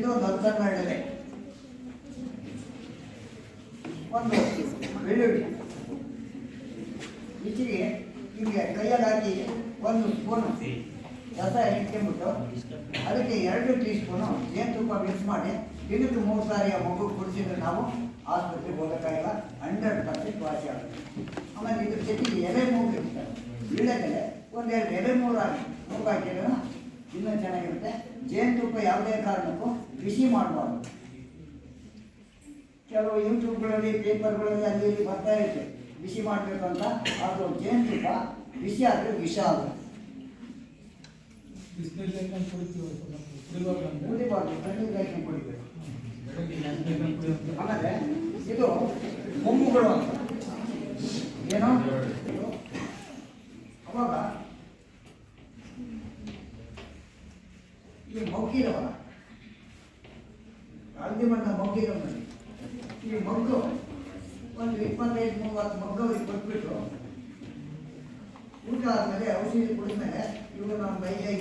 ಇದು ಒಂದು 12 ಎಲೆ, ಒಂದು ಬೆಳ್ಳುಳ್ಳಿ ರುಚಿಗೆ ಹೀಗೆ ಕೈಯಲ್ಲಿ ಹಾಕಿ 1 ಸ್ಪೂನು ರಸ ಇಟ್ಕೊಂಡ್ಬಿಟ್ಟು ಅದಕ್ಕೆ 2 ಟೀ ಸ್ಪೂನು ಜೇನುತುಪ್ಪ ಮಿಕ್ಸ್ ಮಾಡಿ ದಿನಕ್ಕೆ 3 ಸಾರಿ ಆ ಮಗು ಕುಡಿಸಿದ್ರೆ ನಾವು ಆಸ್ಪತ್ರೆಗೆ ಹೋಗೋಕ್ಕಾಗಿಲ್ಲ, 100% ವಾಸಿ ಆಗುತ್ತೆ. ಆಮೇಲೆ ಇದ್ರ ಜೊತೆಗೆ ಎಲೆ ಮೂಗು ಇರುತ್ತೆ, ವೀಳ್ಯದೆಲೆ 1-2 ಎಲೆ ಮೂಗು ಹಾಕಿದ್ರೆ ಇನ್ನೂ ಚೆನ್ನಾಗಿರುತ್ತೆ. ಜೇನುತುಪ್ಪ ಯಾವುದೇ ಕಾರಣಕ್ಕೂ ಬಿಸಿ ಮಾಡಬಾರ್ದು. ಕೆಲವು ಯೂಟ್ಯೂಬ್ಗಳಲ್ಲಿ ಪೇಪರ್ಗಳಲ್ಲಿ ಅಲ್ಲಿ ಇಲ್ಲಿ ಬರ್ತಾ ಇರುತ್ತೆ ಬಿಸಿ ಮಾಡಬೇಕು ಅಂತ, ಅದು ಜೇನುತುಪ್ಪ ಬಿಸಿ ಆದರೆ ವಿಷ ಆಗುತ್ತೆ. ಕುಡಿಬಾರ್ದು, ತಣ್ಣೀರು ಹಾಕಿ ಕುಡಿಬೇಕು. ಆಮೇಲೆ ಇದು ಮೊಮ್ಮಗಳು ಅಂತ ಏನೋ ಅವಾಗ ಈ ಮೊಗ್ಗಿರವಲ್ಲ, ಹಳದಿ ಬಣ್ಣ ಮೊಗ್ಗಿರೋ ಮನೆ, ಈ ಮಗ್ಗು ಒಂದು 25-30 ಮಗ್ಗವ್ರಿಗೆ ಕೊಟ್ಬಿಟ್ಟು ಊಟ ಆದಮೇಲೆ ಔಷಧಿ ಕುಡಿದ್ಮೇಲೆ ಇವರು ನಮ್ಮ ಮೈಗೆ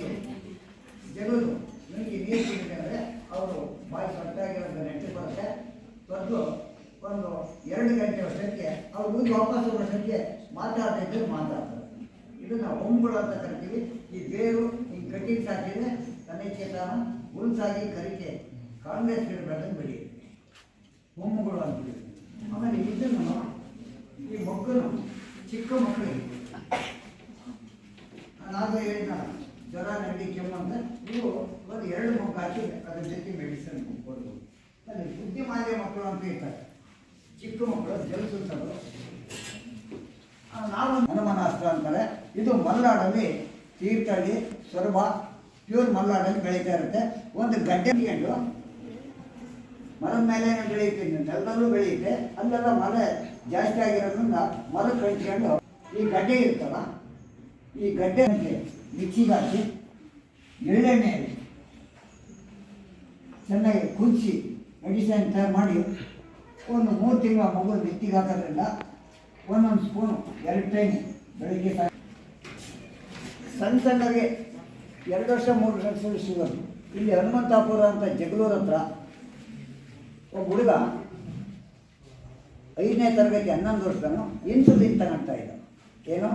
ಜಗದು ನನಗೆ ನೀರು ಕುಡಿದ್ರೆ ಅವರು ಬಾಯಿ ಸೊಟ್ಟಾಗಿರೋದು ನೆಟ್ಟೆ ಬರುತ್ತೆ. ಬಂದು ಒಂದು 2 ಗಂಟೆ ಅಷ್ಟಕ್ಕೆ ಅವ್ರು ಊರಿಗೆ ವಾಪಸ್ ಹೋಗೋ ಅಷ್ಟಕ್ಕೆ ಮಾತಾಡ್ತಿದ್ರೆ ಮಾತಾಡ್ತಾರೆ. ಇದನ್ನು ಹೊಂಬುಳು ಅಂತ ಕರಿತೀವಿ. ಈ ಬೇರು ಈ ಕಟ್ಟಿಂಗ್ಸ್ ಹಾಕಿದರೆ ತನ್ನಕ್ಕೆ ತಾನು ಹುಲ್ಸಾಗಿ ಕರಿಕೆ ಕಾಂಗ್ರೆಸ್ ಗಿಡ ಬೆಳೆದು ಬೆಳೆಯುತ್ತೆ, ಹೊಂಬುಗಳು ಅಂತೀವಿ. ಆಮೇಲೆ ಇದನ್ನು ಈ ಮಕ್ಕಳು ಚಿಕ್ಕ ಮಕ್ಕಳಿಗೆ ನಾನು ಹೇಳಿದ ಜ್ವರ ನೆಗಡಿ ಕೆಮ್ಮು ಅಂತ ನೀವು ಒಂದು 2 ಮಗು ಹಾಕಿ ಅದ್ರ ಜೊತೆ ಮೆಡಿಸಿನ್ ಕೊಡ್ಬೋದು. ಅಲ್ಲಿ ಬುದ್ಧಿಮಾಂದ್ಯ ಮಕ್ಕಳು ಅಂತ ಇರ್ತಾರೆ, ಚಿಕ್ಕ ಮಕ್ಕಳು ಜಲಸುತ್ತರು, ನಾವು ಹನುಮನಾಸ್ತ್ರ ಅಂತಾರೆ. ಇದು ಮಲೆನಾಡಲ್ಲಿ ತೀರ್ಥಹಳ್ಳಿ ಸೊರಬ ಪ್ಯೂರ್ ಮಲೆನಾಡಲ್ಲಿ ಬೆಳೀತಾ ಇರುತ್ತೆ. ಒಂದು ಗಡ್ಡೆ ಅಂದ್ಕೊಂಡು ಮರದ ಮೇಲೆ ಬೆಳೆಯುತ್ತೆ, ನೆಲದಲ್ಲೂ ಬೆಳೆಯುತ್ತೆ. ಅಲ್ಲೆಲ್ಲ ಮಳೆ ಜಾಸ್ತಿ ಆಗಿರೋದ್ರಿಂದ ಮರ ಕಟ್ಕೊಂಡು ಈ ಗಡ್ಡೆ ಇರ್ತಲ್ಲ, ಈ ಗಡ್ಡೆ ಮಿಕ್ಸಿಗೆ ಹಾಕಿ ಎಳ್ಳೆಣ್ಣೆಯಲ್ಲಿ ಚೆನ್ನಾಗಿ ಕುದಿಸಿ ಮೆಡಿಸನ್ ತಯಾರು ಮಾಡಿ ಒಂದು 3 ತಿಂಗಳ ಮಗು ನೆತ್ತಿಗೆ ಹಾಕೋದ್ರಿಂದ 1 ಸ್ಪೂನು 2 ಟೈಮ್ ಬೆಳಗ್ಗೆ ಸಣ್ಣಗೆ 2 ವರ್ಷ 3 ವರ್ಷ ಶುಗರ್. ಇಲ್ಲಿ ಹನುಮಂತಾಪುರ ಅಂತ ಜಗಳೂರು ಹತ್ರ ಒಬ್ಬ ಹುಡುಗ 5ನೇ ತರಗತಿ 11 ವರ್ಷದನು ಇನ್ಸುಲಿನ್ ತಗೊಳ್ತಾ ಇದ್ದ. ಏನು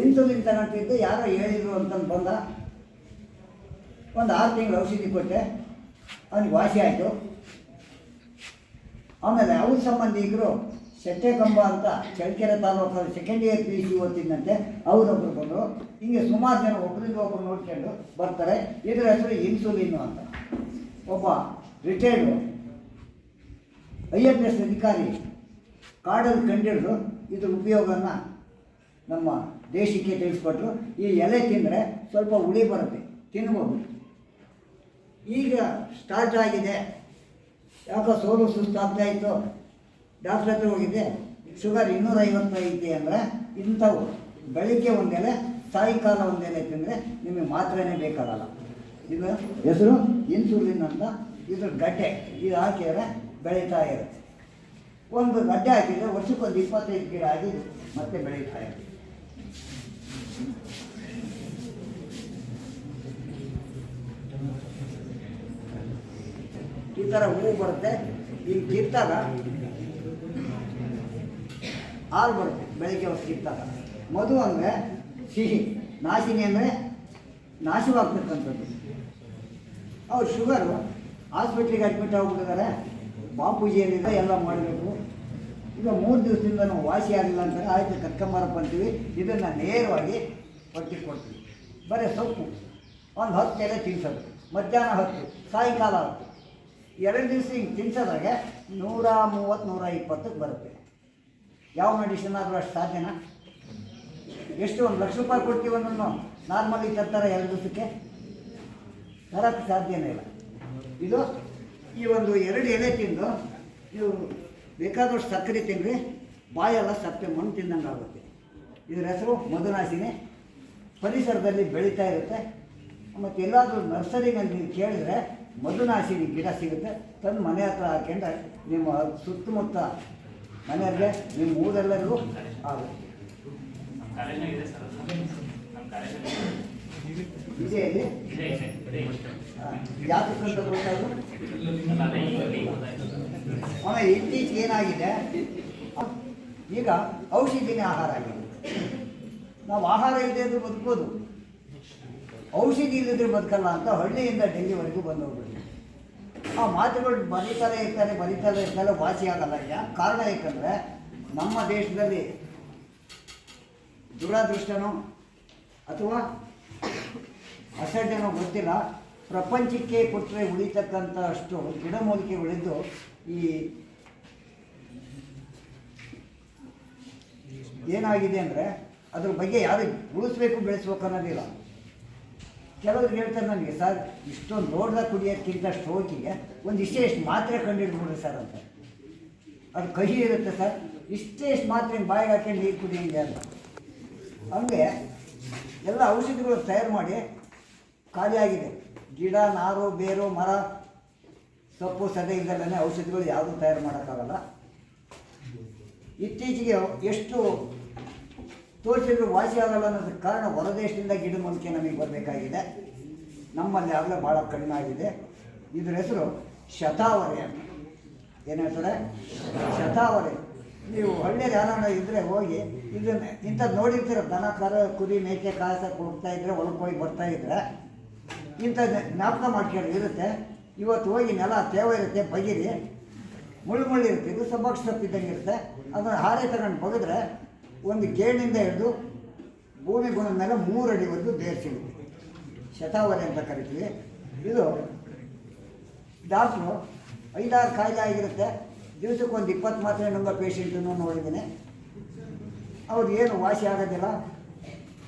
ಇನ್ಸುಲಿನ್ ತಗೊಳ್ತಿದ್ದು ಯಾರೋ ಹೇಳಿದ್ರು ಅಂತಂದು ಬಂದ. ಒಂದು 6 ತಿಂಗಳು ಔಷಧಿ ಕೊಟ್ಟೆ, ಅವನಿಗೆ ವಾಸಿ ಆಯಿತು. ಆಮೇಲೆ ಅವ್ರ ಸಂಬಂಧಿಕರು ಶೆಟ್ಟೆಕಂಬ ಅಂತ ಚಳ್ಳಕೆರೆ ತಾಲೂಕಲ್ಲಿ 2nd ಇಯರ್ PUC ಓದ್ತಿದ್ದಂತೆ, ಅವರೊಬ್ಬರು ಬಂದರು. ಹೀಗೆ ಸುಮಾರು ಜನ ಒಬ್ಬರಿಂದ ಒಬ್ಬರು ನೋಡ್ಕೊಂಡು ಬರ್ತಾರೆ. ಇದರ ಹೆಸರು ಇನ್ಸುಲಿನ್ನು ಅಂತ. ಒಬ್ಬ ರಿಟೈರ್ಡು IAS ಅಧಿಕಾರಿ ಕಾಡಲ್ಲಿ ಕಂಡಿಡಿದು ಇದ್ರ ಉಪಯೋಗನ ನಮ್ಮ ದೇಶಕ್ಕೆ ತಿಳಿಸ್ಕೊಟ್ರು. ಈ ಎಲೆ ತಿಂದರೆ ಸ್ವಲ್ಪ ಹುಳಿ ಬರುತ್ತೆ, ತಿನ್ಬೋದು. ಈಗ ಸ್ಟಾರ್ಟ್ ಆಗಿದೆ, ಯಾಕೋ ಸೋಲು ಸುಸ್ತಾಗ್ತಾ ಇತ್ತು, ಡಾಕ್ಟ್ರ್ ಹತ್ರ ಹೋಗಿದ್ದೆ, ಶುಗರ್ 250 ಐತೆ ಅಂದರೆ ಇಂಥವು ಬೆಳಿಗ್ಗೆ 1 ಎಲೆ ಸಾಯಂಕಾಲ 1 ಎಲೆ ತಿಂದರೆ ನಿಮಗೆ ಮಾತ್ರೆನೇ ಬೇಕಾಗಲ್ಲ. ಇದು ಹೆಸರು ಇನ್ಸುಲಿನ್ ಅಂತ. ಇದ್ರ ಗಡ್ಡೆ ಇದು ಹಾಕಿದರೆ ಬೆಳೀತಾ ಇರುತ್ತೆ. ಒಂದು ಗಡ್ಡೆ ಹಾಕಿದರೆ ವರ್ಷಕ್ಕೊಂದು 25 ಗಿಡ ಆಗಿ ಮತ್ತೆ ಬೆಳೀತಾ ಇರುತ್ತೆ. ಈ ಥರ ಹೂವು ಬರುತ್ತೆ. ಈಗ ಕಿತ್ತಾಗ ಹಾಲು ಬರುತ್ತೆ, ಬೆಳಗ್ಗೆ ಹೊತ್ತು ಕಿತ್ತಾಗ. ಮಧು ಅಂದರೆ ಸಿಹಿ, ನಾಶಿನಿ ಅಂದರೆ ನಾಶವಾಗ್ತಕ್ಕಂಥದ್ದು. ಅವ್ರು ಶುಗರು ಹಾಸ್ಪಿಟ್ಲಿಗೆ ಅಡ್ಮಿಟ್ ಆಗಿಬಿಟ್ಟಿದ್ದಾರೆ, ಬಾಪೂಜಿಯಲ್ಲಿದೆ ಎಲ್ಲ ಮಾಡಬೇಕು. ಈಗ 3 ದಿವಸದಿಂದ ನಾವು ವಾಸಿ ಆಗಿಲ್ಲ ಅಂತಾರೆ. ಆಯಿತು ಕರ್ಕೊಂಬರಪ್ಪ ಅಂತೀವಿ. ಇದನ್ನು ನೇರವಾಗಿ ಹೊಟ್ಟಿಗೆ ಕೊಡ್ತೀವಿ. ಬರೀ ಸೊಪ್ಪು ಒಂದು 10 ಎಲೆ ತಿನ್ಸೋದು, ಮಧ್ಯಾಹ್ನ 10, ಸಾಯಂಕಾಲ 10. 2 ದಿವಸ ಹಿಂಗೆ ತಿನ್ಸೋದ್ರಾಗೆ 130-120ಕ್ಕೆ ಬರುತ್ತೆ. ಯಾವ ಮೆಡಿಸಿನ್ ಆದರೂ ಅಷ್ಟು ಸಾಧ್ಯನಾ? ಎಷ್ಟು 1 ಲಕ್ಷ ರೂಪಾಯಿ ಕೊಡ್ತೀವಿ ಅನ್ನೋನು ನಾರ್ಮಲಿ ತರ್ತಾರೆ 2 ದಿವಸಕ್ಕೆ? ತರಕ್ಕೆ ಸಾಧ್ಯನೇ ಇಲ್ಲ. ಇದು ಈ ಒಂದು 2 ಎಲೆ ತಿಂದು ನೀವು ಬೇಕಾದಷ್ಟು ಸಕ್ಕರೆ ತಿನ್ನಿರಿ, ಬಾಯೆಲ್ಲ ಸಕ್ಕರೆ ಮಣ್ಣು ತಿಂದಂಗೆ ಆಗುತ್ತೆ. ಇದರ ಹೆಸರು ಮಧುನಾಶಿನಿ. ಪರಿಸರದಲ್ಲಿ ಬೆಳೀತಾ ಇರುತ್ತೆ. ಮತ್ತು ಎಲ್ಲಾದರೂ ನರ್ಸರಿನಲ್ಲಿ ನೀವು ಕೇಳಿದರೆ ಮಧುನಾಶಿನಿ ಗಿಡ ಸಿಗುತ್ತೆ, ತಂದು ಮನೆ ಹತ್ರ ಹಾಕೊಂಡ್ರೆ ನಿಮ್ಮ ಸುತ್ತಮುತ್ತ ಮನೆಯಲ್ಲೇ ನಿಮ್ಮ ಊರೆಲ್ಲರಿಗೂ ಆಗುತ್ತೆ. ಇದೆ ಇಲ್ಲಿ ಯಾತಕ್ಕಂತ ಗೊತ್ತಾದ್ರು. ಆಮೇಲೆ ಇತ್ತೀಚೆಗೆ ಏನಾಗಿದೆ, ಈಗ ಔಷಧಿನೇ ಆಹಾರ ಆಗಿದೆ. ನಾವು ಆಹಾರ ಇಲ್ಲದೆ ಇದ್ರೂ ಬದುಕ್ಬೋದು, ಔಷಧಿ ಇಲ್ಲದ್ರೆ ಬದುಕಲ್ಲ ಅಂತ ಹಳ್ಳಿಯಿಂದ ಡೆಲ್ಲಿವರೆಗೂ ಬಂದು ಹೋಗ್ಬಿಟ್ಟು ಆ ಮಾತುಗಳು ಬರೀತಾರೆ ಇರ್ತಾರೆ, ವಾಸಿ ಆಗಲ್ಲ. ಯಾಕೆ ಕಾರಣ ಏಕೆಂದರೆ ನಮ್ಮ ದೇಶದಲ್ಲಿ ದುರಾದೃಷ್ಟನೋ ಅಥವಾ ಅಸಡ್ಡೆನೋ ಗೊತ್ತಿಲ್ಲ, ಪ್ರಪಂಚಕ್ಕೆ ಕೊಟ್ಟರೆ ಉಳಿತಕ್ಕಂಥ ಅಷ್ಟು ಗಿಡಮೂಲಿಕೆಗಳಿದ್ದು ಈ ಏನಾಗಿದೆ ಅಂದರೆ ಅದ್ರ ಬಗ್ಗೆ ಯಾರು ಉಳಿಸ್ಬೇಕು ಬೆಳೆಸ್ಬೇಕು ಅನ್ನೋದಿಲ್ಲ. ಕೆಲವರು ಹೇಳ್ತಾರೆ ನನಗೆ, ಸರ್ ಇಷ್ಟೊಂದು ರೋಡ್ದಾಗ ಕುಡಿಯೋಕ್ಕಿಂತ ಸ್ಟ್ರೋಕಿಗೆ ಇಷ್ಟೇ ಮಾತ್ರೆ ಕಂಡುಹಿಡ್ಬಿಡ್ರಿ ಸರ್ ಅಂತ. ಅದು ಕಹಿ ಇರುತ್ತೆ ಸರ್, ಇಷ್ಟೇ ಮಾತ್ರೆ ಬಾಯಿಗೆ ಹಾಕೊಂಡು ನೀರು ಕುಡಿಯೋಂಗೆ ಅಲ್ಲ. ಹಂಗೆ ಎಲ್ಲ ಔಷಧಿಗಳು ತಯಾರು ಮಾಡಿ ಖಾಲಿಯಾಗಿದೆ. ಗಿಡ, ನಾರು, ಬೇರು, ಮರ, ಸೊಪ್ಪು, ಸದೆ ಇಲ್ಲದಲ್ಲೇ ಔಷಧಿಗಳು ಯಾವುದೂ ತಯಾರು ಮಾಡೋಕ್ಕಾಗಲ್ಲ. ಇತ್ತೀಚೆಗೆ ಎಷ್ಟು ತೋರಿಸಿದ್ರು ವಾಸಿ ಆಗಲ್ಲ ಅನ್ನೋದಕ್ಕೆ ಕಾರಣ ಹೊರದೇಶದಿಂದ ಗಿಡಮೂಲಿಕೆ ನಮಗೆ ಬರಬೇಕಾಗಿದೆ. ನಮ್ಮಲ್ಲಿ ಆಗಲೇ ಭಾಳ ಕಡಿಮೆ ಆಗಿದೆ. ಇದ್ರ ಹೆಸರು ಶತಾವರೆ ಅಂತ. ಏನು ಹೇಳ್ತಾರೆ? ಶತಾವರೆ. ನೀವು ಹಳ್ಳಿಯಲ್ಲಿ ಯಾರನ್ನ ಇದ್ದರೆ ಹೋಗಿ ಇದನ್ನ ಇಂಥದ್ದು ನೋಡಿರ್ತೀರ, ದನ, ಕರ, ಕುರಿ, ಮೇಕೆ ಕಾಸಕ್ಕೆ ಹೋಗ್ತಾ ಇದ್ದರೆ, ಹೊಲಕ್ಕೆ ಹೋಗಿ ಬರ್ತಾಯಿದ್ರೆ ಇಂಥದ್ದು ಜ್ಞಾಪಕ ಮಾಡ್ಕೊಂಡು ಇರುತ್ತೆ. ಇವತ್ತು ಹೋಗಿ ನೆಲ ತೇವ ಇರುತ್ತೆ, ಬಗಿರಿ, ಮುಳ್ಳು ಇರುತ್ತೆ, ಇದು ಸಬ್ಬಾಕ್ಷ ಸೊಪ್ಪಿದ್ದಂಗೆ ಇರುತ್ತೆ. ಅದನ್ನು ಹಾರೆ ತಗೊಂಡು ಬಗೆದ್ರೆ ಒಂದು ಗೇಣಿಂದ ಹಿಡಿದು ಭೂಮಿ ಗುಣದ ಮೇಲೆ 3 ಅಡಿವರೆಗೂ ಬೇರು ಸಿಗುತ್ತೆ. ಶತಾವರೆ ಅಂತ ಕರಿತೀವಿ. ಇದು ಡಾಕ್ಟ್ರು 5-6 ಕಾಯಿಲೆ ಆಗಿರುತ್ತೆ, ದಿವಸಕ್ಕೆ ಒಂದು 20 ಮಾತ್ರೆ ನುಂಗೋ ಪೇಷಂಟನ್ನು ನೋಡಿದ್ದೀನಿ. ಅವ್ರು ಏನು ವಾಸಿ ಆಗೋದಿಲ್ಲ,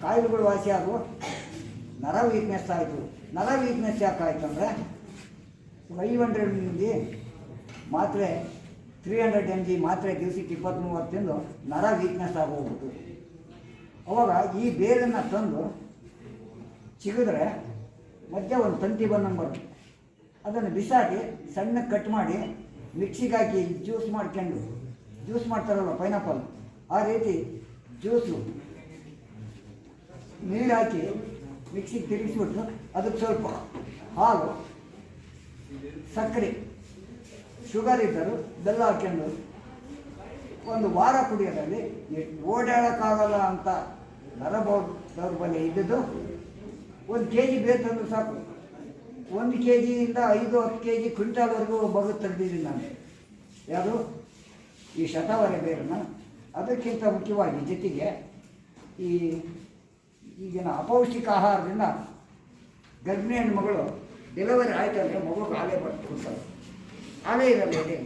ಕಾಯಿಲೆಗಳು ವಾಸಿ ಆಗು. ನರ ವೀಕ್ನೆಸ್ ಆಯಿತು. ನರ ವೀಕ್ನೆಸ್ ಯಾಕಾಯಿತು ಅಂದರೆ 500 mg ಮಾತ್ರೆ 300 mg ಮಾತ್ರೆ ದಿವಸಕ್ಕೆ 20-30 ತಿಂದು ನರ ವೀಕ್ನೆಸ್ ಆಗೋಗ್ಬಿಟ್ಟು, ಅವಾಗ ಈ ಬೇರನ್ನು ತಂದು ಚಿಗಿದ್ರೆ ಮಧ್ಯೆ ಒಂದು ತಂತಿ ಬಂದಂಗೆ ಬರುತ್ತೆ. ಅದನ್ನು ಬಿಸಾಕಿ ಸಣ್ಣಗೆ ಕಟ್ ಮಾಡಿ ಮಿಕ್ಸಿಗೆ ಹಾಕಿ ಜ್ಯೂಸ್ ಮಾಡ್ಕೊಂಡು, ಜ್ಯೂಸ್ ಮಾಡ್ತಾರಲ್ಲ ಪೈನಾಪಲ್, ಆ ರೀತಿ ಜ್ಯೂಸು ನೀರು ಹಾಕಿ ಮಿಕ್ಸಿಗೆ ತಿರುಗಿಸ್ಬಿಟ್ಟು ಅದಕ್ಕೆ ಸ್ವಲ್ಪ ಹಾಲು, ಸಕ್ಕರೆ, ಶುಗರ್ ಇದ್ದರು ಬೆಲ್ಲ ಹಾಕ್ಕೊಂಡು ಒಂದು ವಾರ ಕುಡಿಯೋದ್ರಲ್ಲಿ ಓಡಾಡೋಕ್ಕಾಗಲ್ಲ ಅಂತ ದೌರ್ಬಲ್ಯ ಇದ್ದದ್ದು 1 kg ಬೇರು ತಂದು ಸಾಕು. 1 kgಯಿಂದ 5-10 kg ಕ್ವಿಂಟಾಲ್ವರೆಗೂ ಬಗ್ಗು ತೆಗೆದಿದ್ದೀನಿ ನಾನು. ಯಾವುದು? ಈ ಶತಾವರೆ ಬೇರನ್ನು. ಅದಕ್ಕಿಂತ ಮುಖ್ಯವಾಗಿ ಜೊತೆಗೆ ಈಗಿನ ಅಪೌಷ್ಟಿಕ ಆಹಾರದಿಂದ ಗರ್ಭಿಣಿ ಹೆಣ್ಣು ಮಗಳು ಡೆಲಿವರಿ ಆಯ್ತು ಅಂದರೆ ಮಗುಗೆ ಹಾಲೇ ಕೊಡ್ತಾರೆ, ಹಾಲೇ ಇರಲ್ಲ ಇದೆ.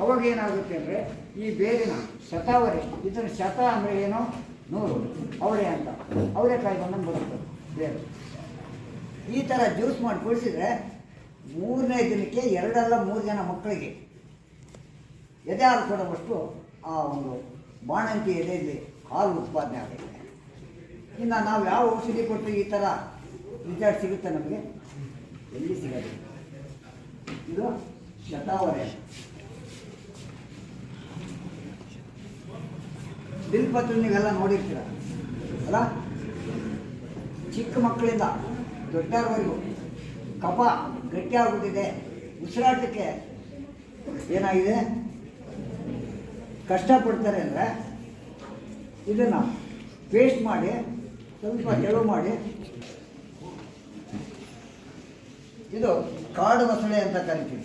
ಅವಾಗ ಏನಾಗುತ್ತೆ ಅಂದರೆ ಈ ಬೇರಿನ ಶತಾವರೆ, ಇದನ್ನು ಶತ ಅಂದರೆ ಏನೋ 100, ಅವರೆ ಅಂತ, ಅವರೆಕಾಯಿ ಬಂದಂಗೆ ಬರುತ್ತೆ ಬೇರು. ಈ ಥರ ಜ್ಯೂಸ್ ಮಾಡಿ ಕುಡಿಸಿದ್ರೆ 3ನೇ ದಿನಕ್ಕೆ 2 ಅಲ್ಲ 3 ಜನ ಮಕ್ಕಳಿಗೆ ಎದೆ ಹಾಲು ಕೊಡುವಷ್ಟು ಆ ಒಂದು ಬಾಣಂತಿ ಎದೆಯಲ್ಲಿ ಹಾಲು ಉತ್ಪಾದನೆ ಆಗುತ್ತೆ. ಇನ್ನು ನಾವು ಯಾವ ಔಷಧಿ ಕೊಟ್ಟು ಈ ಥರ ರಿಸಲ್ಟ್ ಸಿಗುತ್ತೆ ನಮಗೆ? ಎಲ್ಲಿ ಸಿಗೋದು? ಇದು ಶತಾವರೆ. ಬಿಲ್ಪತ್ರ ನೀವೆಲ್ಲ ನೋಡಿರ್ತೀರ ಅಲ್ಲ? ಚಿಕ್ಕ ಮಕ್ಕಳಿಂದ ದೊಡ್ಡವರೆಗೂ ಕಫ ಗಟ್ಟಿ ಆಗುತ್ತಿದೆ, ಉಸಿರಾಟಕ್ಕೆ ಏನಾಗಿದೆ ಕಷ್ಟಪಡ್ತಾರೆ ಅಂದರೆ ಇದನ್ನು ಪೇಸ್ಟ್ ಮಾಡಿ ಸ್ವಲ್ಪ ತೆಳು ಮಾಡಿ, ಇದು ಕಾಡು ಬಸಳೆ ಅಂತ ಕರಿತೀವಿ.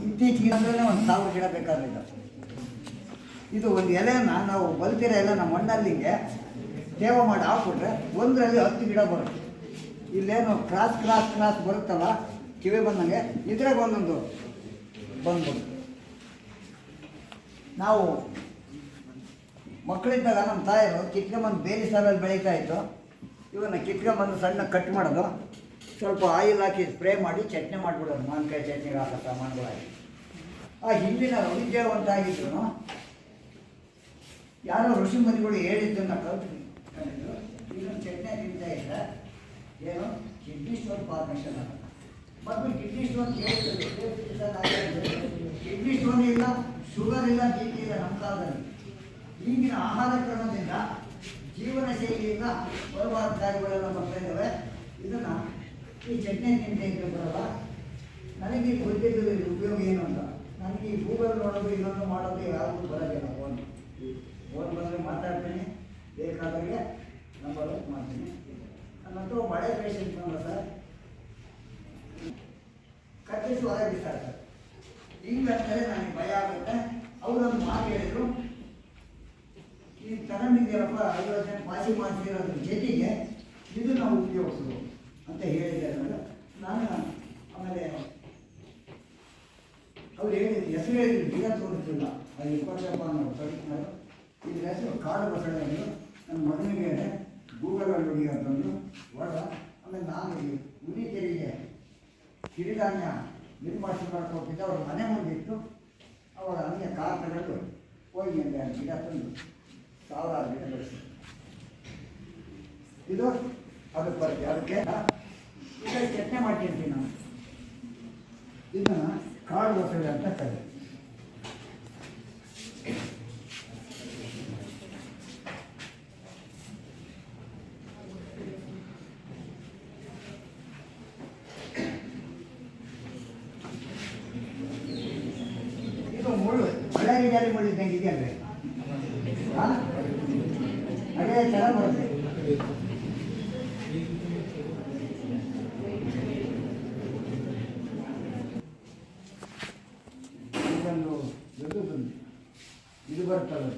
ಇತ್ತೀಚೆಗೆ ಅಂದರೆ 1000 ಗಿಡ ಬೇಕಾದ್ರೆ ಇದು ಒಂದು ಎಲೆಯನ್ನು ನಾವು ಬಲ್ತಿರೋ ಎಲೆ ನಮ್ಮ ಮಣ್ಣಲ್ಲಿಗೆ ತೇವ ಮಾಡಿ ಹಾಕ್ಬಿಟ್ರೆ ಒಂದರಲ್ಲಿ 10 ಗಿಡ ಬರುತ್ತೆ. ಇಲ್ಲೇನು ಕ್ರಾಸ್ ಬರುತ್ತಲ್ಲ ಕಿವಿ ಬಂದಂಗೆ, ಇದ್ರಾಗ ಒಂದೊಂದು ಬಂದ್ಬಿಡುತ್ತೆ. ನಾವು ಮಕ್ಕಳಿದ್ದಾಗ ನಮ್ಮ ತಾಯರು ಕಿತ್ಕೊಂಬಂದು ಬೇಲಿ ಸಾಲಲ್ಲಿ ಬೆಳೀತಾ ಇತ್ತು. ಇವನ್ನ ಕಿತ್ಕೊಂಬಂದು ಸಣ್ಣ ಕಟ್ ಮಾಡೋದು, ಸ್ವಲ್ಪ ಆಯಿಲ್ ಹಾಕಿ ಸ್ಪ್ರೇ ಮಾಡಿ ಚಟ್ನಿ ಮಾಡಿಬಿಡೋದು, ಮಾವಿನಕಾಯಿ ಚಟ್ನಿಗೆ ಹಾಕೋ ಸಾಮಾನುಗಳಾಗಿ. ಆ ಹಿಂದಿನ ವೈದ್ಯವಂತ ಆಗಿದ್ರು ಯಾರೋ ಋಷಿ ಮುನಿಗಳು ಹೇಳಿದ್ದನ್ನು ಕಲ್ತು ಇದನ್ನು ಚಟ್ನಿ ತಿಂತಾ ಇದ್ದರೆ ಏನು ಕಿಡ್ನಿ ಸ್ಟೋನ್ ಫಾರ್ಮೇಷನ್ ಅಂತ. ಮತ್ತು ಕಿಡ್ನಿ ಸ್ಟೋನ್ ಕಿಡ್ನಿ ಸ್ಟೋನ್ ಇಲ್ಲ, ಶುಗರ್ ಇಲ್ಲ, ಬಿ ಪಿ ಇಲ್ಲ ನಮ್ಮ ಕಾಲದಲ್ಲಿ. ಈಗಿನ ಆಹಾರ ಕ್ರಮದಿಂದ ಜೀವನ ಶೈಲಿಯಿಂದ ಬರಬಾರ್ದ ಕಾಯಿಲೆಗಳೆಲ್ಲ ಬರ್ತಾ ಇದ್ದಾವೆ. ಇದನ್ನು ಈ ಚಟ್ನಿ ತಿಂತ ಬರಲ್ಲ. ನನಗೆ ಗೊತ್ತಿದ್ದು ಇದು ಉಪಯೋಗ ಏನು ಅಂತ. ನನಗೆ ಈ ಗೂಗಲ್ ನೋಡೋದು ಇನ್ನೊಂದು ಮಾಡೋದು ಯಾವುದು ಬರೋದಿಲ್ಲ. ಫೋನ್ ಬಂದರೆ ಮಾತಾಡ್ತೀನಿ, ಬೇಕಾದಾಗೆ ನಂಬರ್ ಮಾಡ್ತೀನಿ. ನನ್ನಂತೂ ಮಳೆ ಪೇಷಂಟ್ ಬಂದ ಸರ್, ಕತ್ತಿಸಿ ಹೊರಗೆ ಬಿಸಾಡ್ತಾರೆ. ಹಿಂಗಂತಾರೆ ನನಗೆ ಭಯ ಆಗುತ್ತೆ. ಅವರೊಂದು ಮಾತು ಹೇಳಿದರು, ಈಗ ತಗೊಂಡಿದ್ದೀರಪ್ಪ 50 ಜನ ಪಾಸಿ ಮಾಡ್ತಿರೋದ್ರ ಜೊತೆಗೆ ಇದು ನಾವು ಉಪಯೋಗಿಸೋದು ಅಂತ ಹೇಳಿದ್ದಾರೆ. ನಾನು ಆಮೇಲೆ ಅವ್ರು ಹೇಳಿದ್ರು, ಹೆಸರು ಹೇಳಿದ್ರು, ಗಿಡ ತೋರಿಸಿಲ್ಲ. ಅದು 20 ಅನ್ನೋರು ತೋರಿಸಿದ್ರು. ಇದ್ರ ಹೆಸರು ಕಾಡು ಬಸಳೆ ಅಂದರು. ನನ್ನ ಮಗನಿಗೆ ಗೂಗಲಲ್ಲಿ ಹುಡುಗಿ ಅಂತಂದು ಹೊರ. ಆಮೇಲೆ ನಾನು ಈ ಮುನಿಕೆರೆಗೆ ಸಿರಿಧಾನ್ಯ ನಿರ್ಮಾಣ ಮಾಡ್ಕೊಟ್ಟಿದ್ದೆ. ಅವ್ರ ಮನೆ ಮುಂದಿತ್ತು. ಅವಾಗ ಹಂಗೆ ಕಾರ್ ತಗೊಂಡು ಹೋಗಿ ಅಂತ ಗಿಡ ತಂದು 1000 ಗಿಡ ಬೆಳೆಸಿ. ಇದು ಅದಕ್ಕೆ ಬರುತ್ತೆ. ಅದಕ್ಕೆ ಈಗ ಚಟ್ನಿ ಮಾಡ್ತಿರ್ತೀನಿ ನಾನು. ಇದನ್ನು ಕಾಡು ಬಸಳೆ ಅಂತ ಕರೀತಾರೆ. ಇದು ಮುಳ್ಳು ಬಳ್ಳಾರಿ ಜಾಲಿ ಮುಳ್ಳು ಇದ್ದಂಗೆ ಇದೆಯಲ್ವೇ? ಹಾಂ, ಅದೇ ಥರ ಬರುತ್ತೆ. ಇದೊಂದು ದೊಡ್ಡದೊಂದು ಇದು ಬರ್ತದೆ,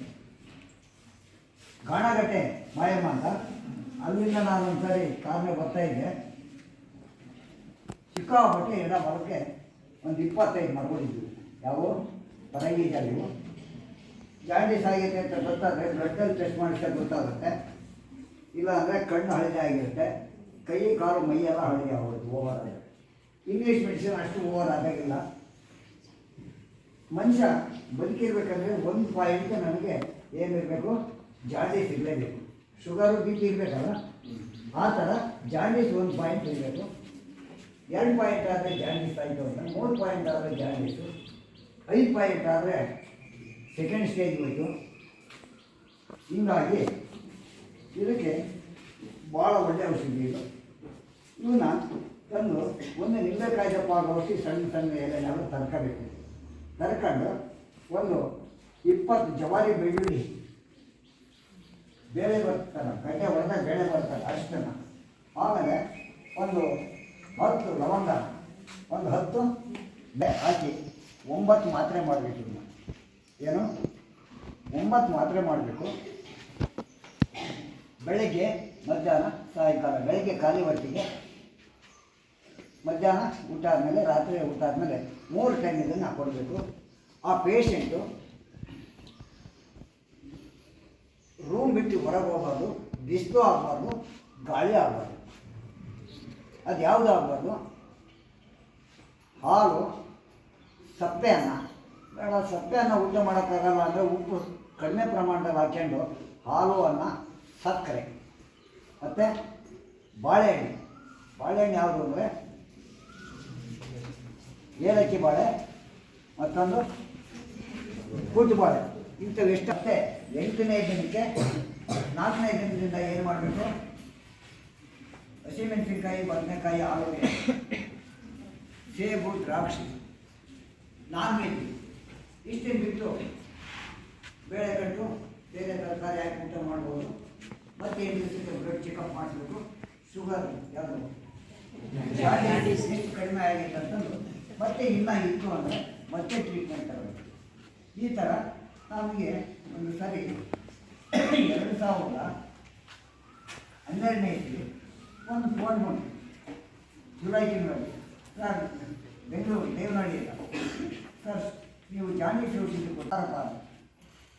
ಗಾಣಗಟ್ಟೆ ಮಾಯಮ್ಮ ಅಂತ. ಅಲ್ಲಿಂದ ನಾನು ಒಂದ್ಸರಿ ಕಾರ್ನೇ ಬರ್ತಾ ಇದ್ದೆ. ಸಿಕ್ಕಾಪಟ್ಟೆ ಎಡ ಬರೋಕ್ಕೆ ಒಂದು 25 ಮಾಡ್ಕೊಂಡಿದ್ವಿ. ಯಾವ ಪರಂಗಿ ಜಾಲಿವು ಜಾಂಡೀಸ್ ಆಗೈತೆ ಅಂತ ಗೊತ್ತಾದರೆ ಬ್ಲಡ್ಡಲ್ಲಿ ಟೆಸ್ಟ್ ಮಾಡಿಸಿದಾಗ ಗೊತ್ತಾಗುತ್ತೆ. ಇಲ್ಲ ಅಂದರೆ ಕಣ್ಣು ಹಳದಿ ಆಗಿರುತ್ತೆ, ಕೈ ಕಾಲು ಮೈಯೆಲ್ಲ ಹಳದಿ ಆಗೋದು ಓವರ್ ಆಗಿ. ಇಂಗ್ಲೀಷ್ ಮೆಡಿಸಿನ್ ಅಷ್ಟು ಓವರ್ ಆದಾಗಿಲ್ಲ. ಮನುಷ್ಯ ಬದುಕಿರ್ಬೇಕಂದ್ರೆ ಒಂದು ಪಾಯಿಂಟ್ ನನಗೆ ಏನಿರಬೇಕು, ಜಾಂಡೀಸ್ ಇರಲೇಬೇಕು. ಶುಗರು ಬಿ ಪಿ ಇರಬೇಕಲ್ಲ, ಆ ಥರ ಜಾಂಡೀಸ್ 1 ಪಾಯಿಂಟ್ ಇರಬೇಕು. 2 ಪಾಯಿಂಟ್ ಆದರೆ ಜಾಂಡೀಸ್ ಆಯಿತು ಅಂತ, 3 ಪಾಯಿಂಟ್ ಆದರೆ ಜಾಂಡೀಸು, 5 ಪಾಯಿಂಟ್ ಆದರೆ ಸೆಕೆಂಡ್ ಸ್ಟೇಜ್ ಹೋಯಿತು. ಹೀಗಾಗಿ ಇದಕ್ಕೆ ಭಾಳ ಒಳ್ಳೆಯ ಔಷಧಿ ಇದು. ಇವನ್ನ ತಂದು ಒಂದು ನಿಂಬೆಕಾಯಿ ದಪ್ಪ ಆಗೋಷ್ಟು ಸಣ್ಣ ಸಣ್ಣ ಎಲೆನಾದ್ರು ತರ್ಕೋಬೇಕು. ತರ್ಕೊಂಡು ಒಂದು 20 ಜವಾರಿ ಬೆಳ್ಳುಳ್ಳಿ, ಬೇಳೆ ಬರ್ತಾರೆ, ಗಡ್ಡೆ ಹೊಡೆದಾಗ ಬೇಳೆ ಬರ್ತಾರೆ ಅಷ್ಟನ್ನು. ಆಮೇಲೆ ಒಂದು 10 ಲವಂಗ, ಒಂದು 10 ಹಾಕಿ 9 ಮಾತ್ರೆ ಮಾಡಬೇಕು. ಇದನ್ನು ಏನು 9 ಮಾತ್ರೆ ಮಾಡಬೇಕು. ಬೆಳಗ್ಗೆ, ಮಧ್ಯಾಹ್ನ, ಸಾಯಂಕಾಲ. ಬೆಳಗ್ಗೆ ಖಾಲಿ ಹೊಟ್ಟೆಗೆ, ಮಧ್ಯಾಹ್ನ ಊಟ ಆದಮೇಲೆ, ರಾತ್ರಿ ಊಟ ಆದಮೇಲೆ 3 ಟೈಮ್ ಇದನ್ನು ಹಾಕ್ಕೊಡ್ಬೇಕು. ಆ ಪೇಷಂಟು ರೂಮ್ ಬಿಟ್ಟು ಹೊರಗೆ ಹೋಗಬಾರ್ದು, ಬಿಸಿಲು ಆಗಬಾರ್ದು, ಗಾಳಿ ಆಗಬಾರ್ದು. ಅದು ಯಾವುದು ಆಗಬಾರ್ದು? ಹಾಲು, ಸಪ್ಪೆ ಅನ್ನ ಬೇಡ. ಸಪ್ಪೆ ಅನ್ನ ಊಟ ಮಾಡೋಕ್ಕಾಗಲ್ಲ ಅಂದರೆ ಉಪ್ಪು ಕಡಿಮೆ ಪ್ರಮಾಣದಲ್ಲಿ ಹಾಕ್ಕೊಂಡು ಹಾಲು, ಅನ್ನ, ಸಕ್ಕರೆ ಮತ್ತು ಬಾಳೆಹಣ್ಣು. ಬಾಳೆಹಣ್ಣು ಯಾವುದು ಅಂದರೆ ಏಲಕ್ಕಿ ಬಾಳೆ, ಮತ್ತೊಂದು ಕೂಟು ಬಾಳೆ. ಇಂಥವು ಎಷ್ಟೇ 8ನೇ ದಿನಕ್ಕೆ 4ನೇ ದಿನದಿಂದ ಏನು ಮಾಡಬೇಕು? ಹಸಿಮೆಣಸಿನ್ಕಾಯಿ, ಬದನೆಕಾಯಿ, ಆಲೂಗೆ, ಸೇಬು, ದ್ರಾಕ್ಷಿ, ನಾನ್ವೆಜ್ ಇಷ್ಟನ್ನು ಬಿಟ್ಟು ಬೇಳೆಗಟ್ಟು ಬೇರೆ ತರಕಾರಿ ಹಾಕಿ ಊಟ ಮಾಡ್ಬೋದು. ಮತ್ತು 8 ದಿವಸಕ್ಕೆ ಬ್ಲಡ್ ಚೆಕಪ್ ಮಾಡಿಸ್ಬೇಕು. ಶುಗರ್ ಯಾವುದು ಎಷ್ಟು ಕಡಿಮೆ ಆಗಿದೆ ಅಂತಂದು ಮತ್ತೆ ಇನ್ನೂ ಇತ್ತು ಅಂದರೆ ಮತ್ತೆ ಟ್ರೀಟ್ಮೆಂಟ್ ತರಬೇಕು. ಈ ಥರ ನಮಗೆ ಒಂದು ಸರಿ 2012ನೇ ಇಸ್ವಿ ಒಂದು ಫೋನ್ ಮಾಡಿ, ಜುಲೈ ತಿಂಗಳಲ್ಲಿ, ಸರ್ ಬೆಂಗಳೂರು ದೇವನಹಳ್ಳಿಯಿಂದ, ಸರ್ ನೀವು ಜಾಂಡೀಸ್ ಔಷಧಿ ಕೊಟ್ಟಾರಪ್ಪ.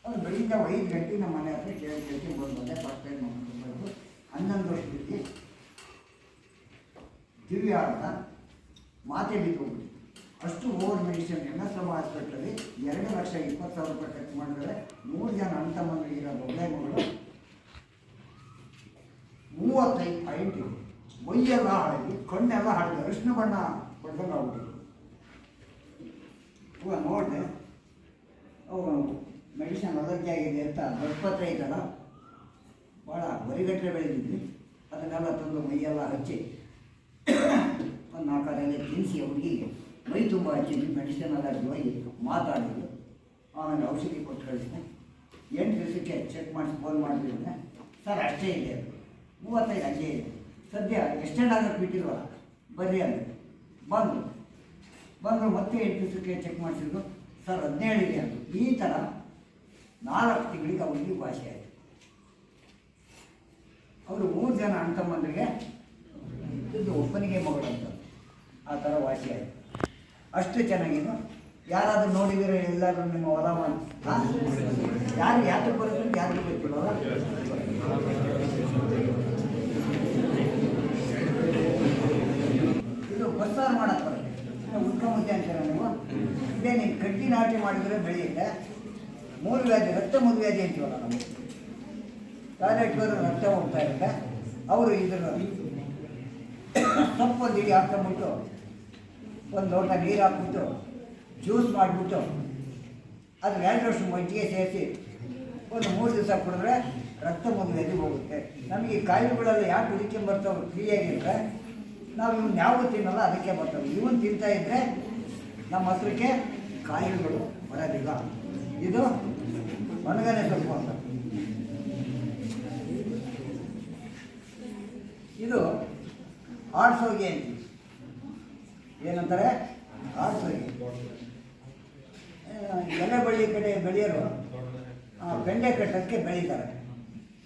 ಅದು ಬೆಳಿಗ್ಗೆ 5 ಗಂಟೆ ನಮ್ಮ ಮನೆ ಹತ್ರ ಕೇಳಿ ಬಂದೆ. ಫಸ್ಟ್ ಟೈಮ್ ಮಾಡ್ಕೊಂಡು 11 ವರ್ಷದಲ್ಲಿ ದಿವ್ಯ ಅಂತ ಮಾತೆ ಬಿದ್ದೋಗ್ಬಿಟ್ಟು ಅಷ್ಟು ಓವರ್ ಮೆಡಿಸಿನ್. NSM ಹಾಸ್ಪಿಟ್ಲಲ್ಲಿ 2,20,000 ರೂಪಾಯಿ ಖರ್ಚು ಮಾಡಿದರೆ 3 ಜನ ಅಣ್ಣ ತಮ್ಮಂದಿರೋ ಒಳ್ಳೆ ಮಗಳು 35 ಪಾಯಿಂಟ್ ಇದೆ. ಮೈಯೆಲ್ಲ ಹಾಳಾಗಿ, ಕಣ್ಣೆಲ್ಲ ಹಾಳಿದೆ, ಅರಿಶಿನ ಬಣ್ಣ ಬಡ್ದಂಗೆ ಆಗ್ಬಿಟ್ಟಿದೆ. ಇವಾಗ ನೋಡಿದೆ ಅವರು ಮೆಡಿಸಿನ್ ಅಲರ್ಜಿ ಆಗಿದೆ ಅಂತ ಆಸ್ಪತ್ರೆ ಐತಲ್ಲ, ಭಾಳ ಬರಿಗಟ್ಟಲೆ ಬೆಳೆದಿದ್ವಿ. ಅದನ್ನೆಲ್ಲ ತಂದು ಮೈಯೆಲ್ಲ ಹಚ್ಚಿ ಒಂದು 4 ಎಲೆ ತಿನ್ನಿಸಿ ಹುಡುಗಿಗೆ ಮೈ ತುಂಬ ಹಚ್ಚಿದ್ವಿ. ಮೆಡಿಸಿನ್ ಎಲ್ಲ ಹೋಗಿ ಮಾತಾಡಿದ್ರು. ಆಮೇಲೆ ಔಷಧಿ ಕೊಟ್ಟು ಕಳಿಸಿದೆ. 8 ದಿವಸಕ್ಕೆ ಚೆಕ್ ಮಾಡಿಸಿ ಫೋನ್ ಮಾಡಿದ್ರೆ ಸರ್ ಅಷ್ಟೇ ಇದೆ, 35 ಹಂಗೆ ಇದೆ, ಸದ್ಯ ಎಕ್ಸ್ಟೆಂಡ್ ಆಗೋಕ್ಕೆ ಬಿಟ್ಟಿಲ್ವಲ್ಲ ಬರ್ರಿ ಅಂದರೆ ಬಂದರು. ಮತ್ತೆ 8 ದಿವಸಕ್ಕೆ ಚೆಕ್ ಮಾಡಿಸಿದ್ರು. ಸರ್ 17 ಇದೆ ಅಂದರು. ಈ ಥರ 4 ತಿಂಗಳಿಗೆ ಅವರಿಗೆ ವಾಸಿ ಆಯಿತು. ಅವರು 3 ಜನ ಅಣ್ಣ ತಮ್ಮಂದಿರಿಗೆ ಇದು ಒಬ್ಬನಿಗೆ ಮಗಳಂತ ಆ ಥರ ವಾಸಿ ಆಯಿತು. ಅಷ್ಟು ಚೆನ್ನಾಗಿದ್ದು. ಯಾರಾದರೂ ನೋಡಿದರೆ ಎಲ್ಲರೂ ನಿಮ್ಮ ಹೊಲ ಮಾಡಿ ಯಾರು ಯಾತಕ್ಕೆ ಬರುತ್ತೆ ಯಾರಿಗೂ ಗೊತ್ತಿಲ್ಲ. ಇದು ಬಸ್ಸಾರು ಮಾಡೋಕ್ಕೆ ಬರುತ್ತೆ. ಉದ್ಕ ಮುದ್ದೆ ಅಂತೀರ ನೀವು. ಇದೇ ನೀವು ಕಡ್ಡಿ ನಾಟಿ ಮಾಡಿದರೆ ಬೆಳೆಯುತ್ತೆ. ಮೂಲವ್ಯಾಧಿ ರಕ್ತ ಮೂಲವ್ಯಾಧಿ ಅಂತೀವಲ್ಲ ನಾವು, ಟಾಯ್ಲೆಟ್ ಹೋದ್ರೆ ರಕ್ತ ಹೋಗ್ತಾ ಇರುತ್ತೆ. ಅವರು ಇದರ ಸೊಪ್ಪೊಂದು ಇಡಿ ಹಾಕ್ಕೊಂಬಿಟ್ಟು ಒಂದು ಲೋಟ ನೀರು ಹಾಕ್ಬಿಟ್ಟು ಜ್ಯೂಸ್ ಮಾಡಿಬಿಟ್ಟು ಅದ್ರ 2 ವರ್ಷ ಮಜ್ಜಿಗೆ ಸೇರಿಸಿ ಒಂದು 3 ದಿವಸ ಕುಡಿದ್ರೆ ರಕ್ತ ಮೂಲವ್ಯಾಧಿ ಹೋಗುತ್ತೆ. ನಮಗೆ ಕಾಯಿಲೆಗಳೆಲ್ಲ ಯಾಕೆ ಹುಡುಕೊಂಬರ್ತವೆ ಫ್ರೀಯಾಗಿದ್ದರೆ ನಾವು ಇವನ್ನ ಯಾವುದು ತಿನ್ನಲ್ಲ, ಅದಕ್ಕೆ ಬರ್ತವೆ. ಇವನು ತಿಂತಾಯಿದ್ರೆ ನಮ್ಮ ಹತ್ರಕ್ಕೆ ಕಾಯಿಲೆಗಳು ಬರೋದಿಲ್ಲ. ಇದು ಒಣಗನೆ ಸೊಪ್ಪು ಅಂತ. ಇದು ಆಡ್ಸೋಗೆ ಅಂತೀವಿ. ಏನಂತಾರೆ? ಆಡ್ಸೋಗೆ. ಎಲೆ ಬಳ್ಳಿ ಕಡೆ ಬೆಳೆಯೋರು ಬೆಂಡೆ ಕಟ್ಟೋಕ್ಕೆ ಬೆಳೀತಾರೆ.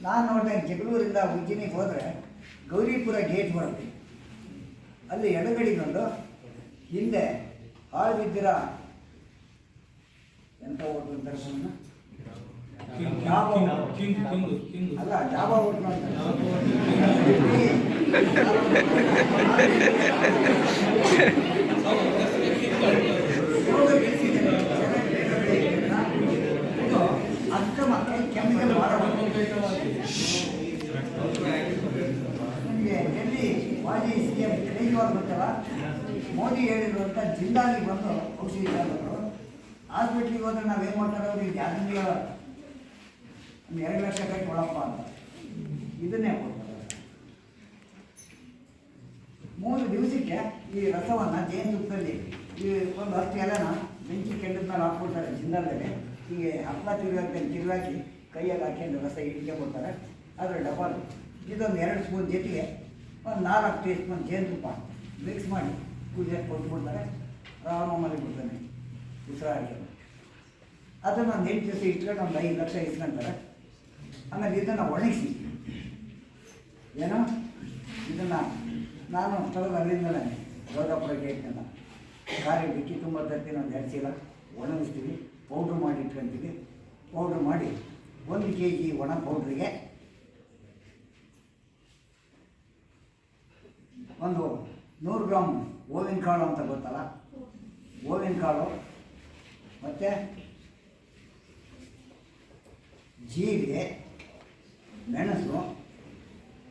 ನಾನು ನೋಡಿದೆ ಜಗಳೂರಿಂದ ಉಜ್ಜಿನಿಗೆ ಹೋದರೆ ಗೌರಿಪುರ ಗೇಟ್ ಬರುತ್ತೆ. ಅಲ್ಲಿ ಎಡಗಡಿಗೊಂದು ಹಿಂದೆ ಹಾಳು ಬಿದ್ದಿರ ಎಂಥ ಹೋಟ್ಲು ಅಂತಾರೆ ಸುಮ್ಮನೆ ಅಲ್ಲ ಡಾಬಾ ಹೋಟ್ಲು ಅಂತ ಅಕ್ರಮಕ್ಕೆ ಕೆಮಿಕಲ್ ನಿಮಗೆ ಡೆಲ್ಲಿ ಮಾಜಿ CM ಕೇಜ್ರಿವಾಲ್ ಗೊತ್ತಲ್ಲ, ಮೋದಿ ಹೇಳಿದ್ರು ಅಂತ ಜಿಲ್ಲಾಗೆ ಬಂದು ಔಷಧಿ ತಗೊಂಡ್ರು. ಹಾಸ್ಪಿಟ್ಲಿಗೆ ಹೋದ್ರೆ ನಾವೇನು ಮಾಡ್ತಾರೆ ಅವ್ರಿಗೆ ಯಾರಿಗೆ 2 ಲಕ್ಷ ಕಟ್ಟಿ ಕೊಡಪ್ಪ ಅಂತ ಇದನ್ನೇ ಕೊಡ್ತಾರೆ. 3 ದಿವಸಕ್ಕೆ ಈ ರಸವನ್ನು ಜೇನುತುಪ್ಪದಲ್ಲಿ ಈ ಒಂದು 10 ಎಲೆನ ಬೆಂಕಿ ಕೆಂಡದ ಮೇಲೆ ಹಾಕ್ಬಿಡ್ತಾರೆ. ಜಿಂದಾಲಲ್ಲಿ ಹೀಗೆ ಹಪ್ಪಳ ತಿರುಗಾಕಿ ಕೈಯಾಗಿ ಹಾಕೊಂಡು ರಸ ಇಟ್ಕೊಂಡ್ಬಿಡ್ತಾರೆ. ಅದರ ಡಬಲ್ ಇದೊಂದು 2 ಸ್ಪೂನ್ ಜೊತೆಗೆ ಒಂದು 4 ಟೀ ಸ್ಪೂನ್ ಜೇನುತುಪ್ಪ ಮಿಕ್ಸ್ ಮಾಡಿ ಪೂಜೆ ಕೊಟ್ಬಿಡ್ತಾರೆ. ರಾಮ ಮಲಗಿಬಿಡ್ತಾನೆ ಉಸಿರಾಡಿಕೆ. ಅದನ್ನು ಒಂದು 8 ದಿವಸ ಇಟ್ಕೊಂಡು ಒಂದು 5 ಲಕ್ಷ ಇಸ್ಕೊಂತಾರೆ. ಆಮೇಲೆ ಇದನ್ನು ಒಣಗಿಸಿ ಏನೋ ಇದನ್ನು ನಾನು ಸ್ಥಳದ ಅಲ್ಲಿಂದಲೇ ರೋಗಪುರ ಗೇಟ್ನೆಲ್ಲ ಖಾಲಿ ಬಿಕ್ಕಿ ತುಂಬ ತರ್ತೀನಿ. ಒಂದು 2 ಚೀಲ ಒಣಗಿಸ್ತೀವಿ, ಪೌಡ್ರ್ ಮಾಡಿ ಇಟ್ಕೊತೀವಿ. ಪೌಡ್ರ್ ಮಾಡಿ 1 kg ಒಣ ಪೌಡ್ರಿಗೆ ಒಂದು 100 ಗ್ರಾಮ್ ಓವಿನ ಕಾಳು ಅಂತ ಗೊತ್ತಲ್ಲ, ಓವಿನ ಕಾಳು ಮತ್ತು ಜೀರಿಗೆ, ಮೆಣಸು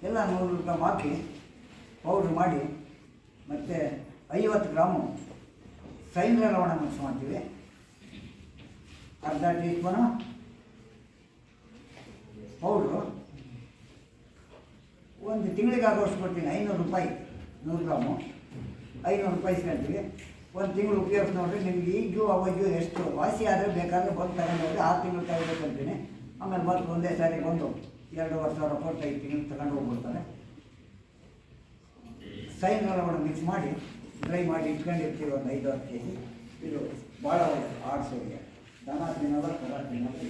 ಎಲ್ಲ 100 ಗ್ರಾಮ್ ಹಾಕಿ ಪೌಡ್ರ್ ಮಾಡಿ, ಮತ್ತು 50 ಗ್ರಾಮು ಸೈಂದ್ರ ಲವಣ ಮಿಕ್ಸ್ ಮಾಡ್ತೀವಿ. ಅರ್ಧ ಟೀ ಸ್ಪೂನು ಪೌಡ್ರು. 1 ತಿಂಗಳಿಗೆ ಆಗೋಷ್ಟು ಕೊಡ್ತೀನಿ. 500 ರೂಪಾಯಿ 100 ಗ್ರಾಮು, 500 ರೂಪಾಯಿ ಇಸ್ಕೊಂತೀವಿ. 1 ತಿಂಗಳು ಉಪಯೋಗಿಸಿ ನೋಡಿರಿ. ನಿಮ್ಗೆ ಈಗೂ ಅವಾಗೂ ಎಷ್ಟು ವಾಸಿ ಆದರೆ ಬೇಕಾದರೆ ಬಂದು ತಗೊಂಡೋಗಿ 6 ತಿಂಗಳು ತಗೋಬೇಕಂತೀನಿ. ಆಮೇಲೆ ಮತ್ತೆ ಒಂದೇ ಸಾರಿ ಬಂದು 2,500 ಕೊಟ್ಟು 5 ತಿಂಗಳು ತಗೊಂಡು ಹೋಗ್ಬಿಡ್ತಾರೆ. ಸೈನ್ ಲವಣ ಮಿಕ್ಸ್ ಮಾಡಿ ಡ್ರೈ ಮಾಡಿ ಇಟ್ಕೊಂಡಿರ್ತೀವಿ ಒಂದು 5-10 kg. ಇದು ಭಾಳ ಒಳ್ಳೆ ಆಡ್ಸೋಗೆ. ದನ ತಿನ್ನೋಲ್ಲ, ಕರ ತಿನ್ನೋಲ್ಲ.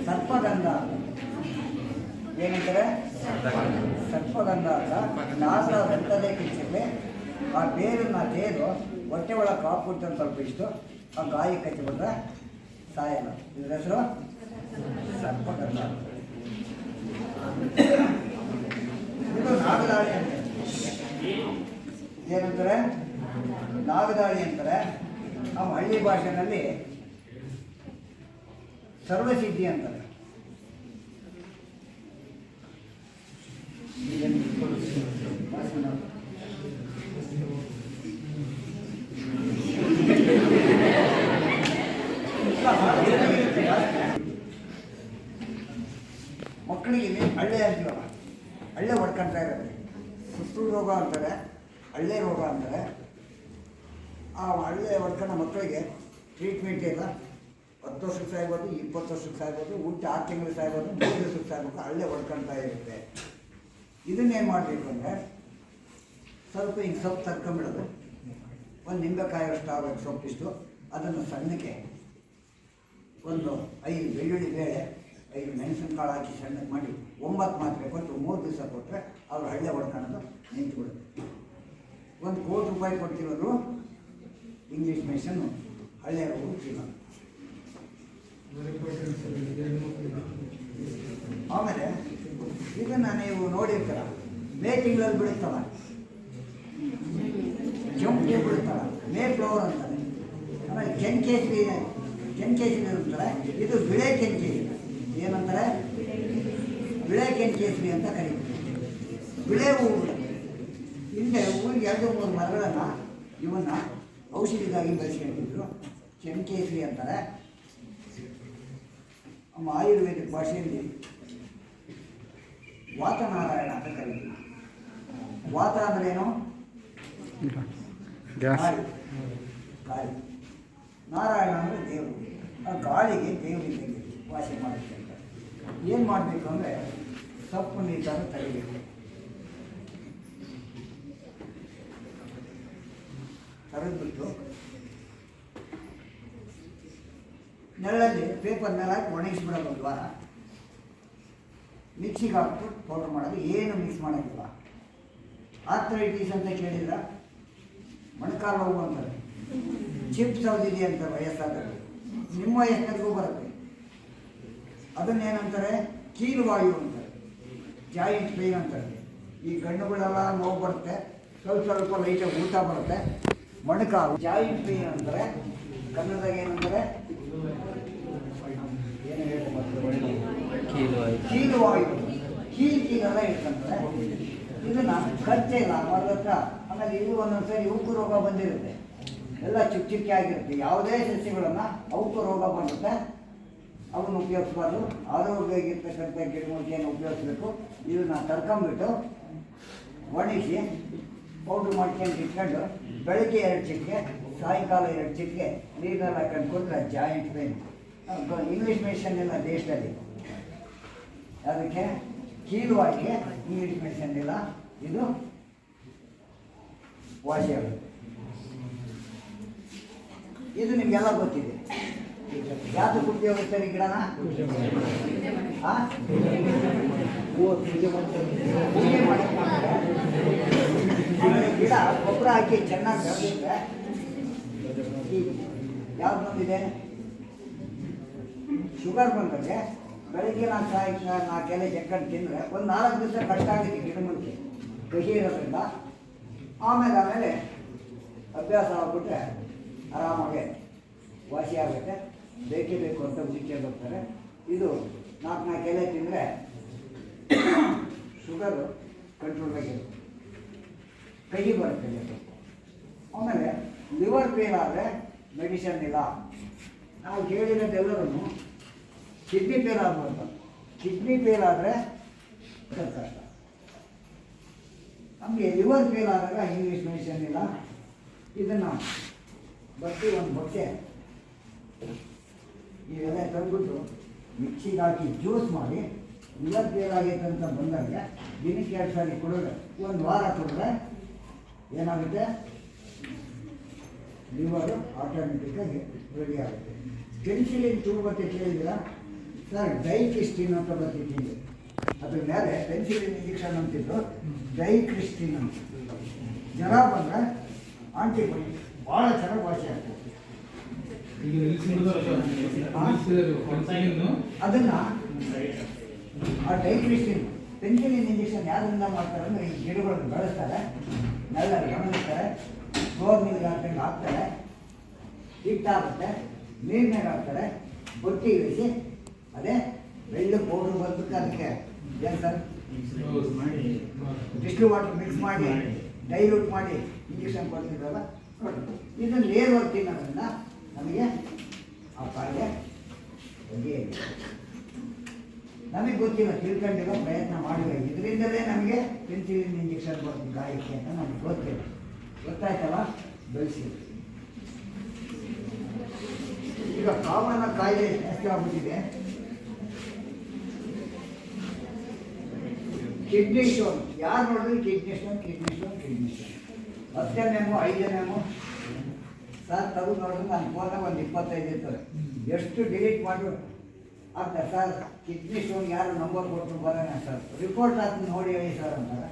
ಸರ್ಪಗಂಧ ಏನಂತಾರೆ? ಸರ್ಪಗಂಧ ಅಂತ ನಾಗರ ರಕ್ತದೇ ಕಿಚ್ಚಿದ್ರೆ ಆ ಬೇರನ್ನು ತೇದು ಹೊಟ್ಟೆ ಒಳಗೆ ಹಾಕ್ಬಿಟ್ಟು ಸ್ವಲ್ಪ ಇಷ್ಟು ಆ ಗಾಯ ಕಚ್ಚಿಬಿಟ್ರೆ ಸಾಯಲ್ಲ. ಇದ್ರ ಹೆಸರು ಸರ್ಪಗಂಧ. ಇದು ನಾಗದಾಳಿ ಅಂತ ಏನಂತಾರೆ? ನಾಗದಾಳಿ ಅಂತಾರೆ. ನಮ್ಮ ಹಳ್ಳಿ ಭಾಷೆಯಲ್ಲಿ ಸರ್ವಸಿದ್ಧಿ ಅಂತಾರೆ. ಮಕ್ಕಳಿಗೆ ಹಳ್ಳೆ ಅಂತೀವಲ್ಲ, ಹಳ್ಳೆ ಹೊಡ್ಕೊಳ್ತಾ ಇರುತ್ತೆ. ಸುತ್ತು ರೋಗ ಅಂತಾರೆ, ಹಳ್ಳೆ ರೋಗ ಅಂತಾರೆ. ಆ ಹಳ್ಳೆ ಹೊಡ್ಕೊಂಡ ಮಕ್ಕಳಿಗೆ ಟ್ರೀಟ್ಮೆಂಟ್ ಇಲ್ಲ. 10 ವರ್ಷಕ್ಕೆ ಸಾಯ್ಬೋದು, 20 ವರ್ಷಕ್ಕೆ ಸಾಯ್ಬೋದು, ಹುಟ್ಟಿ 6 ತಿಂಗಳು ಸಾಯ್ಬೋದು, 3 ದಿವಸಕ್ಕೆ ಸಾಯ್ಬೇಕು. ಹಳ್ಳೆ ಹೊಡ್ಕೊಳ್ತಾ ಇರುತ್ತೆ. ಇದನ್ನೇನು ಮಾಡಬೇಕು ಅಂದರೆ ಸ್ವಲ್ಪ ಹಿಂಗೆ ಸೊಪ್ಪು ತರ್ಕೊಂಬಿಡೋದು. ಒಂದು ನಿಂಬೆಕಾಯಿ ಅಷ್ಟು ಆಗಬೇಕು ಸೊಪ್ಪಿಷ್ಟು. ಅದನ್ನು ಸಣ್ಣಕ್ಕೆ ಒಂದು 5 ಬೆಳ್ಳುಳ್ಳಿ ಬೇಳೆ, 5 ಮೆಣಸಿನಕಾಳು ಹಾಕಿ ಸಣ್ಣಕ್ಕೆ ಮಾಡಿ 9 ಮಾತ್ರೆ ಕೊಟ್ಟು 3 ದಿವಸ ಕೊಟ್ಟರೆ ಅವ್ರು ಹಳ್ಳೆ ಹೊಡ್ಕೊಳ್ಳೋದು ನಿಂತುಬಿಡುತ್ತೆ. ₹1 ಕೋಟಿ ಕೊಡ್ತಿರೋದು ಇಂಗ್ಲೀಷ್ ಮೆಡಿಸನ್ನು ಹಳ್ಳೆ ರೋಗ ಜೀವನ. ಆಮೇಲೆ ಇದನ್ನು ನೀವು ನೋಡಿರ್ತೀರ, ಮೇ ತಿಂಗಳಲ್ಲಿ ಬಿಡುತ್ತಲ್ಲ, ಜಂಪು ಬಿಡುತ್ತಲ್ಲ, ಮೇ ಫ್ಲವರ್ ಅಂತಾರೆ. ಆಮೇಲೆ ಕೆಂಕೇಸರಿ ಇರುತ್ತಾರೆ. ಇದು ಬಿಳೆ ಕೆಂಕೇಸರಿ ಏನಂತಾರೆ, ಬಿಳೆ ಕೆಂಕೇಸರಿ ಅಂತ ಕರೀತಾರೆ. ಬಿಳೆ ಹೂವು ಹಿಂದೆ ಊರಿಗೆ 2-3 ಮರಗಳನ್ನು ಇವನ್ನ ಔಷಧಿಗಾಗಿ ಬೆಳೆಸ್ಕೊಂಡಿದ್ರು. ಕೆಂಕೇಸರಿ ಅಂತಾರೆ. ನಮ್ಮ ಆಯುರ್ವೇದಿಕ್ ಭಾಷೆಯಲ್ಲಿ ವಾತನಾರಾಯಣ ಅಂತ ಕರೀತೀವಿ. ವಾತ ಅಂದ್ರೇನು? ಗಾಳಿ. ಗಾಳಿ. ನಾರಾಯಣ ಅಂದರೆ ದೇವರು. ಆ ಗಾಳಿಗೆ ದೇವರಿದ್ದಂಗೆ ಭಾಷೆ ಮಾಡುತ್ತೆ ಅಂತ. ಏನು ಮಾಡಬೇಕು ಅಂದರೆ ಸೊಪ್ಪು ನೀಟಾಗಿ ತೆಗಿಬೇಕು. ತೆಗೆದ್ಬಿಟ್ಟು ನೆರಳಲ್ಲಿ ಪೇಪರ್ ಮೇಲೆ ಹಾಕಿ ಒಣಗಿಸ್ಬಿಡೋದು 1 ವಾರ. ಮಿಕ್ಸಿಗೆ ಹಾಕ್ಬಿಟ್ಟು ಪೌಡರ್ ಮಾಡೋದು. ಏನು ಮಿಕ್ಸ್ ಮಾಡೋದಿಲ್ಲ. ಆರ್ಥರೈಟಿಸ್ ಅಂತ ಕೇಳಿದ್ರೆ ಮೊಣಕಾಲು ನೋವು ಅಂತಾರೆ, ಚಿಪ್ಸ್ ಹೌದಿದೆ ಅಂತಾರೆ ವಯಸ್ಸಾದಲ್ಲಿ. ನಿಮ್ಮ ವಯಸ್ಸಿನರಿಗೂ ಬರುತ್ತೆ. ಅದನ್ನೇನಂತಾರೆ, ಕೀಲುವಾಯು ಅಂತಾರೆ, ಜಾಯಿಂಟ್ ಪೇನ್ ಅಂತಾರೆ. ಈ ಗಣ್ಣುಗಳೆಲ್ಲ ನೋವು ಬರುತ್ತೆ, ಸ್ವಲ್ಪ ಲೈಟಾಗಿ ಊಟ ಬರುತ್ತೆ. ಮೊಣಕಾಲು ಜಾಯಿಂಟ್ ಪೇನ್ ಅಂತಾರೆ. ಕನ್ನಡದಾಗ ಏನಂತಾರೆ, ಏನು ಹೇಳ್ತಾರೆ, ಕೀಲುವಾಯು. ಕೀಲೆಲ್ಲ ಇಟ್ಕೊಂತಾರೆ. ಇದನ್ನು ಖರ್ಚಿಲ್ಲ ಮರದ. ಆಮೇಲೆ ಇದು ಒಂದೊಂದ್ಸರಿ ಉಕ್ಕು ರೋಗ ಬಂದಿರುತ್ತೆ, ಎಲ್ಲ ಚುಕ್ಕೆ ಆಗಿರುತ್ತೆ. ಯಾವುದೇ ಸಸ್ಯಗಳನ್ನು ಅವಕ್ಕೂ ರೋಗ ಬಂದುತ್ತೆ, ಅವನ್ನ ಉಪಯೋಗಿಸ್ಬಾರ್ದು. ಆರೋಗ್ಯವಾಗಿರ್ತಕ್ಕಂಥ ಗಿಡಮೂಲಿಕೆಯನ್ನು ಉಪಯೋಗಿಸ್ಬೇಕು. ಇದನ್ನು ತರ್ಕೊಂಬಿಟ್ಟು ಒಣಗಿಸಿ ಪೌಡ್ರ್ ಮಾಡ್ಕೊಂಡು ಇಟ್ಕೊಂಡು ಬೆಳಗ್ಗೆ 2 ಚಿಟಿಕೆ, ಸಾಯಂಕಾಲ 2 ಚಿಟಿಕೆ ನೀರನ್ನೆಲ್ಲ ಹಾಕೊಂಡು ಕೊಟ್ಟರೆ ಜಾಯಿಂಟ್ ಪೇನ್. ಇಂಗ್ಲೀಷ್ ಮೆಡಿಸನ್ ಇಲ್ಲ ದೇಶದಲ್ಲಿ. ಅದಕ್ಕೆ ಕೀಲುವಾಗಿ ಇಂಗ್ಲೀಷ್ ಮೆಡಿಸನ್ ಇಲ್ಲ, ಇದು ವಾಸಿ ಆಗುತ್ತೆ. ಇದು ನಿಮಗೆಲ್ಲ ಗೊತ್ತಿದೆ. ಯಾತಕ್ಕೆ ಉಪಯೋಗಿಸ್ತಾರೆ ಈ ಗಿಡನ? ಪೂಜೆ ಮಾಡ್ತಾರೆ. ಗಿಡ ಗೊಬ್ಬರ ಹಾಕಿ ಚೆನ್ನಾಗಿ ಬೆಳೆದಿದ್ರೆ ಯಾವ್ದು ಬಂದಿದೆ, ಶುಗರ್ ಬಂದರೆ ಬೆಳಗ್ಗೆ 4 ಎಲೆ ಜಕ್ಕಂಡು ತಿಂದರೆ ಒಂದು 4 ದಿವಸ ಕಟ್ಟಾಗಿದೆ ಗಿಡಮೂಲಿಕೆ, ಕಹಿ ಇರೋದ್ರಿಂದ. ಆಮೇಲೆ ಅಭ್ಯಾಸ ಆಗ್ಬಿಟ್ರೆ ಆರಾಮಾಗೆ ವಾಸಿ ಆಗುತ್ತೆ. ಬೇಕೇ ಬೇಕು ಅಂತ ಮುಚ್ಚೆ ಬರ್ತಾರೆ. ಇದು 4 ಎಲೆ ತಿಂದರೆ ಶುಗರು ಕಂಟ್ರೋಲಾಗಿರುತ್ತೆ, ಕಹಿ ಬರುತ್ತೆ. ಆಮೇಲೆ ಲಿವರ್ ಪೇನ್ ಆದರೆ ಮೆಡಿಸನ್ ಇಲ್ಲ. ನಾವು ಕೇಳಿರೋದೆಲ್ಲರೂ ಕಿಡ್ನಿ ಫೇಲ್ ಆಗ್ಬೋದು. ಕಿಡ್ನಿ ಫೇಲ್ ಆದರೆ ಕಷ್ಟ. ನಮಗೆ ಲಿವರ್ ಫೇಲ್ ಆದಾಗ ಇಂಗ್ಲೀಷ್ ಮೆಡಿಸನ್ ಇಲ್ಲ. ಇದನ್ನು ಒಂದು ಬಟ್ಟೆ ಇವೆಲ್ಲ ತಂದ್ಬಿಟ್ಟು ಮಿಕ್ಸಿಗೆ ಹಾಕಿ ಜ್ಯೂಸ್ ಮಾಡಿ ಲಿವರ್ ಫೇಲ್ ಆಗೈತೆ ಅಂತ ಬಂದಾಗ ದಿನಕ್ಕೆ 2 ಸಾರಿ ಕೊಡೋದು. 1 ವಾರ ಕೊಟ್ಟರೆ ಏನಾಗುತ್ತೆ, ಲಿವರು ಆಟೋಮೆಟಿಕ್ಕಾಗಿ ರೆಡಿ ಆಗುತ್ತೆ. ಪೆನ್ಸಿಲಿನ್ ಟ್ಯೂಬ್ ಅಂತ ಕೇಳಿದ್ದೀರಾ ಸರ್? ಡೈಕ್ರಿಸ್ಟಿನ್ ಅಂತ ಬರ್ತಿದ್ದೀನಿ. ಅದ್ರ ಮೇಲೆ ಪೆನ್ಸಿಲಿನ್ ಇಂಜೆಕ್ಷನ್ ಅಂತಿದ್ದು ಡೈಕ್ರಿಸ್ಟಿನ್ ಅಂತ. ಜ್ವರ ಬಂದರೆ ಆಂಟಿಬಯೋಟಿಕ್ ಭಾಳ ಚೆನ್ನಾಗಿ ವಾಸಿ ಆಗ್ತದೆ. ಅದನ್ನು ಆ ಡೈಕ್ರಿಸ್ಟಿನ್ ಪೆನ್ಸಿಲಿನ್ ಇಂಜೆಕ್ಷನ್ ಯಾರಿಂದ ಮಾಡ್ತಾರೆ ಅಂದರೆ ಈ ಗಿಡಗಳನ್ನು ಬೆಳೆಸ್ತಾರೆ, ನೆಲ್ಲ ಗಮನಿಸ್ತಾರೆ, ಗೋರ್ಮಿಲ್ಗೆ ಹಾಕ್ತಾರೆ, ಹಿಟ್ಟಾಗುತ್ತೆ, ನೀರಿನಾಗ ಹಾಕ್ತಾರೆ, ಬುಟ್ಟಿ ಇಳಿಸಿ ಅದೇ ಬೆಳ್ಳು ಪೌಡ್ರ್ ಬಂದಕ್ಕೆ ಅದಕ್ಕೆ ಏನು ಸರ್ ಡಿಸ್ಟಿಲ್ ವಾಟರ್ ಮಿಕ್ಸ್ ಮಾಡಿ ಡೈಲ್ಯೂಟ್ ಮಾಡಿ ಇಂಜೆಕ್ಷನ್ ಕೊಡ್ತಿದ್ರಲ್ಲ ಇದನ್ನು ನೇರವಾಗಿ ತಿನ್ನೋದ್ರಿಂದ ನಮಗೆ ಆ ಕಾಯಿಲೆ ಬಗ್ಗೆ ನಮಗೆ ಗೊತ್ತಿಲ್ಲ, ತಿಳ್ಕೊಂಡಿರೋ ಪ್ರಯತ್ನ ಮಾಡಬೇಕು. ಇದರಿಂದಲೇ ನಮಗೆ ಪೆನ್ಸಿಲಿನ್ ಇಂಜೆಕ್ಷನ್ ಕೊಡ್ತೀವಿ ಗಾಯಕ್ಕೆ ಅಂತ ನಮಗೆ ಗೊತ್ತಿಲ್ಲ. ಗೊತ್ತಾಯ್ತಲ್ಲ, ಬೆಳೆಸಿ. ಈಗ ಕಾಮನ್ ಕಾಯಿಲೆ ಜಾಸ್ತಿ ಆಗ್ಬಿಟ್ಟಿದೆ. ಕಿಡ್ನಿ ಸ್ಟೋನ್, ಯಾರು ನೋಡಿದ್ರೆ kidney stone 10 MO 5 MO sir ತೆಗೆದು ನೋಡಿದ್ರೆ ನಾನು ಫೋನಾಗ ಒಂದು 25 ಇರ್ತದೆ. ಎಷ್ಟು ಡಿಲೀಟ್ ಮಾಡಿ ಆಗ್ತದೆ ಸರ್. ಕಿಡ್ನಿ ಸ್ಟೋನ್ ಯಾರು ನಂಬರ್ ಕೊಟ್ಟರು ಬರೋಣ ಸರ್, ರಿಪೋರ್ಟ್ ಹಾಕಿ ನೋಡಿ ಹೇಳಿ ಸರ್ ಅಂತಾರೆ.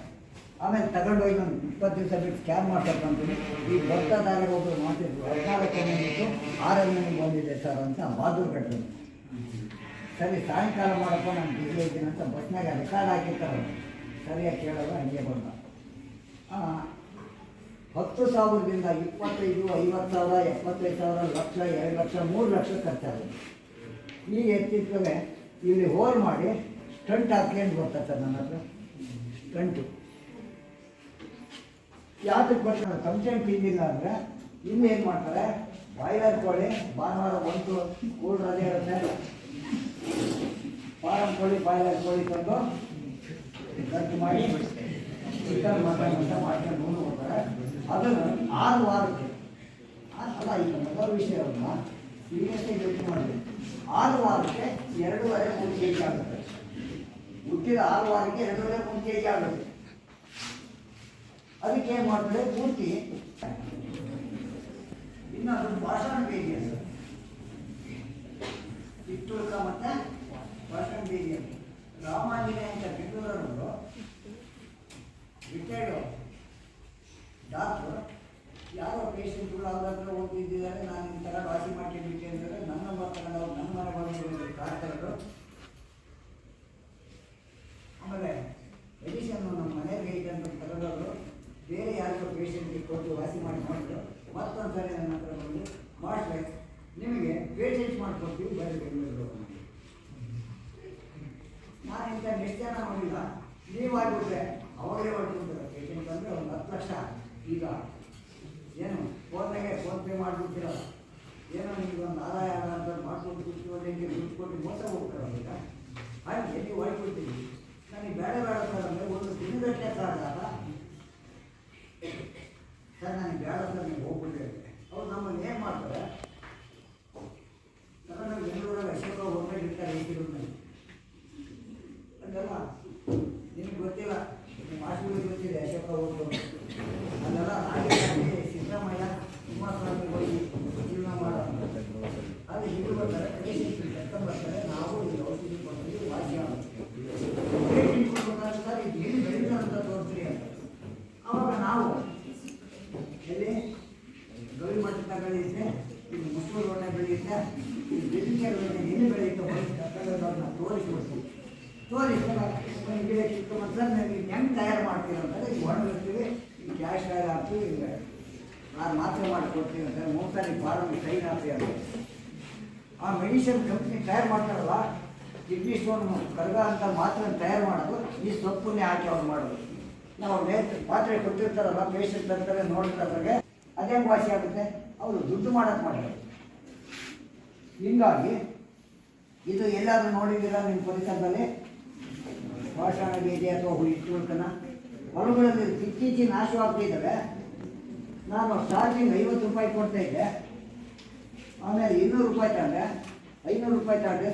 ಆಮೇಲೆ ತಗೊಂಡೋಗಿ ಒಂದು 20 ದಿವಸ ಬಿಟ್ಟು ಸ್ಕ್ಯಾನ್ ಮಾಡ್ತಕ್ಕಂಥದ್ದು. ಈ ಭತ್ತದಾರಿಗೆ ಒಬ್ಬರು ಮಾಡ್ತಿದ್ರು 14 MO 6 MO ಬಂದಿದೆ ಸರ್ ಅಂತ ಬಾದೂರು ಕಟ್ಟೋದು. ಸರಿ ಸಾಯಂಕಾಲ ಮಾಡಪ್ಪ ನಾನು ಬಿಸಿ ಇದ್ದೀನಿ ಅಂತ ಬಸ್ನಾಗ ರೆಕಾರ್ಡ್ ಹಾಕಿರ್ತಾರೆ. ಸರಿಯಾಗಿ ಕೇಳೋದು ಹಂಗೆ ಬಂದ. 10,000ದಿಂದ 25, 50,000, 75,000, ಲಕ್ಷ, 2 ಲಕ್ಷ, 3 ಲಕ್ಷ ಖರ್ಚಾಗುತ್ತೆ. ಈಗ ಎತ್ತಿರ್ತವೆ ಇಲ್ಲಿ ಹೋಲ್ ಮಾಡಿ ಸ್ಟಂಟ್ ಹಾಕ್ಕೊಂಡು ಬರ್ತಾರೆ ಸರ್ ನನ್ನ ಹತ್ರ. ಸ್ಟಂಟು ಯಾತಕ್ಕೆ ಬರ್ತಾರೆ? ಕಂಪ್ಲೇಂಟ್ ತಿಂದಿಲ್ಲ ಅಂದರೆ ಇನ್ನು ಏನು ಮಾಡ್ತಾರೆ, ಬಾಯ್ಲರ್ ಕೋಳಿ ಭಾನುವಾರ ಬಂತು ಕೂಲ್ ರಜೆ ಇರುತ್ತೆ, ಫಾರಂ ಕೋಳಿ ಬಾಯ್ಲರ್ ಕೋಳಿ ತಂದು ಖರ್ಚು ಮಾಡಿ ಚಿಕನ್ ಮಟನ್ ಅಂತ ಮಾಡ್ಕೊಂಡು ಉಂಡು ಹೋಗ್ತಾರೆ. ಅದನ್ನು 6 ವಾರಕ್ಕೆ ಅಲ್ಲ, ಈಗ ಮೊದಲ ವಿಷಯವನ್ನು ಸೀರಿಯಸ್ಸಾಗಿ ಯೋಚನೆ ಮಾಡಿ. 6 ವಾರಕ್ಕೆ 2.5-3 kg ಆಗುತ್ತೆ. ಹುಟ್ಟಿದ 6 ವಾರಕ್ಕೆ 2.5-3 kg ಆಗುತ್ತೆ. ಅದಕ್ಕೆ ಏನು ಮಾಡ್ತಾರೆ, ಪೂರ್ತಿ ಇನ್ನು ಅದು ಭಾಷಣ ಬೇಗಿ ಅಂತ ಚಿತ್ತೂರ್ಕ ಮತ್ತು ಭಾಷಣ ಬೇಗಿ ಅಂತ ರಾಮಾಂಜನೇಯ ಅಂತ ಬೆಂಗಳೂರವರು ರಿಟೈರ್ಡು ಡಾಕ್ಟ್ರು ಯಾರೋ ಪೇಷಂಟ್ಗಳು ಅವ್ರ ಹತ್ರ ಹೋಗ್ತಿದ್ದಾರೆ. ನಾನು ನಿಮ್ಮ ಥರ ವಾಸಿ ಮಾಡ್ಕೊಂಡಿದ್ದೆ ಅಂದರೆ ನನ್ನ ನಂಬರ್ ತಗೊಂಡು ಅವ್ರು ನನ್ನ ಮನೆ ಬಂದಿರೋದು ಕಾರ್ಡ್ಗಳು. ಆಮೇಲೆ ಮೆಡಿಷನ್ನು ನಮ್ಮ ಮನೆಗೆ ಐತೆ ಅಂತ ತಗೊಂಡವರು ಬೇರೆ ಯಾರಿಗೋ ಪೇಷಂಟ್ಗೆ ಕೊಟ್ಟು ವಾಸಿ ಮಾಡಿದ್ರು. ಮತ್ತೊಂದು ಸರಿ ನನ್ನ ಹತ್ರ ಬಂದು ಮಾಡಿದ್ರೆ ನಿಮಗೆ ಪೇಷಂಟ್ ಮಾಡಿಕೊಡ್ತೀವಿ ಬೇರೆ ಬೆಂಗಳೂರು. ನಾನು ಇಂಥ ಎಷ್ಟು ಜನ ನೋಡಿಲ್ಲ. ನೀವಾಗಿಬಿಟ್ರೆ ಅವಾಗಲೇ ಹೊರಟಿರ್ತಾರೆ. ಪೇಷಂಟ್ ಅಂದರೆ ಒಂದು 10 ಲಕ್ಷ. ಈಗ ಏನು ಫೋನ್ದಾಗೆ ಫೋನ್ಪೇ ಮಾಡಿಬಿಡ್ತೀರ, ಏನೋ ನಿಮಗೆ ಒಂದು ಆದಾಯ ಅಂತ ಮಾಡ್ಕೊಂಡು ಕೂತ್ಕೊಂಡೆಂಗೆ ದುಡ್ಡು ಕೊಟ್ಟು ಮೋಸ ಹೋಗ್ತಾರೆ. ಈಗ ಹಾಗೆ ನೀವು ಹೊರಟ್ಬಿಡ್ತೀವಿ. ನನಗೆ ಬೇಡ ಸರ್ ಅಂದರೆ ಒಂದು ದಿನದಟ್ಟೆ ಸಾಕಾಗ ಸರ್ ನನಗೆ ಬೇಡ ಸರ್ ನೀವು ಹೋಗ್ಬಿಟ್ಟಿರುತ್ತೆ. ಅವ್ರು ನಮ್ಮನ್ನು ಏನು ಮಾಡ್ತಾರೆ, ತಗೊಂಡು ಬೆಂಗಳೂರಲ್ಲಿ ಅಶೋಕ ಹೋಗ್ಬೇಕು ಇರ್ತಾರೆ ಏಕಿರೋದ್ರಲ್ಲಿ. ಅದೆಲ್ಲ ನಿಮಗೆ ಗೊತ್ತಿಲ್ಲ, ನಿಮ್ಮ ಆಶೀರ್ವಾದ ಗೊತ್ತಿದೆ ಅಶೋಕ ಹೋಗ್ಬೋದು. ಅದೆಲ್ಲ ಹಾಗೆ ಸಿದ್ದರಾಮಯ್ಯ ಕುಮಾರಸ್ವಾಮಿ ಹೋಗಿ ಜೀವನ ಮಾಡೋ ಅದು ಇದು ಬರ್ತಾರೆ. ಪೇಷಂಟ್ ಕರ್ಕೊಂಡು ಬರ್ತಾರೆ. ನಾವು ಇಲ್ಲಿ ಔಷಧಿ ಕೊಡ್ತೀವಿ, ವಾಸಿ ಆಗುತ್ತೆ. ಪೇಷಂಟ್ ಕೊಡ್ಬೇಕಾದ್ರೆ ಸರ್ ಇದು ಏನು ಬೆಳೀತಾರೆ ಅಂತ ತೋರಿಸ್ರಿ ಅಂತ. ಆವಾಗ ನಾವು ಎಲ್ಲಿ ಗೌರಿ ಮಠದ ಬೆಳೆಯುತ್ತೆ, ಇದು ಮುಸ್ಲಿಂ ರೋಡ್ನ ಬೆಳೆಯುತ್ತೆ, ಇದು ಬೆಳಿಗ್ಗೆ ಎಲ್ಲಿ ಬೆಳೆಯುತ್ತೆ ತಗೊಂಡವ್ರನ್ನ ತೋರಿಸ್ಬಿಡ್ತೀವಿ. ತೋರಿಸ್ತಾರೆ ಒಂದು ಗಿಡ ಚಿಕ್ಕ ಸರ್ ನೀವು ಹೆಂಗೆ ತಯಾರು ಮಾಡ್ತೀರ ಅಂತಾರೆ. ಈಗ ಒಣಗಿರ್ತೀವಿ, ಈಗ ಕ್ಯಾಶ್ ಆಗಿ ಹಾಕ್ತೀವಿ, ಈಗ ನಾನು ಮಾತ್ರೆ ಮಾಡಿಕೊಡ್ತೀವಿ ಅಂತಾರೆ. 3 ಸಾರಿ ಫಾರಮ್ ಸೈನ್ ಹಾಕ್ತೀವಿ ಅಂತ. ಆ ಮೆಡಿಸಿನ್ ಕಂಪ್ನಿ ತಯಾರು ಮಾಡ್ತಾರಲ್ಲ, ಕಿಡ್ನಿ ಸ್ಟೋನ್ ಕರ್ಗ ಅಂತ ಮಾತ್ರೆ ತಯಾರು ಮಾಡೋದು ಈ ಸೊಪ್ಪನ್ನೇ ಹಾಕಿ ಅವ್ರು ಮಾಡೋದು. ನಾವು ಮಾತ್ರೆ ಕೊಟ್ಟಿರ್ತಾರಲ್ಲ, ಪೇಷಂಟ್ ಬರ್ತಾರೆ ನೋಡ್ತಾರೆ, ಅದೇ ವಾಸಿ ಆಗುತ್ತೆ. ಅವರು ದುಡ್ಡು ಮಾಡೋಕ್ಕೆ ಮಾಡ್ತಾರೆ. ಹೀಗಾಗಿ ಇದು ಎಲ್ಲಾದರೂ ನೋಡಿದ್ದೀರಾ ನಿಮ್ಮ ಪರಿಸರದಲ್ಲಿ? ಭಾಷಣ ಬೀದಿ ಅಥವಾ ಇಟ್ಟುಕನ ಹೊಲಗಳಲ್ಲಿ ಇತ್ತೀಚೆಗೆ ನಾಶವಾಗ್ತಿದ್ದಾವೆ. ನಾನು ಸ್ಟಾರ್ಟಿಂಗ್ 50 ರೂಪಾಯಿ ಕೊಡ್ತಾ ಇದ್ದೆ. ಆಮೇಲೆ 200 ರೂಪಾಯಿ ತಗೊಂಡೆ, 500 ರೂಪಾಯಿ ತಗೊಂಡೆ,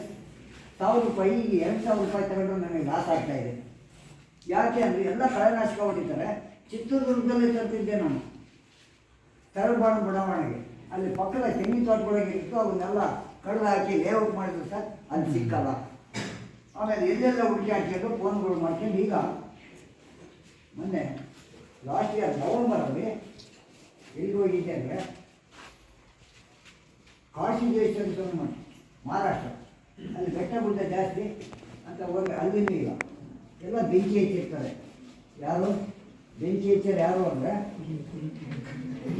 1000 ರೂಪಾಯಿ, ಈಗ 2000 ರೂಪಾಯಿ ತಗೊಂಡು ನನಗೆ ಲಾಸ್ ಆಗ್ತಾಯಿದೆ. ಯಾಕೆ ಅಂದರೆ ಎಲ್ಲ ಕಳೆನಾಶಕ ಹೊಡಿತಾರೆ. ಚಿತ್ರದುರ್ಗದಲ್ಲಿ ತರ್ತಿದ್ದೆ ನಾನು ತರಬಾಣು ಬಡಾವಣೆಗೆ. ಅಲ್ಲಿ ಪಕ್ಕದ ತೆಂಗಿನ ತೋಟಗಳಿಗೆ ಇತ್ತು, ಅವನ್ನೆಲ್ಲ ಕಡ್ದು ಹಾಕಿ ಲೇಔಟ್ ಮಾಡಿದ್ರು ಸರ್, ಅಲ್ಲಿ ಸಿಕ್ಕಲ್ಲ. ಆಮೇಲೆ ಎಲ್ಲೆಲ್ಲ ಹುಡುಕಿ ಹಾಕಿದ್ರು, ಫೋನ್ಗಳು ಮಾಡ್ಕೊಂಡು ಈಗ ಮೊನ್ನೆ ಲಾಸ್ಟ್ ಇಯರ್ ನವಂಬರಲ್ಲಿ ಎಲ್ಲಿಗೆ ಹೋಗಿದ್ದೆ ಅಂದರೆ ಕಾಶಿ ದೇವಸ್ಥಾನ ಮಾಡಿ ಮಹಾರಾಷ್ಟ್ರ. ಅಲ್ಲಿ ಬೆಟ್ಟ ಗುಡ್ಡ ಜಾಸ್ತಿ ಅಂತ ಹೋಗಿ ಅಲ್ಲಿಂದ ಈಗ ಎಲ್ಲ ಬೆಂಕಿ ಹಚ್ಚಿರ್ತಾರೆ. ಯಾರು ಬೆಂಕಿ ಹಚ್ಚಾರ ಯಾರು ಅಂದರೆ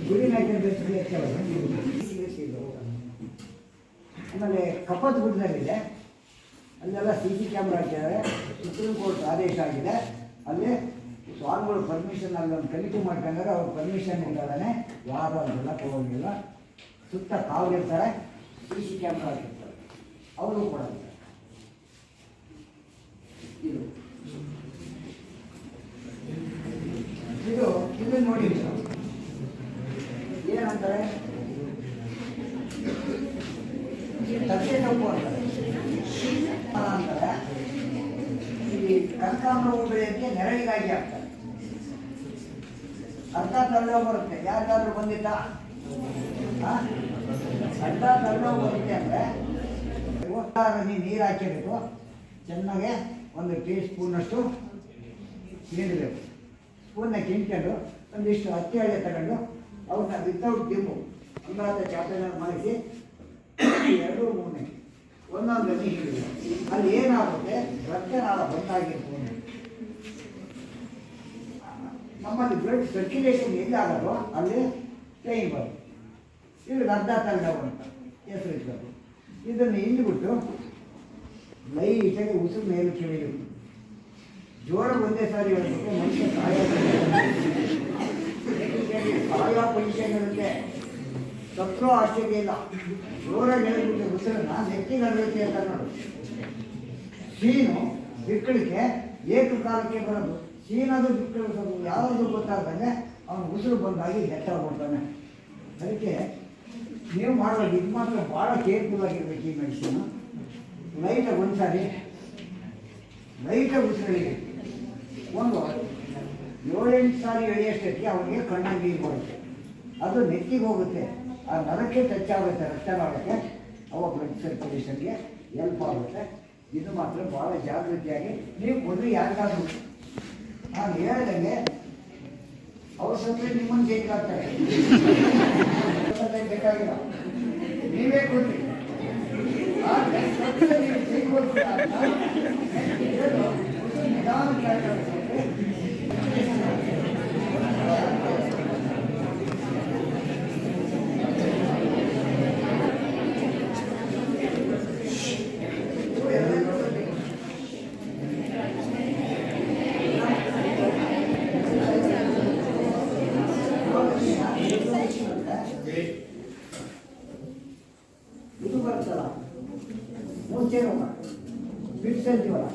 ಗುಡಿ ನಾಯ್ಕರ ಬೆಂಕಿ ಹಚ್ಚಾರ. ಆಮೇಲೆ ಕಪ್ಪತ್ ಗುಡ್ಡದಲ್ಲಿದೆ, ಅಲ್ಲೆಲ್ಲ ಸಿ ಕ್ಯಾಮ್ರಾ ಹಾಕಿದ್ದಾರೆ. ಸುಪ್ರೀಂ ಕೋರ್ಟ್ ಆದೇಶ ಆಗಿದೆ. ಅಲ್ಲಿ ಸ್ವಾಮಿಗಳು ಪರ್ಮಿಷನ್ ಅಲ್ಲಿ ಒಂದು ಕಮಿಟಿ ಮಾಡ್ಕೊಂಡ್ರೆ ಅವ್ರ ಪರ್ಮಿಷನ್ ಇಲ್ಲದೇ ಯಾರು ಅದೆಲ್ಲ ಹೋಗಿಲ್ಲ. ಸುತ್ತ ಕಾವಲಿರ್ತಾರೆ, ಸಿ ಕ್ಯಾಮ್ರಾ ಹಾಕಿರ್ತಾರೆ, ಅವರು ಕೂಡ ಇದು ಇದು ಇದು ನೋಡಿ ಏನಂತಾರೆ, ತಟ್ಟೆ ತಪ್ಪು ಅಂತಾರೆ. ಅಂತಾರೆ ಈ ಕನಕಾಂಬರ ಬೆಳೆಯೋಕ್ಕೆ ನೆರಳಿಗಾಗಿ ಆಗ್ತಾರೆ. ಅರ್ಧ ತಳ್ಳೋ ಬರುತ್ತೆ. ಯಾರಿಗಾದ್ರೂ ಬಂದಿದ್ದ ಅರ್ಧ ತಳ್ಳೋ ಬರುತ್ತೆ ಅಂದರೆ ನೀರು ಹಾಕಿಬೇಕು. ಚೆನ್ನಾಗೆ ಒಂದು ಟೀ ಸ್ಪೂನಷ್ಟು ಹಿಂಡಬೇಕು. ಸ್ಪೂನ್ನ ಕಿಂಡ್ಕೊಂಡು ಒಂದಿಷ್ಟು ಹತ್ತಿ ಹಳೆ ತಗೊಂಡು ಅವ್ರನ್ನ ವಿತೌಟ್ ದಿಂಬು ಅಂಗಾತ ಚಾಪೆನ ಮಾಡಿಸಿ 2-3 ಒಂದೊಂದು ಗಂಟೆ ಹಿಡಿದು ಅಲ್ಲಿ ಏನಾಗುತ್ತೆ, ರಕ್ತನಾಳ ಬಂದಾಗಿರ್ಬೋದು. ನಮ್ಮಲ್ಲಿ ಬ್ಲಡ್ ಸರ್ಕ್ಯುಲೇಷನ್ ಎಲ್ಲಿ ಅಲ್ಲಿ ಪೇಯ್ನ್ ಬರುತ್ತೆ. ಇವ್ರಿಗೆ ಅರ್ಧ ತಲೆನೋವು ಅಂತ ಹೆಸರು ಇಟ್ಕೊಂಡು ಇದನ್ನು ಹಿಂಡ್ಬಿಟ್ಟು ಲೈಟಾಗಿ ಉಸಿರು ಮೇಲೆ ಕೇಳಿದ್ರು. ಜೋರ ಒಂದೇ ಸಾರಿ ಹೇಳ್ಬಿಟ್ಟು ಮನುಷ್ಯ ಸಾಯ ಪೊಸಿಷನ್ ಇರುತ್ತೆ. ಸತ್ರು ಆಶ್ಚರ್ಯ ಇಲ್ಲ. ಜೋರಾಗಿ ಹೇಳ್ಬಿಟ್ಟು ಉಸಿರನ್ನ ನೆಟ್ಟಿಗಡಬೇಕು ಅಂತ ನೋಡು. ಸೀನು ಬಿಕ್ಕಳಿಕೆ ಏಕಕಾಲಕ್ಕೆ ಬರೋದು. ಸೀನದು ಬಿಕ್ಕಳಿಸೋದು ಯಾವುದು ಗೊತ್ತಾಗದಂಗೆ ಅವನು ಉಸಿರು ಬಂದಾಗಿ ಗೆಟ್ಟಾಗ್ಬಿಡ್ತಾನೆ. ಅದಕ್ಕೆ ನೀವು ಮಾಡುವಾಗ ಇದು ಮಾತ್ರ ಭಾಳ ಕೇರ್ಫುಲ್ ಆಗಿರ್ಬೇಕು. ಈ ಮೆಡಿಸಿನು ಲೈಟಾಗಿ ಒಂದು ಸಾರಿ ಲೈಟಾಗಿ ಉಸಿರು ಎಳಿಬೇಕು. ಒಂದು 7-8 ಸಾರಿ ಎಳೆಯಷ್ಟಕ್ಕೆ ಅವನಿಗೆ ಕಣ್ಣಾಗಿ ನೀರು ಬರುತ್ತೆ. ಅದು ನೆತ್ತಿಗೆ ಹೋಗುತ್ತೆ. ಆ ನರಕ್ಕೆ ಟಚ್ ಆಗುತ್ತೆ, ರಕ್ತನಾಳಕ್ಕೆ. ಅವ ಬ್ಲಡ್ ಸರ್ಕ್ಯುಲೇಷನ್ಗೆ ಹೆಲ್ಪ್ ಆಗುತ್ತೆ. ಇದು ಮಾತ್ರ ಭಾಳ ಜಾಗೃತಿಯಾಗಿ ನೀವು ಕೊಡ್ರಿ. ಯಾರಿಗಾದ್ರೂ ನಾನು ಹೇಳ್ದಂಗೆ ಅವ್ರ ಸತ್ರೆ ನಿಮ್ಮನ್ನು ಜೈಲಾಗ್ತಾರೆ. ಬೇಕಾಗಿಲ್ಲ, ನೀವೇ ಕೊಡ್ರಿ. ಇದು ಬರ್ತಲ್ಲ ಮುಂಚೆ ಬಿಡ್ಸ್ ಅಂತೀವಲ್ಲ,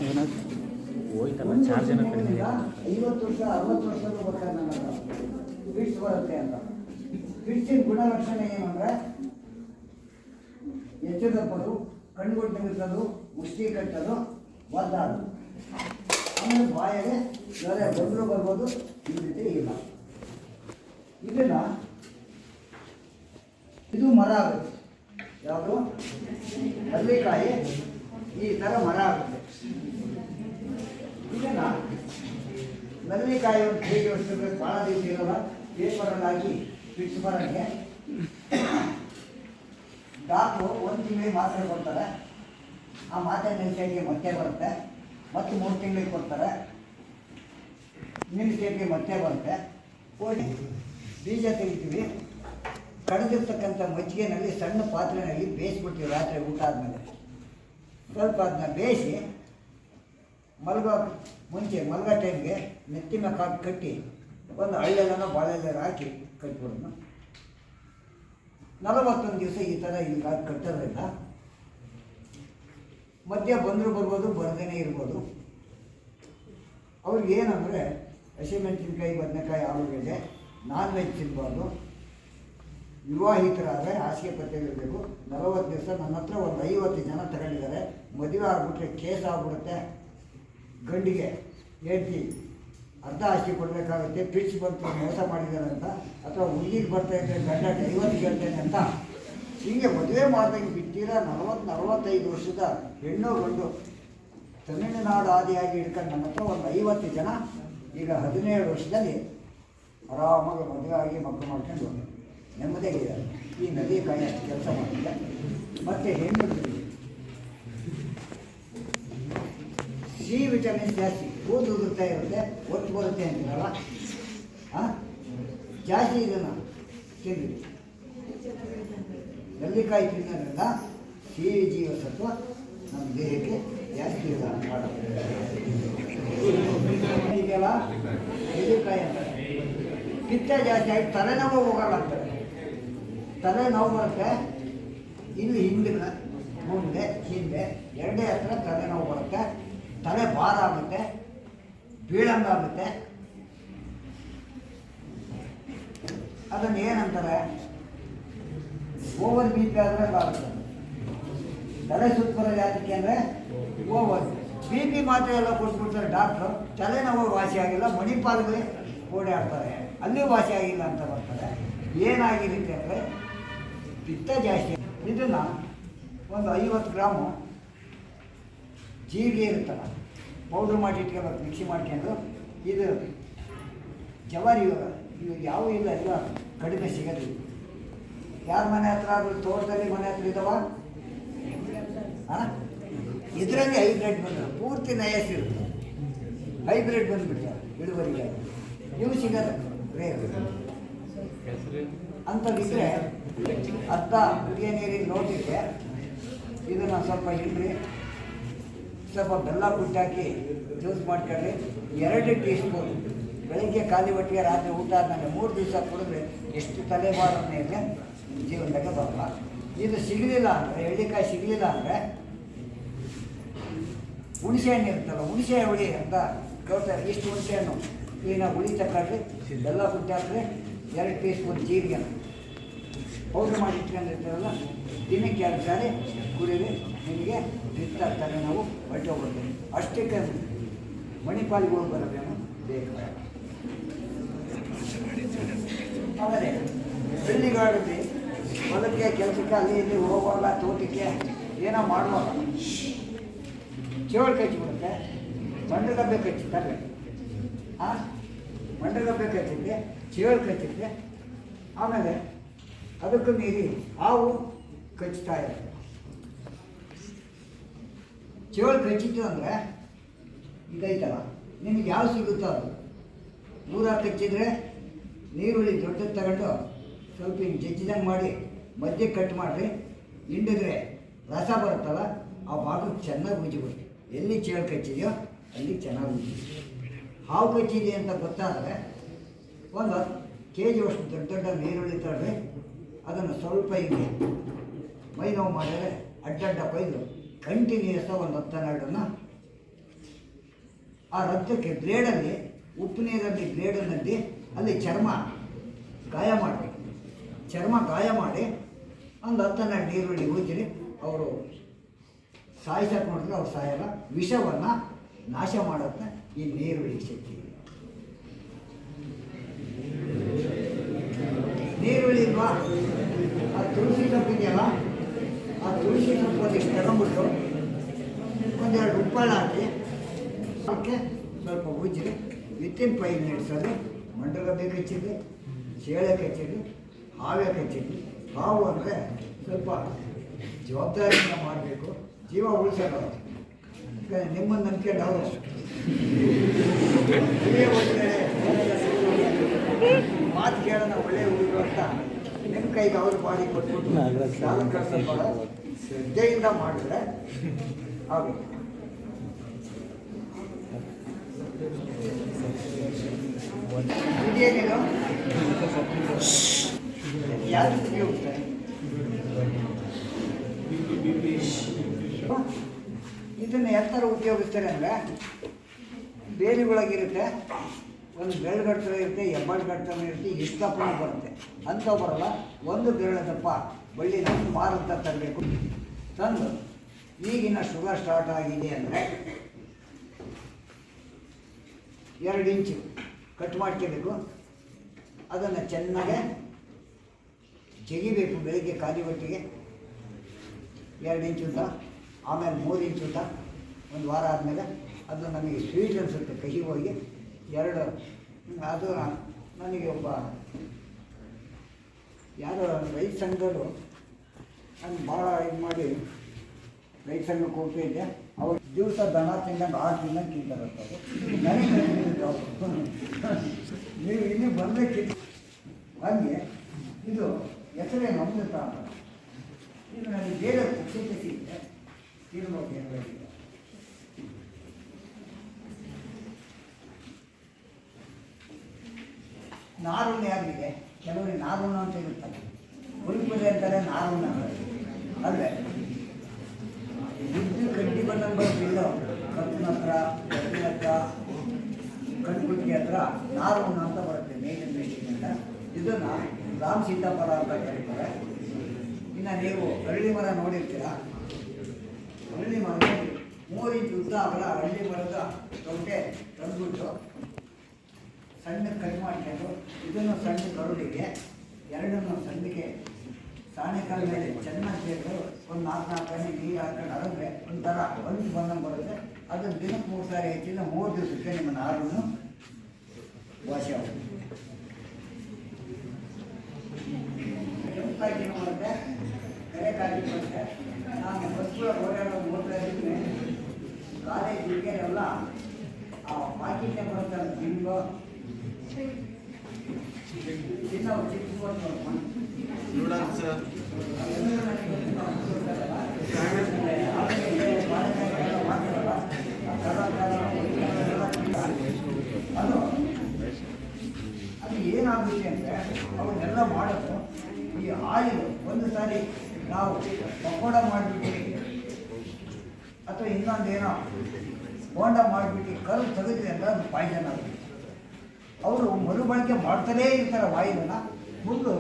50 ವರ್ಷ 60 ವರ್ಷದೂ ಬರ್ತಾರೆ. ನನ್ನ ಬಿಡ್ಸ್ ಬರುತ್ತೆ ಅಂತ. ಬಿಡ್ಸಿನ ಗುಣಲಕ್ಷಣ ಏನು ಅಂದರೆ ಎಚ್ಚರಪದು, ಕಣ್ಗುಟ್ಟು ನಿಲ್ಲಿಸೋದು, ಮುಷ್ಟಿ ಕಟ್ಟೋದು, ಒದ್ದಾಡೋದು. ಆಮೇಲೆ ಬಾಯಲ್ಲಿ ಬೇರೆ ಬಂದರೂ ಬರ್ಬೋದು, ಈ ರೀತಿ ಇಲ್ಲ. ಇದನ್ನು ಇದು ಮರ ಆಗುತ್ತೆ. ಯಾವುದು ಮಲ್ಲಿಕಾಯಿ ಈ ಥರ ಮರ ಆಗುತ್ತೆ. ಇದನ್ನು ಮಲ್ಲಿಕಾಯಿ ಒಂದು ಹೇಗೆ ವರ್ಷಕ್ಕೆ ಭಾಳ ದಿವಸ ಇರೋಲ್ಲ. ಪೇಪರಲ್ಲಿ ಹಾಕಿ ಫಿಕ್ಸ್ ಬರೋಕ್ಕೆ ಡಾಕ್ಟ್ರು 1 ತಿಂಗಳಿಗೆ ಮಾತ್ರೆ ಕೊಡ್ತಾರೆ. ಆ ಮಾತ್ರೆ ನಿಲ್ಸೋಕ್ಕೆ ಮತ್ತೆ ಬರುತ್ತೆ. ಮತ್ತು 3 ತಿಂಗಳಿಗೆ ಕೊಡ್ತಾರೆ. ನಿಲ್ಸೋಕ್ಕೆ ಮತ್ತೆ ಬರುತ್ತೆ. ಹೋಗಿ ಬೀಜ ತೆಗಿತೀವಿ. ಕಳೆದಿರ್ತಕ್ಕಂಥ ಮಜ್ಜಿಗೆನಲ್ಲಿ ಸಣ್ಣ ಪಾತ್ರೆಯಲ್ಲಿ ಬೇಯಿಸ್ಬಿಡ್ತೀವಿ. ರಾತ್ರಿ ಊಟ ಆದಮೇಲೆ ಸ್ವಲ್ಪ ಅದನ್ನ ಬೇಯಿಸಿ ಮಲಗೋ ಮುಂಚೆ ಮಲಗೋ ಟೈಮ್ಗೆ ನೆತ್ತಿನ ಕಾಲು ಕಟ್ಟಿ ಒಂದು ಹಳ್ಳೆಲ್ಲನೋ ಬಾಳೆಲ್ಲ ಹಾಕಿ ಕಟ್ಬಿಡೋಣ. 41 ದಿವಸ ಈ ಥರ ಈಗ ಕಟ್ಟೋದ್ರಿಂದ ಮಧ್ಯ ಬಂದರೂ ಬರ್ಬೋದು, ಬರ್ದೇ ಇರ್ಬೋದು. ಅವ್ರಿಗೆ ಏನಂದರೆ ಹಸಿಮೆಣಸಿನ್ಕಾಯಿ, ಬದನೆಕಾಯಿ, ಆಲೂಗಡ್ಡೆ, ನಾನ್ ವೆಜ್ ತಿನ್ಬಾರ್ದು. ವಿವಾಹಿತರಾದರೆ ಹಾಸಿಗೆ ಪತ್ತೆಗಳಿರಬೇಕು. 40 ದಿವಸ. ನನ್ನ ಹತ್ರ ಒಂದು 50 ಜನ ತಗೊಂಡಿದ್ದಾರೆ. ಮದುವೆ ಆಗ್ಬಿಟ್ರೆ ಕೇಸ್ ಆಗ್ಬಿಡುತ್ತೆ. ಗಂಡಿಗೆ ಹೆಂಡತಿ ಅರ್ಧ ಹಾಕಿ ಕೊಡಬೇಕಾಗುತ್ತೆ. ಪಿಚ್ ಬಂತು ಮೋಸ ಮಾಡಿದ್ದಾರೆ ಅಂತ, ಅಥವಾ ಹುಡುಗಿಗೆ ಬರ್ತಾಯಿದ್ರೆ ಗಂಡ ಡೈವರ್ಸ್ ಹೇಳ್ತೇನೆ ಅಂತ ಹೀಗೆ ಮದುವೆ ಮಾಡ್ದಂಗೆ ಬಿಟ್ಟಿರ 40-45 ವರ್ಷದ ಹೆಣ್ಣು ಗಂಡು ತಮಿಳುನಾಡು ಆದಿಯಾಗಿ ಹಿಡ್ಕೊಂಡು ನನ್ನ ಹತ್ರ ಒಂದು 50 ಜನ ಈಗ 17 ವರ್ಷದಲ್ಲಿ ಆರಾಮಾಗಿ ಮದುವೆ ಆಗಿ ಮಕ್ಕಳು ಮಾಡ್ಕೊಂಡು ನೆಮ್ಮದಿಯಾಗಿದ್ದಾರೆ. ಈ ನದಿ ಕಾಯಿ ಅಷ್ಟು ಕೆಲಸ ಮಾಡಿದೆ. ಮತ್ತು ಹೆಣ್ಣು ಸಿ ವಿಟಮಿನ್ ಜಾಸ್ತಿ. ಕೂದಲು ಉದುರ್ತಾ ಇರುತ್ತೆ, ಒತ್ತು ಬರುತ್ತೆ ಅಂತೀರಲ್ಲ, ಜಾಸ್ತಿ ಇದನ್ನು ತಿನ್ನಿ. ನೆಲ್ಲಿಕಾಯಿ ತಿನ್ನೋದ್ರಿಂದ ಸಿ ಜೀವಸತ್ವ ನಮ್ಮ ದೇಹಕ್ಕೆ ಜಾಸ್ತಿ ಇಲ್ಲ ಈಗೆಲ್ಲ ಎಲೆಕಾಯಿ ಅಂತಾರೆ. ಪಿತ್ತ ಜಾಸ್ತಿ ಆಗಿ ತಲೆನೋವು ಹೋಗಲ್ಲ ಅಂತಾರೆ. ತಲೆನೋವು ಬರುತ್ತೆ ಇಲ್ಲಿ ಹಿಂದಿನ ಮುಂದೆ ಹಿಂದೆ ಎರಡೇ ಹತ್ರ ತಲೆನೋವು ಬರುತ್ತೆ, ತಲೆ ಭಾರ ಆಗುತ್ತೆ, ಬೀಳಂಗಾಗುತ್ತೆ. ಅದನ್ನು ಏನಂತಾರೆ, ಓವರ್ ಬಿ ಪಿ ಆದರೆ ಆಗುತ್ತೆ. ತಲೆ ಸುತ್ತ ಬರೋದು ಯಾತಕ್ಕೆ ಅಂದರೆ ಓವರ್ ಬಿ ಪಿ ಮಾತ್ರೆ ಎಲ್ಲ ಕೊಟ್ಬಿಡ್ತಾರೆ ಡಾಕ್ಟ್ರು. ತಲೆನೋವು ವಾಸಿ ಆಗಿಲ್ಲ, ಮಣಿಪಾಲ್ಗಳೇ ಓಡಾಡ್ತಾರೆ, ಅಲ್ಲಿ ವಾಸಿ ಆಗಿಲ್ಲ ಅಂತ ಬರ್ತಾರೆ. ಏನಾಗಿರುತ್ತೆ ಅಂದರೆ ಪಿತ್ತ ಜಾಸ್ತಿ. ಇದನ್ನು ಒಂದು 50 ಗ್ರಾಮು ಜೀರಿಗೆ ಇರುತ್ತಲ್ಲ, ಪೌಡ್ರ್ ಮಾಡಿ ಇಟ್ಕೋಬೇಕು, ಮಿಕ್ಸಿ ಮಾಡ್ಕೊಂಡು. ಇದು ಜವಾರಿ ಇವು ಯಾವ ಇಲ್ಲ, ಎಲ್ಲ ಕಡಿಮೆ ಸಿಗೋದು. ಯಾರ ಮನೆ ಹತ್ರ ಆದರೂ ತೋಟದಲ್ಲಿ ಮನೆ ಹತ್ರ ಇದ್ದಾವ, ಇದರಲ್ಲಿ ಹೈಬ್ರಿಡ್ ಬಂದ ಪೂರ್ತಿ ನಯಸ್ಸಿರುತ್ತೆ, ಹೈಬ್ರಿಡ್ ಬಂದುಬಿಡ್ತಾರೆ ಇಳುವರಿಗೆ. ಇವು ಸಿಗೋದು ರೇರ್. ಅಂಥದ್ದಿದ್ರೆ ಅರ್ಧ ಕುದಿಯ ನೀರಿನ ಲೋಟಕ್ಕೆ ಇದನ್ನು ಸ್ವಲ್ಪ ಹಿಂಡ್ರಿ, ಸ್ವಲ್ಪ ಬೆಲ್ಲ ಕುಟ್ಟಾಕಿ ಜ್ಯೂಸ್ ಮಾಡ್ಕೊಳ್ಳಿ. 2 ಟೀ ಸ್ಪೂನ್ ಬೆಳಗ್ಗೆ ಖಾಲಿ ಹೊಟ್ಟಿಗೆ ರಾತ್ರಿ ಊಟ ಆದಮೇಲೆ 3 ದಿವಸ ಕುಡಿದ್ರೆ ಎಷ್ಟು ತಲೆಮಾರನೇ ಇದೆ ಜೀವನದಾಗ ಬರಲ್ಲ. ಇದು ಸಿಗಲಿಲ್ಲ ಅಂದರೆ, ಎಳ್ಳಿಕಾಯಿ ಸಿಗಲಿಲ್ಲ ಅಂದರೆ ಹುಣಸೆ ಹಣ್ಣು ಇರುತ್ತಲ್ಲ, ಹುಣಸೆ ಹುಳಿ ಅಂತ ಕೇಳ್ತಾರೆ. ಇಷ್ಟು ಹುಣಸೆ ಹಣ್ಣು ಕ್ಲೀನಾಗಿ ಹುಳಿ ತಗೊಂಡ್ರಿ, ಬೆಲ್ಲ ಕುಟ್ಟಾಕ್ರಿ, 2 ಟೀ ಸ್ಪೂನ್ ಜೀರಿಗೆ ಪೌಡ್ರ್ ಮಾಡಿ ಇಟ್ಕೊಂಡಿರ್ತಾರಲ್ಲ, ದಿನಕ್ಕೆ 2 ಸಾರಿ ಕುಡೀರಿ. ನಿಮಗೆ ಪಿತ್ತ ತಲೆನೋವು ಹೊಟ್ಟೆ ಹೋಗ್ತದೆ. ಅಷ್ಟಕ್ಕೆ ಮಣಿಪಾಲಿಗೆ ಹೋಗಿ ಬರೋದೇನು ಬೇಕು. ಆಮೇಲೆ ಹಳ್ಳಿಗಾಡಲ್ಲಿ ಹೊಲಕ್ಕೆ ಕೆಲಸಕ್ಕೆ ಅಲ್ಲಿ ಇಲ್ಲಿ ಹೋಗೋಲ್ಲ, ತೋಟಕ್ಕೆ ಏನೋ ಮಾಡುವಾಗ ಚೇವಳು ಕಚ್ಚಿಬಿಡುತ್ತೆ, ಮಂಡಗಬ್ಬೆ ಕಚ್ಚಿತಾರೆ. ಮಂಡಗಬ್ಬೆ ಕಚ್ಚಿದ್ರೆ ಚೇವಳು ಕಚ್ಚಿದ್ರೆ ಆಮೇಲೆ ಅದಕ್ಕೂ ಮೀರಿ ಹಾವು ಕಚ್ತಾ ಇರುತ್ತೆ. ಚೇವಳು ಕಚ್ಚಿತ್ತು ಅಂದರೆ ಇದೈತಲ್ಲ, ನಿಮಗೆ ಯಾವ ಸಿಗುತ್ತೋ ಅದು. 100 ಕಚ್ಚಿದ್ರೆ ನೀರುಳ್ಳಿ ದೊಡ್ಡದು ತಗೊಂಡು ಸ್ವಲ್ಪ ಹಿಂಗೆ ಜಜ್ಜಿದಂಗೆ ಮಾಡಿ ಮಧ್ಯೆ ಕಟ್ ಮಾಡಿರಿ, ಹಿಂಡಿದ್ರೆ ರಸ ಬರುತ್ತಲ್ಲ, ಆ ಭಾಗಕ್ಕೆ ಚೆನ್ನಾಗಿ ಉಜ್ಜಿಬಿಡ್ರಿ. ಎಲ್ಲಿ ಚೇಳು ಕಚ್ಚಿದೆಯೋ ಅಲ್ಲಿ ಚೆನ್ನಾಗಿ ಉಜ್ಜಿ. ಹಾವು ಕಚ್ಚಿದೆ ಅಂತ ಗೊತ್ತಾದರೆ ಒಂದು 10 kg ಅಷ್ಟು ದೊಡ್ಡ ದೊಡ್ಡ ನೀರುಳ್ಳಿ ತಗೊಳ್ರಿ, ಅದನ್ನು ಸ್ವಲ್ಪ ಹಿಂಗೆ ಮೈ ನೋವು ಮಾಡಿದರೆ ಅಡ್ಡಡ್ಡ ಕೊಯ್ದು ಕಂಟಿನ್ಯೂಸ್ ಒಂದು 10-12 ಆ ರಕ್ತಕ್ಕೆ ಬ್ಲೇಡಲ್ಲಿ, ಉಪ್ಪು ನೀರಲ್ಲಿ ಬ್ಲೇಡನ್ನಲ್ಲಿ ಅಲ್ಲಿ ಚರ್ಮ ಗಾಯ ಮಾಡಬೇಕು. ಚರ್ಮ ಗಾಯ ಮಾಡಿ ಒಂದು 10-12 ನೀರುಳ್ಳಿ ಉಜ್ಜಿರಿ. ಅವರು ಸಾಯಿಸಕ್ಕೆ ನೋಡಿದ್ರೆ ಅವ್ರು ಸಾಯಲ್ಲ, ವಿಷವನ್ನು ನಾಶ ಮಾಡುತ್ತೆ ಈ ನೀರುಳ್ಳಿ ಶಕ್ತಿ. ನೀರುಳ್ಳಿ ಇಲ್ವಾ, ಆ ತುಳಸಿ ಸೊಪ್ಪು ಇದೆಯಲ್ಲ, ಆ ತುಳಸಿ ಸೊಪ್ಪು ಒಂದಿಷ್ಟು ತಗೊಂಡ್ಬಿಟ್ಟು 1-2 ಉಪ್ಪಳ್ಳ ಹಾಕಿ ಅದಕ್ಕೆ ಸ್ವಲ್ಪ ಉಜ್ಜಿರಿ. ವಿತಿನ್ 5 ಮಿನಿಟ್ಸ್ ಅಲ್ಲಿ ಮಂಡಗಬ್ಬೆ ಕಚ್ಚಿದ್ರಿ, ಶೇಳೆ ಕಚ್ಚಿದ್ರಿ, ಹಾವೆ ಕಚ್ಚಿದ್ರಿ. ಹಾವು ಅಂದರೆ ಸ್ವಲ್ಪ ಜವಾಬ್ದಾರಿಯಿಂದ ಮಾಡಬೇಕು, ಜೀವ ಉಳಿಸೋದು. ನಿಮ್ಮನ್ನು ನಂಬಿಕೊಂಡು ಅವರು ಮಾತು ಕೇಳೋಣ ಒಳ್ಳೆಯ ಹುಡುಗರು ಅಂತ ನಿಮ್ಮ ಕೈಗೆ ಅವ್ರ ಬಾಡಿ ಕೊಟ್ಬಿಟ್ಟು ಶ್ರದ್ಧೆಯಿಂದ ಮಾಡಿದ್ರೆ ಆಗುತ್ತೆ. ಇದೇನಿದು ಯಾರು ಉಪಯೋಗಿಸ್ತಾರೆ? ಇದನ್ನು ಎತ್ತರ ಉಪಯೋಗಿಸ್ತಾರೆ ಅಂದರೆ ಬೇಲಿಗಳಾಗಿರುತ್ತೆ, ಒಂದು ಬೆರಳುಗಟ್ಟಲೆ ಇರುತ್ತೆ, ಹೆಬ್ಬಾಳುಗಟ್ಟಲೆ ಇರುತ್ತೆ, ಇಷ್ಟಪ್ಪೂ ಬರುತ್ತೆ. ಅಂಥವು ಬರಲ್ಲ, ಒಂದು ಬೆರಳದಪ್ಪ ಬಳ್ಳಿನ ಮಾರಂತ ತರಬೇಕು. ತಂದು ಈಗಿನ ಶುಗರ್ ಸ್ಟಾರ್ಟ್ ಆಗಿದೆ ಅಂದರೆ 2 ಇಂಚು ಕಟ್ ಮಾಡ್ಕೋಬೇಕು. ಅದನ್ನು ಚೆನ್ನಾಗೆ ಜಗಿಬೇಕು ಬೆಳಿಗ್ಗೆ ಖಾಲಿ ಹೊಟ್ಟೆಗೆ. 2 ಇಂಚು ಉದ್ದ, ಆಮೇಲೆ 3 ಇಂಚು ಉದ್ದ. ಒಂದು ವಾರ ಆದಮೇಲೆ ಅದು ನಮಗೆ ಸ್ವೀಟ್ ಅನಿಸುತ್ತೆ, ಕಹಿ ಹೋಗಿ 2. ಅದು ನನಗೆ ಒಬ್ಬ ಯಾರೋ ರೈತ ಸಂಘದವರು ನಾನು ಭಾಳ ಇದು ಮಾಡಿ ರೈತ ಸಂಘಕ್ಕೆ ಹೋಗ್ತಿದ್ದೆ. ಅವ್ರು ದಿವಸ ದನ ತಿಂದಂಗೆ 6 ತಿಂದಂಗೆ ತಿಂತಾರಂಥದ್ದು. ನನಗೆ ನೀವು ಇನ್ನೂ ಬರಬೇಕಿತ್ತು. ಹಾಗೆ ಇದು ಹೆಸರೇನು ಅಮೃತ ಅಂತ. ಇದು ನನಗೆ ಬೇರೆ ಪಕ್ಷಕ್ಕೆ ಸಿಗುತ್ತೆ. ತಿನ್ಬೇಕು ಏನು ಬೇಕಿಲ್ಲ. ನಾರುಣ್ಣ ಯಾರಿಗೆ ಕೆಲವರಿಗೆ ನಾರುಣ್ಣ ಅಂತ ಇರುತ್ತಲ್ಲ, ಪುಲ್ಪುರಿ ಅಂತಾರೆ ನಾರುಣ್ಣ ಅಲ್ವೇ. ಬುದ್ಧಿ ಕಡ್ಡಿ ಬಣ್ಣ ಬರೋದಿಲ್ಲ, ಕತ್ತಿನ ಹತ್ರ ಕತ್ತಿನ ಹತ್ರ ಕಣ್ಕುಟ್ಟಿ ಹತ್ರ ನಾರುಣ್ಣ ಅಂತ ಬರುತ್ತೆ ಮೇಲಿನ ದೃಷ್ಟಿಯಿಂದ. ಇದನ್ನು ರಾಮ್ ಸೀತಾಫಲ ಅಂತ ಕರೀತಾರೆ. ಇನ್ನು ನೀವು ಅರಳಿ ಮರ ನೋಡಿರ್ತೀರ, ಅರಳಿ ಮರ 3 ಇಂಚು ಉದ್ದ ಅಗಲ ಅರಳಿ ಮರದ ತೊಂಟೆ ತಂದ್ಬಿಟ್ಟು ಸಣ್ಣ ಕಟ್ ಮಾಡ್ಕೊಂಡು ಇದನ್ನು ಸಣ್ಣ ಕರುಳಿಗೆ ಎರಡನ್ನು ಸಣ್ಣಗೆ ಸಾಣೆಕಾಲ ಮೇಲೆ ಚೆನ್ನಾಗಿ ಸೇರಿದು ಒಂದು 4 ನೀರು ಹಾಕೊಂಡು ಅರದ್ರೆ ಒಂಥರ ಅಂಟು ಬಂದಂಗೆ ಬರುತ್ತೆ. ಅದನ್ನು ದಿನಕ್ಕೆ 3 ಸಾರಿ ಹೆಚ್ಚಿನ 3 ದಿವಸಕ್ಕೆ ನಿಮ್ಮ ನಾರನ್ನು ವಾಸಿ ಆಗುತ್ತೆ. ಕೆಂಪಾಗಿ ಏನು ಮಾಡುತ್ತೆ, ಕರೆ ಕಾಗಿ ಬರುತ್ತೆ. ನಾನು ಬಸ್ಸು ಓಡಾಡೋ ಓಡ್ತಾ ಇದ್ದೀನಿ, ಕಾಲೇಜ್ ಹುಡುಗಿಯರೆಲ್ಲ ಆ ಪಾಕಿಟ್ನೇ ಬರುತ್ತಲ್ಲ ಜಿಂಗು ಚಿನ್ನ ಚಿಪ್ಸ್ ಅದು ಏನಾಗುತ್ತೆ ಅಂದರೆ ಅವನ್ನೆಲ್ಲ ಮಾಡೋದು ಈ ಆಯಿಲ್ ಒಂದು ಸಾರಿ ನಾವು ಪಕೋಡ ಮಾಡಿಬಿಟ್ಟು ಅಥವಾ ಇನ್ನೊಂದೇನೋ ಬೋಂಡ ಮಾಡಿಬಿಟ್ಟು ಕರು ತೆಗೆದ್ರೆ ಎಲ್ಲ ಅದು ಪಾಯ್ಸನ್ ಆಗುತ್ತೆ. ಅವರು ಮರುಬಳಕೆ ಮಾಡ್ತಾನೇ ಇರ್ತಾರೆ ಆಯಿಲನ್ನು, ಮುಂದೆ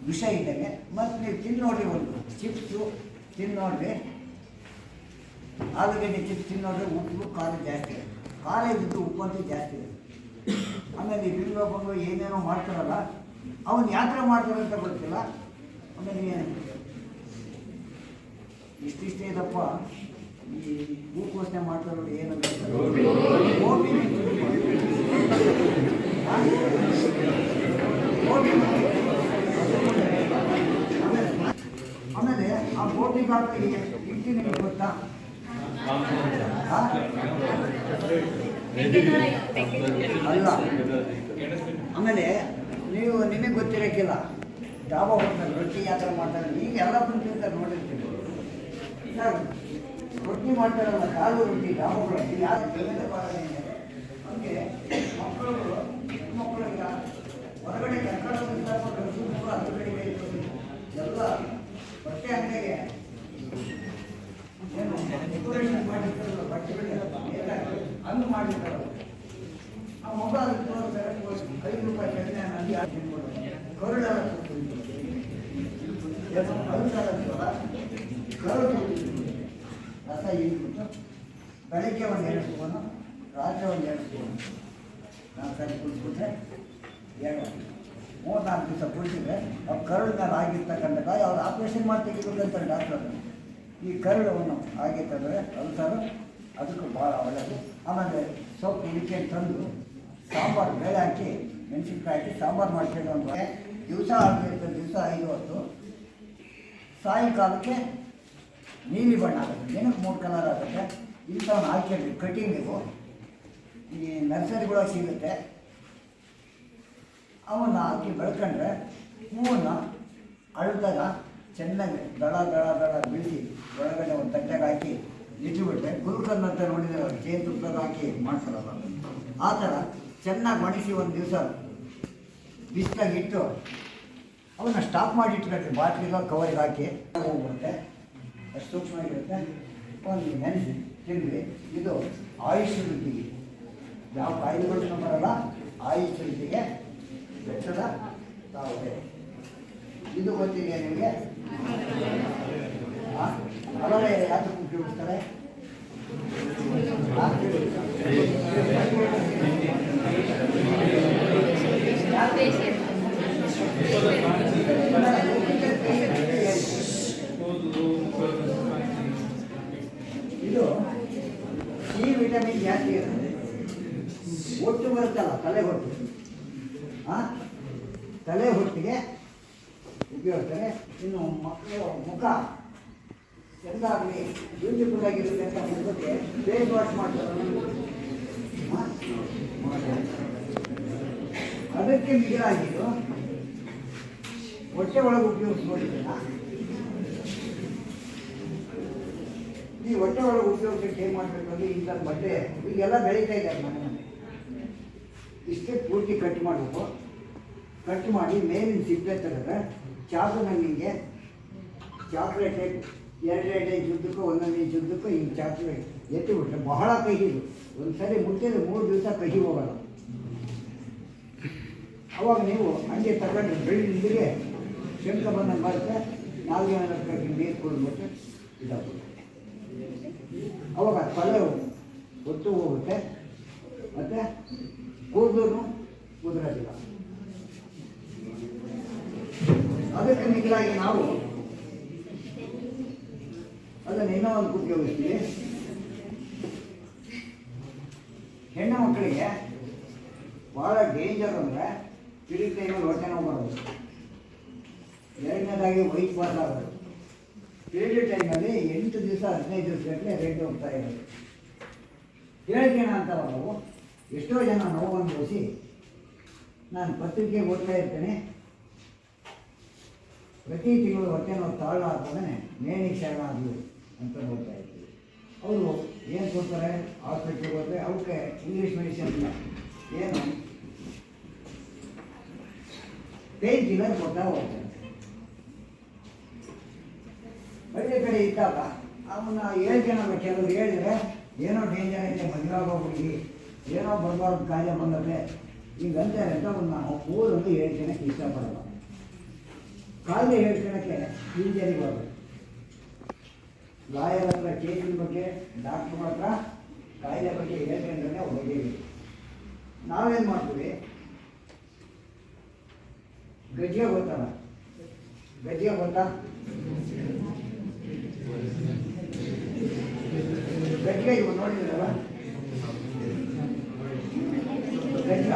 ವಿಷ ಇದ್ದಂಗೆ. ಮತ್ತು ನೀವು ತಿನ್ನೋಡ್ರಿ, ಒಂದು ಚಿಪ್ಸು ತಿನ್ನೋಡ್ರಿ, ಆಲೂಗಡ್ಡೆ ಚಿಪ್ಸ್ ತಿನ್ನೋಡ್ರಿ, ಉಪ್ಪು ಖಾರ ಜಾಸ್ತಿ ಇದೆ, ಖಾರ ಇದ್ದು ಉಪ್ಪು ಅಂತೂ ಜಾಸ್ತಿ ಇದೆ. ಆಮೇಲೆ ಈ ಬಿಲ್ವ ಬಂದು ಏನೇನೋ ಮಾಡ್ತಾರಲ್ಲ, ಅವನು ಯಾತ್ರೆ ಮಾಡ್ತಾರೆ ಅಂತ ಗೊತ್ತಿಲ್ಲ. ಆಮೇಲೆ ಇಷ್ಟಿಷ್ಟೇ ಇದಪ್ಪ ಈ ಹೂಕೋಸನೆ ಮಾಡ್ತಾರೋ ಏನಂತ ಗೋಬಿ ಆಮೇಲೆ ಆ ಗೋಬಿಗೆ ಹಾಕಿ ಇಡ್ಲಿ ನಿಮಗೆ ಗೊತ್ತಾ? ಅಲ್ಲ. ಆಮೇಲೆ ನಿಮಗೆ ಗೊತ್ತಿರೋಕ್ಕಿಲ್ಲ, ಡಾಬಾ ಹೋಗ್ತಾರೆ ರೊಟ್ಟಿ ಯಾತ್ರೆ ಮಾಡ್ತಾರೆ, ಈಗ ಎಲ್ಲ ತಿಂತಾರೆ ನೋಡಿರ್ತೀವಿ. ರೊಟ್ಟಿ ಮಾಡ್ತಾರಲ್ಲ, ಕಾಲು ರೊಟ್ಟಿ ಡಾಬಾ ರೊಟ್ಟಿ ಯಾರು ಹಂಗೆ ಮಕ್ಕಳುಗಳು ಮಕ್ಕಳಿಗೆ ಹೊರಗಡೆ ಕರ್ಕೊಂಡು ಅದ್ರ ಕಡೆಗೆ ಎಲ್ಲ ಬಟ್ಟೆ ಅಂಗಡಿಗೆ ಏನು ಡೆಕೋರೇಷನ್ ಮಾಡಿರ್ತಾರಲ್ಲ ಬಟ್ಟೆಗಳಿಗೆ ಹಂಗೆ ಮಾಡಿರ್ತಾರಲ್ಲ, ಆ ಮಗ ಅದಕ್ಕೆ ತೋರಿಸ್ತಾರೆ, 5 ರೂಪಾಯಿ ಕಡಿಮೆ ಅಲ್ಲಿ ಹಾಕಿಕೊಡೋದು, ಕರುಳೆಲ್ಲ ಕರುಳು ರಸ ಇಟ್ಬಿಟ್ಟು ಬೆಳಗ್ಗೆ ಒಂದು 2 ಸ್ಪೂನು, ರಾತ್ರಿ ಒಂದು 2 ಸ್ಪೂನು 4 ಸಾರಿ ಕುಡಿಸ್ಬಿಟ್ರೆ 3-4 ದಿವಸ ಕುಡಿಸಿದ್ರೆ ಅವ್ರು ಕರುಳು ಮೇಲೆ ಆಗಿರ್ತಕ್ಕಂಥ ಕಾಯಿ ಅವ್ರು ಆಪ್ರೇಷನ್ ಮಾಡಿ ತೆಗಿಬೇಕಂತಾರೆ ಡಾಕ್ಟರ್. ಈ ಕರುಳವನ್ನು ಆಗಿತ್ತಂದರೆ ಅಲ್ಸರು ಅದಕ್ಕೂ ಭಾಳ ಒಳ್ಳೆಯದು. ಆಮೇಲೆ ಸೊಪ್ಪು ಹುಡುಕಿ ತಂದು ಸಾಂಬಾರು ಬೇಳೆ ಹಾಕಿ ಮೆಣಸಿನ್ಕಾಯಿ ಹಾಕಿ ಸಾಂಬಾರು ಮಾಡ್ಕೊಂಡು ಅಂದರೆ ದಿವಸ ಆಗ್ತಿರ್ತದೆ, ದಿವಸ 5 ಹೊತ್ತು. ಸಾಯಂಕಾಲಕ್ಕೆ ನೀಲಿ ಬಣ್ಣ ಆಗುತ್ತೆ, ದಿನಕ್ಕೆ 3 ಕಲರ್ ಆಗುತ್ತೆ. ಇಂಥವನ್ನ ಹಾಕಿ ಕಟಿಂಗಿಗೂ ಈ ನರ್ಸರಿಗಳಾಗಿ ಸಿಗುತ್ತೆ, ಅವನ್ನ ಹಾಕಿ ಬೆಳ್ಕೊಂಡ್ರೆ ಹೂವನ್ನು ಅಳ್ದಾಗ ಚೆನ್ನಾಗಿ ದಳ ದಳ ದಳ ಬಿಡಿಸಿ ಒಳಗಡೆ ಒಂದು ತಟ್ಟೆಗೆ ಹಾಕಿ ಇಟ್ಟುಬಿಟ್ರೆ ಗುರುಕಲ್ ಅಂತ ನೋಡಿದರೆ ಅವ್ರು ಜೇನುತುಪ್ಪದಾಗ ಹಾಕಿ ಮಾಡ್ತಾರಲ್ಲ, ಆ ಥರ ಚೆನ್ನಾಗಿ ಒಣಗಿಸಿ ಒಂದು ದಿವಸ ಬಿಸಿಲಾಗಿಟ್ಟು ಅವನ್ನ ಸ್ಟಾಪ್ ಮಾಡಿ ಇಟ್ಕೊಳ್ರಿ, ಬಾಟ್ಲಿಗೆ ಕವರಿಗೆ ಹಾಕಿ ಹೋಗ್ಬಿಡುತ್ತೆ, ಅಷ್ಟು ಸೂಕ್ಷ್ಮವಾಗಿರುತ್ತೆ. ಒಂದು ನೆನೆಸಿ ತಿಂದ್ವಿ. ಇದು ಆಯುಷ್ ವೃದ್ಧಿಗೆ, ಯಾವ ಕಾಯಿಲೆಗಳು ಬರಲ್ಲ, ಆಯುಷ್ ವೃದ್ಧಿಗೆ ಬೆಚ್ಚದ ತಾವುದೆ. ಇದು ಗೊತ್ತಿದೆಯಾ ನಿಮಗೆ? ಅಲವೆ ಯಾತಕ್ಕೆ ಉಪಯೋಗಿಸ್ತಾರೆ? ಇದು ಸಿ ವಿಟಮಿನ್ ಜಾಸ್ತಿ ಇರುತ್ತೆ. ಒಟ್ಟು ಬರುತ್ತಲ್ಲ ತಲೆ ಹೊಟ್ಟು, ತಲೆ ಹೊಟ್ಟಿಗೆ ಉಪಯೋಗಿಸ್ತಾರೆ. ಇನ್ನು ಮಕ್ಕಳು ಮುಖ ಚೆಂದಾಗಲಿ ಬ್ಯೂಟಿಫುಲ್ ಆಗಿರುತ್ತೆ ಅಂತ ಮುಖಕ್ಕೆ ಫೇಸ್ ವಾಶ್ ಮಾಡ್ತಾರೆ. ಅದಕ್ಕೆ ಮಿಗಿಲಾಗಿದ್ದು ಹೊಟ್ಟೆ ಒಳಗೆ ಉಪಯೋಗಿಸ್ಕೊಂಡಿದ್ದೀನ. ಈ ಹೊಟ್ಟೆ ಒಳಗೆ ಉಪಯೋಗಿಸಕ್ಕೆ ಏನು ಮಾಡಬೇಕು ಅಂದರೆ ಇಂಥ ಬಟ್ಟೆ ಈಗೆಲ್ಲ ಬೆಳೀತಾ ಇದ್ದಾರೆ ಮನೆ ಮನೆ. ಇಷ್ಟೇ ಪೂರ್ತಿ ಕಟ್ ಮಾಡಬೇಕು. ಕಟ್ ಮಾಡಿ ಮೇಲಿನ ಸಿಪ್ಪೆ ತೆಗೆದ್ರೆ ಚಾಕುನಲ್ಲಿ ಚಾಕ್ಲೇಟ್ ಎರಡು ಇಂಚ್ ಉದ್ದಕ್ಕೂ ಒಂದೊಂದು ಇಂಚ್ ಉದ್ದಕ್ಕೂ ಹಿಂಗೆ ಚಾಕ್ಲೇಟ್ ಎತ್ತಿಬಿಟ್ರೆ ಬಹಳ ಕಹಿದು. ಒಂದು ಸರಿ ಮುಟ್ಟಿದ್ರೆ 3 ದಿವಸ ಕಹಿ ಹೋಗಲ್ಲ. ಅವಾಗ ನೀವು ಹಂಗೆ ತಗೊಂಡು ಬೆಳ್ಳಿಗೆ ಶಂಕ ಬಂದಂಗೆ ಬರುತ್ತೆ. 4 ಜನ ನೀರು ಕುಡಿದ್ಬಿಟ್ಟು ಇದಾಗುತ್ತೆ. ಅವಾಗ ಪಲ್ಯ ಹೊತ್ತು ಹೋಗುತ್ತೆ ಮತ್ತು ಕೂದಲು ಉದುರೋದಿಲ್ಲ. ಅದಕ್ಕೆ ಮಿಗಿಲಾಗಿ ನಾವು ಅದನ್ನು ಇನ್ನೂ ಒಂದು ಉಪಯೋಗಿಸ್ತೀವಿ. ಹೆಣ್ಣು ಮಕ್ಕಳಿಗೆ ಭಾಳ ಡೇಂಜರ್ ಅಂದರೆ ತಿರುಗಿ ಟೈಮಲ್ಲಿ ಹೊಟ್ಟೆ ನೋವು ಬರೋದು. ಎರಡನೇದಾಗಿ ವೈಟ್ ಪಾಸ್ ಆಗೋದು. ಪೀರಿಯಡ್ ಟೈಮಲ್ಲಿ 8 ದಿವಸ 15 ದಿವಸಗಟ್ಟಲೆ ರೆಡ್ ಹೋಗ್ತಾ ಇರೋದು. ಹೇಳಿಕೆನ ಅಂತಾರಲ್ಲ ನಾವು, ಎಷ್ಟೋ ಜನ ನೋವು ಅನುಭವಿಸಿ ನಾನು ಪತ್ರಿಕೆ ಓದ್ತಾ ಇರ್ತೇನೆ, ಪ್ರತಿ ತಿಂಗಳು ಹೊಟ್ಟೆ ನೋವು ತಾಳ ಆಗ್ತದೆ ನೇಣಿಗೆ ಶರಣ ಆಗಲಿ ಅಂತ ನೋಡ್ತಾ ಇರ್ತೀವಿ. ಅವರು ಏನು ಕೊಡ್ತಾರೆ ಹಾಸ್ಪಿಟ್ಲಿಗೆ ಹೋದರೆ ಅವಕ್ಕೆ ಇಂಗ್ಲೀಷ್ ಮೆಡಿಸಿನ್ ಇಲ್ಲ, ಏನು ಪೇನ್ ಕಿಲ್ಲರ್ ಕೊಡ್ತಾ ಹೋಗ್ತಾರೆ. ಹಳ್ಳಿ ಕಡೆ ಇದ್ದಾಗ ಅವನ್ನ 7 ಜನ ಕೆಲವರು ಹೇಳಿದರೆ ಏನೋ ಡೇಂಜರ್ ಐತೆ, ಮದುವೆ ಹುಡುಗಿ ಏನೋ ಬರಬಾರ್ದು ಕಾಯಿಲೆ ಬಂದತೆ ಹಿಂಗಂತಾರೆ ಅಂತ ಒಂದು ನಾವು ಊರೊಂದು ಹೇಳ್ಕೊಳಕ್ಕೆ ಇಷ್ಟಪಡಲ್ಲ. ಕಾಯಿಲೆ ಹೇಳ್ಕೊಳಕ್ಕೆ ಇಂಜರಿಗೆ ಬರಬೇಕು. ಗಾಯದ ಹತ್ರ ಕೇಸಿನ ಬಗ್ಗೆ ಡಾಕ್ಟ್ರ್ ಮಾತ್ರ ಕಾಯಿಲೆ ಬಗ್ಗೆ ಹೇಳ್ಕೊಂಡ್ರೆ ಹೊಡೆಯಬೇಕು. ನಾವೇನು ಮಾಡ್ತೀವಿ, ಗಜ್ಜೆ ಗೊತ್ತಲ್ಲ, ಗಜ್ಜೆ ಗೊತ್ತಾ? ಗಜ್ಜೆ ಇವು ನೋಡಿದ್ರಲ್ಲ, ಗಜ್ಜ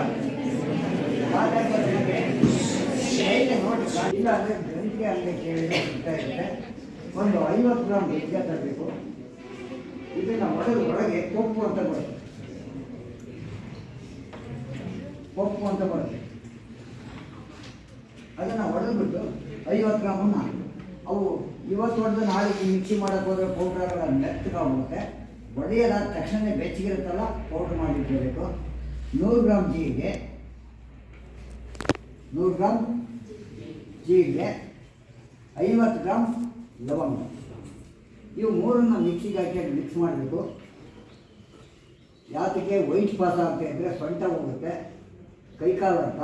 ನೋಡಿ ಇಲ್ಲ ಅಂದರೆ ಗಂಟೆ ಅಲ್ಲೇ ಕೇಳಿದ್ರೆ ಸಿಗ್ತಾ ಇರುತ್ತೆ. ಒಂದು 50 ಗ್ರಾಮ್ ಗಜ್ಜೆ ತರಬೇಕು. ಇದನ್ನು ಒಳಗೆ ಪಪ್ಪು ಅಂತ ಬರುತ್ತೆ, ಪಪ್ಪು ಅಂತ ಬರುತ್ತೆ. ಅದನ್ನು ಹೊಡೆದ್ಬಿಟ್ಟು 50 ಗ್ರಾಮನ್ನು ಅವು ಇವತ್ತು ಹೊಡೆದು ನಾಳೆಗೆ ಮಿಕ್ಸಿ ಮಾಡೋಕ್ಕೆ ಹೋದರೆ ಪೌಡ್ರಾಗಳ ಮೆತ್ತಗಾಗುತ್ತೆ. ಒಡೆಯಲಾದ ತಕ್ಷಣ ಬೆಚ್ಚಗಿರುತ್ತಲ್ಲ ಪೌಡ್ರ್ ಮಾಡಿಟ್ಟಿರಬೇಕು. 100 ಗ್ರಾಮ್ ಜೀರಿಗೆ, 100 ಗ್ರಾಮ್ ಜೀರಿಗೆ, 50 ಗ್ರಾಮ್ ಲವಂಗ, ಇವು ಮೂರನ್ನು ಮಿಕ್ಸಿಗೆ ಹಾಕಿ ಮಿಕ್ಸ್ ಮಾಡಬೇಕು. ಯಾತಕ್ಕೆ ವೈಟ್ ಪಾಸ್ ಆಗ್ತಾ ಇದ್ದರೆ ಸೊಂಟ ಹೋಗುತ್ತೆ, ಕೈಕಾಲಂತ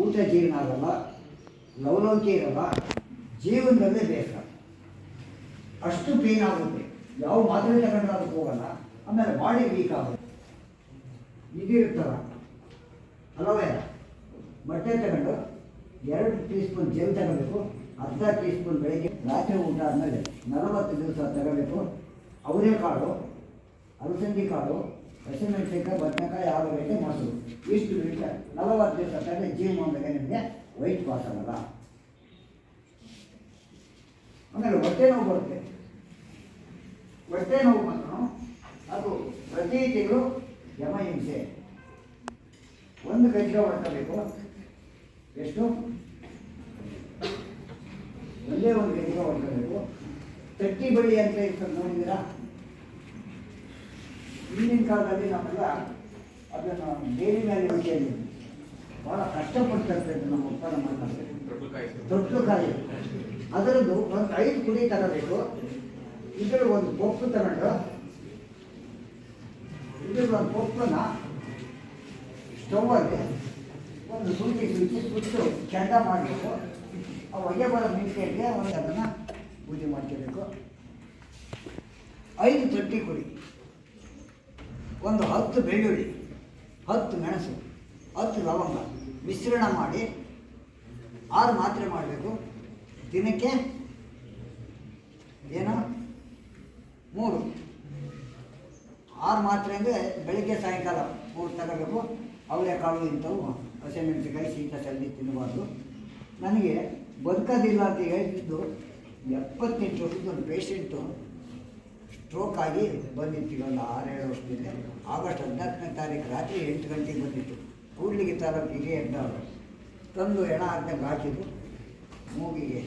ಊಟ ಜೀರ್ಣ ಆಗಲ್ಲ, ಲವಲವಿಕೆ ಇರಲ್ಲ, ಜೀವನದಲ್ಲೇ ಬೇಸರ, ಅಷ್ಟು ಪೇನ್ ಆಗುತ್ತೆ. ಯಾವ ಮಾತ್ರೆ ತಗೊಂಡ್ರೆ ಅದಕ್ಕೆ ಹೋಗಲ್ಲ. ಆಮೇಲೆ ಬಾಡಿ ವೀಕ್ ಆಗುತ್ತೆ. ಇದಿರುತ್ತಲ್ಲ ಅಲೋವೆರಾ, ಬಟ್ಟೆ ತಗೊಂಡು 2 ಟೀ ಸ್ಪೂನ್ ಜೆಲ್ ತಗೋಬೇಕು. ಅರ್ಧ ಟೀ ಸ್ಪೂನ್ ಬೆಳಗ್ಗೆ ರಾತ್ರಿ ಊಟ ಆದಮೇಲೆ 40 ದಿವಸ ತಗೋಬೇಕು. ಅವರೆಕಾಳು, ಅಲಸಂದಿ ಕಾಳು, ಹಸಿಮೆಣಸಿನಕಾಯಿ, ಬದನೆಕಾಯಿ, ಆಲೂಗಡ್ಡೆ, ಮೊಸರು ಇಷ್ಟು ಬಿಟ್ಟರೆ 40 ದಿವಸ ತಗೊಂಡು ಜೀವನದಾಗ ನಿಮಗೆ ವೈಟ್ ಪಾಸ್ ಆಗಲ್ಲ. ಆಮೇಲೆ ಹೊಟ್ಟೆ ನೋವು ಬರುತ್ತೆ. ಹೊಟ್ಟೆ ನೋವು ಬಂದು ಅದು ಪ್ರತಿ ತಿಂಗಳು ಯಮಹಿಂಸೆ. 1 ಗಜ್ಜೆ ಹೊಡ್ಕೋಬೇಕು. ಎಷ್ಟು? ಒಂದೇ 1 ಗಜ್ಜೆ ಹೊಡ್ಕೋಬೇಕು. ತಟ್ಟಿ ಬಳಿ ಅಂತ ಇರ್ತದೆ, ನೋಡಿದ್ದೀರಾ? ಹಿಂದಿನ ಕಾಲದಲ್ಲಿ ನಮ್ಮೆಲ್ಲ ಅದನ್ನು ಬೇರೆ ಮೇಲೆ ಹೊಡಿಯಲ್ಲಿ ಭಾಳ ಕಷ್ಟಪಡ್ತಿರ್ತದೆ. ನಮ್ಮ ಉತ್ಪನ್ನ ಮಾಡ್ತಾರೆ ತೊಟ್ಲುಕಾಯಿ. ಅದರದ್ದು ಒಂದು 5 ಕುಡಿ ತಗೋಬೇಕು. ಇದರ ಒಂದು ಪಪ್ಪು ತಗೊಂಡು ಇದ್ರ ಒಂದು ಪಪ್ಪನ್ನು ಸ್ಟೌವಲ್ಲಿ ಒಂದು ಸುಟ್ಟು ಕೆಂಡ ಮಾಡಬೇಕು. ಆ ಹೊಗೆ ಬರೋ ಮಿಕ್ಸಿಗೆ ಒಂದು ಅದನ್ನು ಪೂಜೆ ಮಾಡ್ಕೋಬೇಕು. 5 ತೊಟ್ಟಿ ಕುಡಿ, ಒಂದು 10 ಬೆಳ್ಳುಳ್ಳಿ, 10 ಮೆಣಸು, 10 ಲವಂಗ ಮಿಶ್ರಣ ಮಾಡಿ 6 ಮಾತ್ರೆ ಮಾಡಬೇಕು. ದಿನಕ್ಕೆ ಏನು 3 6 ಮಾತ್ರೆ ಅಂದರೆ ಬೆಳಗ್ಗೆ ಸಾಯಂಕಾಲ 3 ತಗೋಬೇಕು. ಅವಳೆಕಾಳು ಇಂಥವು ಹಸಿಮೆಣಸಿನಕಾಯಿ ಶೀತ ಸಲ್ದಿ ತಿನ್ನಬಾರ್ದು. ನನಗೆ ಬದುಕೋದಿಲ್ಲ ಅಂತ ಹೇಳ್ತಿದ್ದು 78 ವರ್ಷದ ಒಂದು ಪೇಷೆಂಟು ಸ್ಟ್ರೋಕ್ ಆಗಿ ಬಂದಿತ್ತು. ಒಂದು 6-7 ವರ್ಷದಿಂದ. ಆಗಸ್ಟ್ 14ನೇ ತಾರೀಕು ರಾತ್ರಿ 8 ಗಂಟೆಗೆ ಬಂದಿತ್ತು. ಕೂಡ್ಲಿಗೆ ತಾಲೂಕಿಗೆ ಎದ್ದವರು ತಂದು ಹೆಣ ಹಾಕ್ದಂಗೆ ಹಾಕಿದ್ದು. ಮೂಗಿಗೆ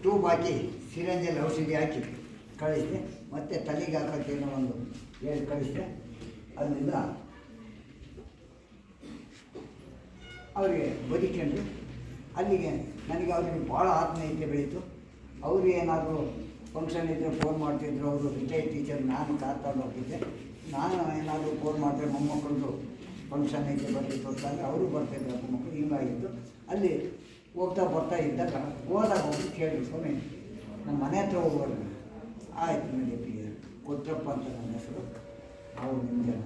ಟ್ಯೂಬ್ ಹಾಕಿ ಸಿರಂಜಲ್ಲಿ ಔಷಧಿ ಹಾಕಿ ಕಳಿಸಿದೆ. ಮತ್ತು ತಲೆಗೆ ಹಾಕೋಕ್ಕೇನೋ ಒಂದು ಹೇಳಿ ಕಳಿಸಿದೆ. ಅದರಿಂದ ಅವರಿಗೆ ಬದುಕೊಂಡು ಅಲ್ಲಿಗೆ ನನಗೆ ಅವ್ರಿಗೆ ಭಾಳ ಆತ್ಮೀಯತೆ ಬೆಳೀತು. ಅವರು ಏನಾದರೂ ಫಂಕ್ಷನ್ ಇದ್ದರೆ ಫೋನ್ ಮಾಡ್ತಿದ್ರು. ಅವರು ರಿಟೈರ್ಡ್ ಟೀಚರ್, ನಾನು ಕಾರ್ ಹೋಗ್ತಿದ್ದೆ. ನಾನು ಏನಾದರೂ ಫೋನ್ ಮಾಡಿದ್ರೆ ಮೊಮ್ಮಕ್ಕಳದು ಫಂಕ್ಷನ್ ಐತೆ ಬರ್ತಿತ್ತು ಅಂತಂದರೆ ಅವರು ಬರ್ತಾಯಿದ್ರು ಮೊಮ್ಮಕ್ಕಳು. ಹಿಂಗಾಗಿತ್ತು. ಅಲ್ಲಿ ಹೋಗ್ತಾ ಬರ್ತಾ ಇದ್ದಾಗ ಹೋದಾಗ ಹೋಗಿ ಕೇಳಿದ್ರು, ಸ್ವಾಮಿ ನಮ್ಮ ಮನೆ ಹತ್ರ ಹೋಗೋರು. ಆಯಿತು ನಡಿಯಪ್ಪ, ಕೊಟ್ರಪ್ಪ ಅಂತ ನನ್ನ ಹೆಸರು. ಅವ್ರು ನಿಮ್ಮ ಜನ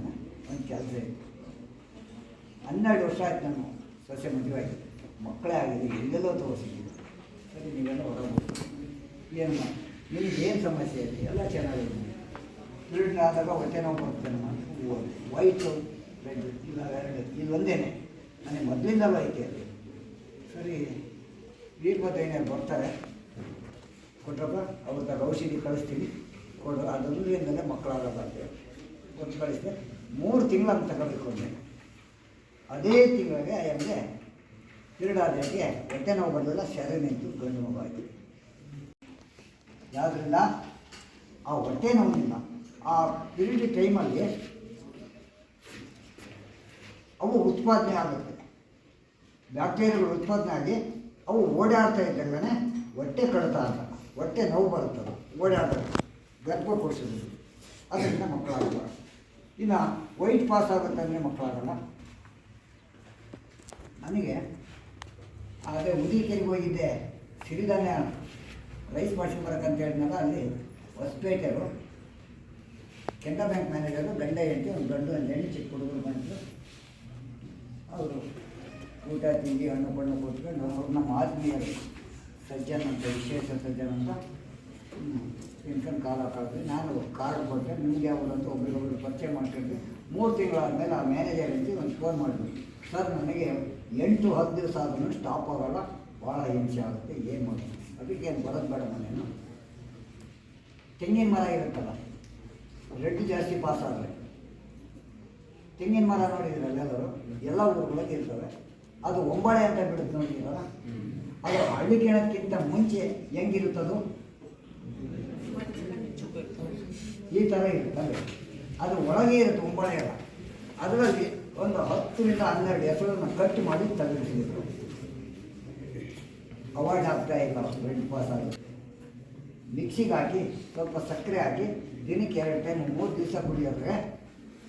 ಒಂದು ಕೆಲಸ ಇತ್ತು. 12 ವರ್ಷ ಆಯ್ತು ನಾನು ಸೊಸೆ ಮದುವೆ ಆಗಿದೆ, ಮಕ್ಕಳೇ ಆಗಿದೆ, ಎಲ್ಲೆಲ್ಲೋ ತೋರಿಸಿದ್ದೀನಿ. ಸರಿ ನೀವೆಲ್ಲ ಹೊರಬೋದು, ಏನು ನಿಮಗೇನು ಸಮಸ್ಯೆ ಐತಿ? ಎಲ್ಲ ಚೆನ್ನಾಗಿದೆ. ಪೀರಿಯಡ್ ಆದಾಗ ಹೊಟ್ಟೆ ನೋವು ಬರ್ತೇನೆ ನಾನು. ವೈಟು ರೆಡ್ ಇಲ್ಲ ಎರಡು ಇದು ಒಂದೇನೆ ನನಗೆ ಮೊದಲಿಂದಲೂ ಐತೆ ಅಲ್ಲಿ. ಸರಿ ವೀರಭದ್ರಯ್ಯನವ್ರು ಬರ್ತಾರೆ, ಕೊಟ್ರಪ್ಪ ಅವ್ರ ಔಷಧಿ ಕಳಿಸ್ತೀನಿ ಕೊಡು, ಅದೊಂದರಿಂದಲೇ ಮಕ್ಕಳಾಗಲ್ಲ ಅಂತೇಳಿ ಕೊಟ್ಟು ಕಳಿಸಿದೆ. 3 ತಿಂಗಳು ತಗೋಬೇಕು ಅಂದೆ. ಅದೇ ತಿಂಗಳಿಗೆ ಎಮ್ಗೆ ತಿರುಡಾದಕ್ಕೆ ಹೊಟ್ಟೆ ನೋವು ಬರಲಿಲ್ಲ, ಸೆರೆ ನಿಂತು ಗಂಡು ಮಗು ಆಯಿತು. ಯಾವುದರಿಂದ? ಆ ಹೊಟ್ಟೆ ನೋವಿನಿಂದ. ಆ ಪಿರಿಯಡ್ ಟೈಮಲ್ಲಿ ಅವು ಉತ್ಪಾದನೆ ಆಗುತ್ತೆ, ಬ್ಯಾಕ್ಟೀರಿಯಾಗಳು ಉತ್ಪಾದನೆ ಆಗಿ ಅವು ಓಡಾಡ್ತಾ ಇದ್ದಾಗಲೇ ಹೊಟ್ಟೆ ಕಡಿತ ಅಂತ, ಹೊಟ್ಟೆ ನೋವು ಬರುತ್ತವೆ ಓಡಾಡ್ತಾರೆ, ಗರ್ಭ ಕೊಡಿಸೋದು. ಅದರಿಂದ ಮಕ್ಕಳಾಗಲ್ಲ. ಇನ್ನು ವೈಟ್ ಪಾಸ್ ಆಗುತ್ತೆ ಅಂದರೆ ಮಕ್ಕಳಾಗಲ್ಲ. ನನಗೆ ಅದೇ ಉದಿಕೆರೆಗೆ ಹೋಗಿದ್ದೆ, ಸಿರಿಧಾನ್ಯ ರೈಸ್ ಮಾಡ್ಸ್ಕೊಂಬರಕ್ಕಂತ ಹೇಳಿದ್ನಲ್ಲ, ಅಲ್ಲಿ ಹೊಸಪೇಟೆಯವರು ಕೆನರಾ ಬ್ಯಾಂಕ್ ಮ್ಯಾನೇಜರು ಗಂಡ ಹೆಂಡತಿ, ಒಂದು ಗಂಡು ಒಂದು ಹೆಣ್ಣು ಚಿಕ್ಕ ಹುಡುಗರು ಬಂದರು. ಅವರು ಊಟ ತಿಂಡಿ ಹಣ್ಣು ಬಣ್ಣ ಕೊಟ್ಕೊಂಡು ಅವ್ರು ನಮ್ಮ ಆತ್ಮೀಯರು ಸಜ್ಜನ್ ಅಂತ, ವಿಶೇಷ ಸಜ್ಜನ್ ಅಂತ ತಿನ್ಕೊಂಡು ಕಾಲ ಹಾಕಿದ್ವಿ. ನಾನು ಕಾರ್ಡ್ ಕೊಟ್ಟೆ, ನಿಮಗೆ ಯಾವುದು ಅಂತ ಒಬ್ರಿಗೊಬ್ರು ಪರಿಚಯ ಮಾಡ್ಕೊಂಡ್ವಿ. 3 ತಿಂಗಳಾದಮೇಲೆ ಆ ಮ್ಯಾನೇಜರ್ ಅಂತ ಒಂದು ಫೋನ್ ಮಾಡಿದ್ವಿ, ಸರ್ ನನಗೆ 8-10 ದಿವಸ ಆದ್ರೂ ಸ್ಟಾಪ್ ಆಗೋಲ್ಲ, ಭಾಳ ಹಿಂಸೆ ಆಗುತ್ತೆ, ಏನು ಮಾಡೋದು? ಅದಕ್ಕೆ ಏನು ಬರೋದು ಬೇಡ ಮನೇನು. ತೆಂಗಿನ ಮರ ಇರುತ್ತಲ್ಲ, ರೆಡ್ ಜಾಸ್ತಿ ಪಾಸ್ ಆದರೆ ತೆಂಗಿನ ಮರ ನೋಡಿದ್ರಲ್ಲ ಎಲ್ಲರೂ, ಎಲ್ಲ ಊರುಗಳಲ್ಲಿ ಇರ್ತವೆ. ಅದು ಒಂಬಳೆ ಅಂತ ಬಿಡುತ್ತೆ ನೋಡಿದ್ರಲ್ಲ, ಅದು ಹಳ್ಳಿ ಕೇಳೋಕ್ಕಿಂತ ಮುಂಚೆ ಹೆಂಗಿರುತ್ತದು ಈ ಥರ ಇರುತ್ತಲ್ಲ, ಅದು ಒಳಗೆ ಇರುತ್ತೆ ಒಂಬಳೆ ಎಲ್ಲ. ಅದರಲ್ಲಿ ಒಂದು 10-12 ಹೆಸರನ್ನು ಕಟ್ ಮಾಡಿ ತೆಗೆದಿದ್ರು. ಅವಾಯ್ಡ್ ಆಗ್ತಾ ಇಲ್ಲ, ರೆಡ್ ಪಾಸ್ ಆಗುತ್ತೆ. ಮಿಕ್ಸಿಗೆ ಹಾಕಿ ಸ್ವಲ್ಪ ಸಕ್ಕರೆ ಹಾಕಿ ದಿನಕ್ಕೆ 2 ಟೈಮ್ 3 ದಿವಸ ಕುಡಿಯೋದ್ರೆ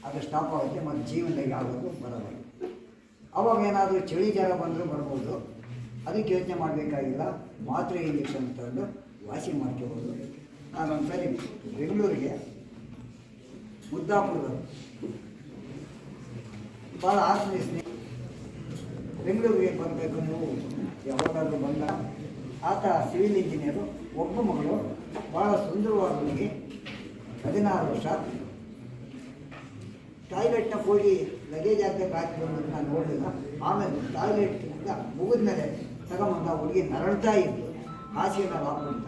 ಅದು ಸ್ಟಾಪ್ ಆಗುತ್ತೆ, ಮತ್ತು ಜೀವನದಾಗಿ ಆಗೋದು ಬರೋಲ್ಲ. ಅವಾಗ ಏನಾದರೂ ಚಳಿ ಜ್ವರ ಬಂದರೂ ಬರ್ಬೋದು, ಅದಕ್ಕೆ ಯೋಚನೆ ಮಾಡಬೇಕಾಗಿಲ್ಲ. ಮಾತ್ರೆ ಇಂಜೆಕ್ಷನ್ ತಂದು ವಾಸಿ ಮಾಡ್ಕೋಬೋದು. ನಾನೊಂದು ಸರಿ ಬೆಂಗಳೂರಿಗೆ ಮುದ್ದಾಪುರದವರು ಭಾಳ ಆತ್ಮೀಯ ಸ್ನೇಹಿತ, ಬೆಂಗಳೂರಿಗೆ ಬರಬೇಕು ನೀವು ಯಾವಾಗಾದರೂ ಬಂದ. ಆತ ಸಿವಿಲ್ ಇಂಜಿನಿಯರು, ಒಬ್ಬ ಮಗಳು ಭಾಳ ಸುಂದರವಾದ ಹುಡುಗಿ, 16 ವರ್ಷ. ಟಾಯ್ಲೆಟ್ನ ಹೋಗಿ ಲಗೇಜ್ ಆಗಬೇಕು ಹಾಕಿಕೊಂಡು ನಾನು ನೋಡಲಿಲ್ಲ. ಆಮೇಲೆ ಟಾಯ್ಲೆಟ್ನಿಂದ ಮುಗಿದ ಮೇಲೆ ತಗೊಂಬಂದ ಹುಡುಗಿ ನರಳ್ತಾ ಇದ್ದು ಹಾಸಿಗೆನ ಹಾಕ್ಬಿಡ್ತ.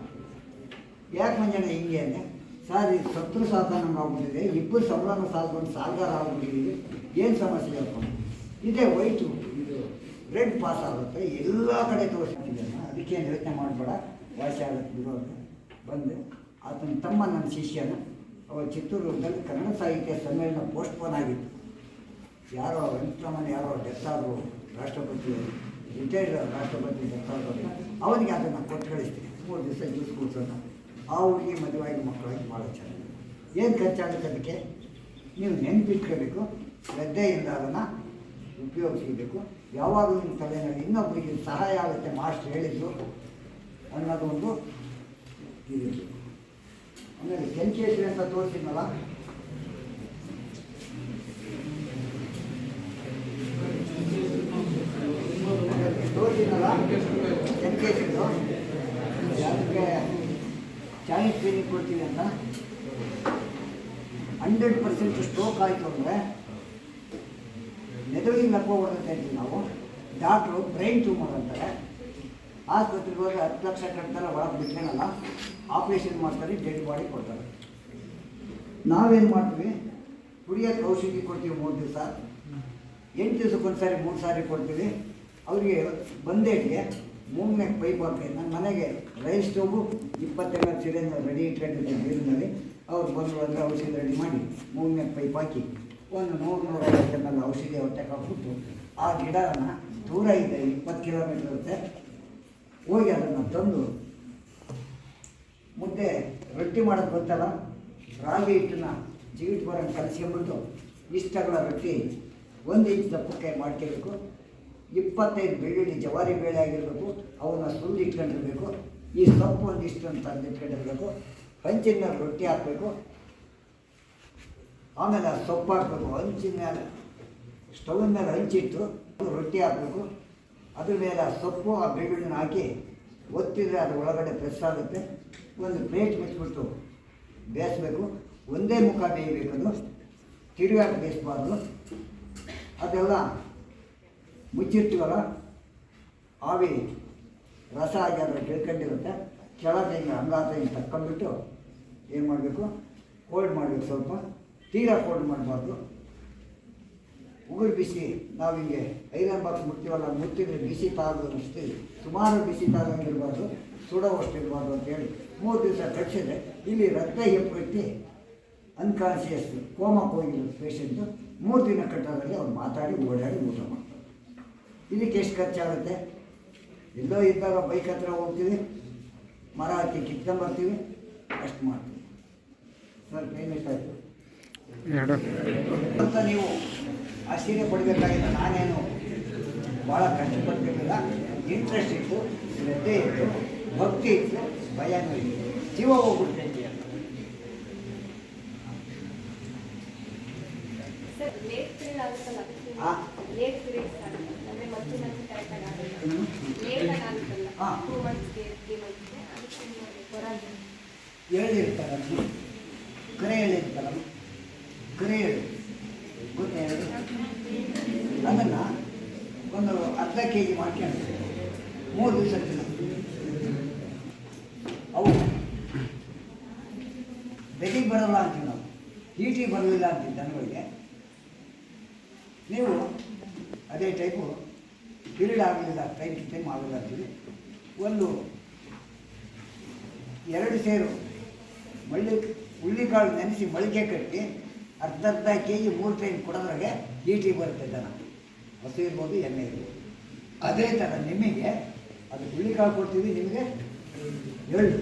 ಯಾಕೆ ಮಂಜಣ್ಣ ಹಿಂಗೆ ಅಂದರೆ, ಸರ್ ಇದು ಸತ್ರು ಸಾಧ ನಮ್ಗೆ ಆಗ್ಬಿಟ್ಟಿದೆ, 2 ಸಂಬಳನೂ ಸಾಲ್ಕೊಂಡು ಸಾಲಗಾರ ಆಗ್ಬಿಟ್ಟಿದ್ದೀವಿ, ಏನು ಸಮಸ್ಯೆ ಹೇಳ್ಕೊಂಡು. ಇದೇ ವೈಟು ಇದು ರೆಡ್ ಪಾಸ್ ಆಗುತ್ತೆ, ಎಲ್ಲ ಕಡೆ ತೋರಿಸ್ತಿದ್ದಾನೆ. ಅದಕ್ಕೇನು ಯೋಚನೆ ಮಾಡಬೇಡ, ವಾಸಿ ಆಗುತ್ತೆ ಬಿಡು ಅಂತ ಬಂದು. ಆತನ ತಮ್ಮ ನನ್ನ ಶಿಷ್ಯನ, ಅವ ಚಿತ್ತೂರಲ್ಲಿ ಕನ್ನಡ ಸಾಹಿತ್ಯ ಸಮ್ಮೇಳನ ಪೋಸ್ಟ್ಪೋನ್ ಆಗಿತ್ತು. ಯಾರೋ ವೆಂಕಟರಮಣ ಯಾರೋ ಡೆತ್ ಆದರು, ರಾಷ್ಟ್ರಪತಿ ರಿಟೈರ್ಡ್ ರಾಷ್ಟ್ರಪತಿ ಡೆತ್ ಆದರು ಅಂತ. ಅವನಿಗೆ ಅದನ್ನು ಕೊಟ್ಟು ಕಳಿಸ್ತೀನಿ, 3 ದಿವಸ ಜ್ಯೂಸ್ ಕೂರ್ಸೋಣ. ಆ ಹುಡುಗಿ ಮದುವಾಗಿ ಮಕ್ಕಳಾಗಿ ಭಾಳ ಚೆನ್ನಾಗಿ. ಏನು ಖರ್ಚಾಗುತ್ತೆ ಅದಕ್ಕೆ? ನೀವು ನೆನಪಿಟ್ಕೋಬೇಕು, ಶ್ರದ್ಧೆಯಿಂದ ಅದನ್ನು ಉಪಯೋಗಿಸಬೇಕು. ಯಾವಾಗಲೂ ನಿಮ್ಮ ತಲೆಯಲ್ಲಿ ಇನ್ನೊಬ್ಬರಿಗೆ ಸಹಾಯ ಆಗುತ್ತೆ, ಮಾಸ್ಟರ್ ಹೇಳಿದ್ರು ಅನ್ನೋದು ಒಂದು ಇರಬೇಕು. ಆಮೇಲೆ ಕೆಂಚೇಶ್ವರಿ ಅಂತ ತೋರಿಸಿದ್ನಲ್ಲ, ತೋರಿಸಿದ್ನಲ್ಲ ಕೆಂಚೇಶ್ವರಿದು, ಅದಕ್ಕೆ ಚಾಯ್ಸ್ ಟ್ರೈನಿಂಗ್ ಕೊಡ್ತೀವಿ ಅಂತ. 100% ಸ್ಟ್ರೋಕ್ ಆಯಿತು ಅಂದರೆ ಮೆದುಳಿಗೆ ನಪ್ಪ ಹೊಡೆದುತ್ತೆ ಅಂತೀವಿ ನಾವು. ಡಾಕ್ಟ್ರು ಬ್ರೈನ್ ಟ್ಯೂಮರ್ ಅಂತಾರೆ. ಆಸ್ಪತ್ರೆಗೆ ಹೋಗಿ 10 ಲಕ್ಷ ಕಟ್ತಾರೆ, ಒಳಗೆ ಬಿಟ್ಕೊಳ್ಳಲ್ಲ, ಆಪ್ರೇಷನ್ ಮಾಡ್ತಾರೆ, ಡೆಡ್ ಬಾಡಿ ಕೊಡ್ತಾರೆ. ನಾವೇನು ಮಾಡ್ತೀವಿ, ಕುಡಿಯೋಕ್ಕೆ ಔಷಧಿ ಕೊಡ್ತೀವಿ 3 ದಿವಸ, 8 ದಿವಸಕ್ಕೊಂದು ಸಾರಿ 3 ಸಾರಿ ಕೊಡ್ತೀವಿ. ಅವರಿಗೆ ಬಂದೇಟಿಗೆ ಮೂಗನೇ ಪೈಪ್ ಹಾಕಿ. ನನ್ನ ಮನೆಗೆ ರೈಸ್ ಸ್ಟೋವು 20 ml ಸಿಲಿಂಡ್ ರೆಡಿ ಇಟ್ಕೊಂಡಿದ್ದೆ ನೀರಿನಲ್ಲಿ. ಅವ್ರು ಬಂದರು ಅಂದರೆ ಔಷಧಿ ರೆಡಿ ಮಾಡಿ ಮೂಗನೇ ಪೈಪ್ ಹಾಕಿ ಒಂದು 100-150 ml ಔಷಧಿ ಹೊಟ್ಟೆಗೆ ಹಾಕ್ಬಿಟ್ಟು ಆ ಗಿಡನ ದೂರ ಇದೆ, 20 ಕಿಲೋಮೀಟ್ರ್ ಇರುತ್ತೆ. ಹೋಗಿ ಅದನ್ನು ತಂದು ಮುದ್ದೆ ರೊಟ್ಟಿ ಮಾಡೋದು ಗೊತ್ತಲ್ಲ, ರಾಗಿ ಹಿಟ್ಟನ್ನ ಜಿಗಿಟ್ ಬರೋಂಗೆ ಕಲಿಸ್ಕೊಂಡ್ಬಿಟ್ಟು ಇಷ್ಟಗಳ ರೊಟ್ಟಿ 1 ಇಂಚ್ ದಪ್ಪಕ್ಕೆ ಮಾಡ್ಕೋಬೇಕು. 25 ಬೆಳ್ಳುಳ್ಳಿ ಜವಾರಿ ಬೇಳೆ ಆಗಿರಬೇಕು, ಅವನ್ನ ಸುಳ್ಳು ಇಟ್ಕೊಂಡಿರ್ಬೇಕು. ಈ ಸೊಪ್ಪು ಒಂದಿಷ್ಟು ಅಂತ ತಂದಿಟ್ಕೊಂಡಿರ್ಬೇಕು. ಹಂಚಿನ ಮೇಲೆ ರೊಟ್ಟಿ ಹಾಕಬೇಕು. ಆಮೇಲೆ ಆ ಸೊಪ್ಪು ಹಾಕಬೇಕು. ಹಂಚಿನ ಮೇಲೆ ಸ್ಟೌವಿನ ಮೇಲೆ ಹಂಚಿಟ್ಟು ರೊಟ್ಟಿ ಹಾಕಬೇಕು. ಅದ್ರ ಮೇಲೆ ಆ ಸೊಪ್ಪು ಆ ಬೆಳ್ಳುಳ್ಳಿನ ಹಾಕಿ ಒತ್ತಿದರೆ ಅದು ಒಳಗಡೆ ಪ್ರೆಸ್ ಆಗುತ್ತೆ. ಒಂದು ಪ್ಲೇಟ್ ಮುಚ್ಚಿಬಿಟ್ಟು ಬೇಯಿಸ್ಬೇಕು. ಒಂದೇ ಮುಖ ಬೇಯಬೇಕು, ಅದು ತಿರುಗಾಟ ಬೇಯಿಸ್ಬಾರ್ದು. ಅದೆಲ್ಲ ಮುಚ್ಚಿರ್ತೀವಲ್ಲ, ಆವಿ ರಸ ಆಗಿ ಅದನ್ನು ತಿಳ್ಕೊಂಡಿರುತ್ತೆ. ಕೆಳಗೆ ಹಿಂಗೆ ಅಂಗಾತ ಹಿಂಗೆ ತಕ್ಕೊಂಡ್ಬಿಟ್ಟು ಏನು ಮಾಡಬೇಕು, ಕೋಲ್ಡ್ ಮಾಡಬೇಕು. ಸ್ವಲ್ಪ ತೀರಾ ಕೋಲ್ಡ್ ಮಾಡಬಾರ್ದು. ಉಗುರು ಬಿಸಿ ನಾವು ಹಿಂಗೆ ಐರನ್ ಬಾಕ್ಸ್ ಮುಟ್ತೀವಲ್ಲ, ಮುಟ್ಟಿದ್ರೆ ಬಿಸಿ ತಾಗೋದು ಅನಿಸ್ತೀವಿ. ಸುಮಾರು ಬಿಸಿ ತಾಗಂಗಿರಬಾರ್ದು, ಸುಡೋವಷ್ಟು ಇರಬಾರ್ದು ಅಂತೇಳಿ 3 ದಿವಸ ಕಟ್ಟಿಸಿದ್ರೆ ಇಲ್ಲಿ ರಕ್ತ ಹೆಪ್ಪುಗಟ್ಟಿ ಅನ್ಕಾನ್ಸಿಯಸ್ ಕೋಮಕ್ಕೆ ಹೋಗಿರೋ ಪೇಷೆಂಟು 3 ದಿನ ಕಟ್ಟೋದ್ರಲ್ಲಿ ಅವ್ರು ಮಾತಾಡಿ ಓಡಾಡಿ ಊಟ ಮಾಡ್ತಾರೆ. ಇದಕ್ಕೆ ಎಷ್ಟು ಖರ್ಚಾಗುತ್ತೆ? ಎಲ್ಲೋ ಇದ್ದಾಗ ಬೈಕ್ ಹತ್ರ ಹೋಗ್ತೀವಿ, ಮರ ಹತ್ತಿ ಕಿತ್ಕೊಂಡ್ಬರ್ತೀವಿ, ಅಷ್ಟು ಮಾಡ್ತೀವಿ. ಸರ್ ಟೈಮ್ ಎಷ್ಟಾಯಿತು ಅಂತ ನೀವು ಆ ಸೀರೆ ಪಡಬೇಕಾಗಿಲ್ಲ. ನಾನೇನು ಭಾಳ ಕಷ್ಟಪಟ್ಟಿರಲಿಲ್ಲ. ಇಂಟ್ರೆಸ್ಟ್ ಇತ್ತು, ಶ್ರದ್ಧೆ ಇತ್ತು, ಭಕ್ತಿ ಇತ್ತು, ಭಯನೂ ಇತ್ತು. ಜೀವ ಹೋಗ್ಬಿಡ್ತೈತಿ. ಹೇಳಿರ್ತಾರೆ ಕರೆ ಹೇಳಿರ್ತಾರ, ಕರೆ ಹೇಳಿ ಗೊತ್ತೇ ಹೇಳಿ. ಅದನ್ನು ಒಂದು ಅರ್ಧ ಕೆ ಜಿ ಮಾಡ್ಕೊಂಡು 3 ದಿವಸ ತಿನ್ನ. ಅವು ಬೆದಿಗೆ ಬರೋಲ್ಲ ಅಂತೀವಿ ನಾವು, ಹೀಟಿಗೆ ಬರಲಿಲ್ಲ ಅಂತೀವಿ ದನಗಳಿಗೆ. ನೀವು ಅದೇ ಟೈಪು ಪಿರಿಯಡ್ ಆಗಲಿಲ್ಲ, ಟೈಮ್ ಆಗಲಿಲ್ಲ ಅಂತೀವಿ. ಒಂದು 2 ಸೇರು ಹುಳ್ಳಿಕಾಳು ನೆನೆಸಿ ಮೊಳಕೆ ಕಟ್ಟಿ ಅರ್ಧ ಕೆ ಜಿ 3 ಟೈಮ್ ಕೊಡೋದ್ರಾಗೆ ಹೀಟಿಗೆ ಬರುತ್ತೆ ದನ. ಹಸು ಇರ್ಬೋದು, ಎಣ್ಣೆ ಇರ್ಬೋದು. ಅದೇ ಥರ ನಿಮಗೆ ಅದು ಹುಳ್ಳಿಕಾಳು ಕೊಡ್ತೀವಿ, ನಿಮಗೆ 7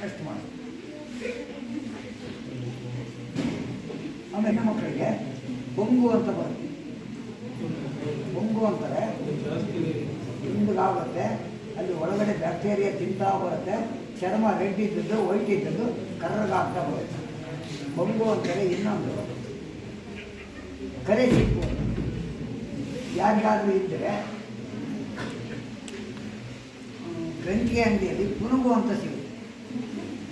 ಅಷ್ಟು ಮಾಡಿ. ಆಮೇಲೆ ಹೆಣ್ಣುಮಕ್ಕಳಿಗೆ ಬೊಂಗು ಅಂತ ಬರುತ್ತೆ. ಬೊಂಗು ಅಂತಾರೆ, ಹಿಂಗಾಗುತ್ತೆ. ಅಲ್ಲಿ ಒಳಗಡೆ ಬ್ಯಾಕ್ಟೀರಿಯಾ ತಿಂತಾ ಬರುತ್ತೆ. ಚರ್ಮ ರೆಡ್ ಇದ್ದದ್ದು, ವೈಟ್ ಇದ್ದದ್ದು ಕರ್ರಗಾಗ್ತಾ ಬರುತ್ತೆ. ಬೊಂಗು ಅಂತಾರೆ. ಇನ್ನೊಂದು ಕರೆ ಸಿಕ್ಕು ಯಾರಿಗಾದ್ರೂ ಇದ್ದರೆ ಗ್ರಂಥಿ ಅಂಗಡಿಯಲ್ಲಿ ಪುನುಗು ಅಂತ ಸಿಗುತ್ತೆ.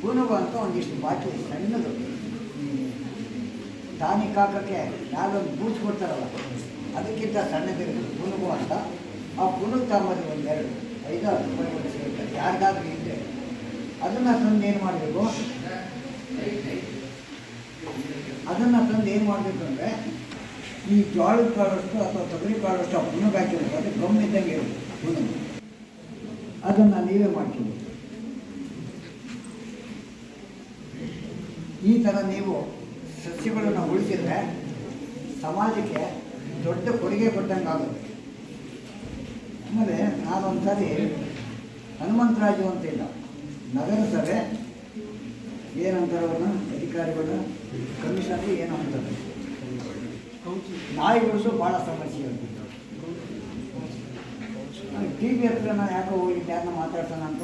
ಪುನುಗು ಅಂತ ಒಂದಿಷ್ಟು ಬಾಟ್ಲಿ ಸಣ್ಣದು ಟಾನಿಕ್ ಹಾಕೋಕ್ಕೆ ಯಾರೊಂದು ಬೂಚ್ ಕೊಡ್ತಾರಲ್ಲ, ಅದಕ್ಕಿಂತ ಸಣ್ಣದಿರುತ್ತೆ ಪುನುಗು ಅಂತ. ಆ ಪುನುಗು ತಗೊಂಬಲ್ಲಿ 1-2-5-6 ರೂಪಾಯಿ ಸಿಗುತ್ತೆ. ಯಾರಿಗಾದ್ರೂ ಇದ್ದರೆ ಅದನ್ನು ತಂದು ಏನು ಮಾಡಬೇಕು, ಅದನ್ನು ತಂದು ಏನು ಮಾಡಬೇಕು ಅಂದರೆ ಈ ಜೋಳದ ಕಾಳಷ್ಟು ಅಥವಾ ತೊಗರಿ ಕಾಳಷ್ಟು ಆ ಪುನುಗು ಹಾಕಿರುತ್ತೆ. ಅದು ಗಮ್ಮಿದ್ದಂಗೆ ಇರುತ್ತೆ ಪುನುಗು. ಅದನ್ನು ನೀವೇ ಮಾಡ್ಕೊಬೇಕು. ಈ ಥರ ನೀವು ಸಸ್ಯಗಳನ್ನು ಉಳಿಸಿದರೆ ಸಮಾಜಕ್ಕೆ ದೊಡ್ಡ ಕೊಡುಗೆ ಕೊಟ್ಟಂಗೆ ಆಗುತ್ತೆ. ಆಮೇಲೆ ನಾನೊಂದು ಸಾರಿ ಹನುಮಂತರಾಜು ಅಂತ ಇಲ್ಲ, ನಗರಸಭೆ ಏನಂತಾರೆ ಅವ್ರನ್ನ ಅಧಿಕಾರಿಗಳು, ಕಮಿಷನರು ಏನೋ ಅಂತಾರೆ, ನಾಯಿಗಳು ಭಾಳ ಸಮಸ್ಯೆ ಇರ್ತಿತ್ತು. ಟಿ ವಿ ಹತ್ರ ನಾನು ಯಾಕೋ ಹೋಗಿದ್ದೆ, ಯಾರನ್ನ ಮಾತಾಡ್ಸೋಣ ಅಂತ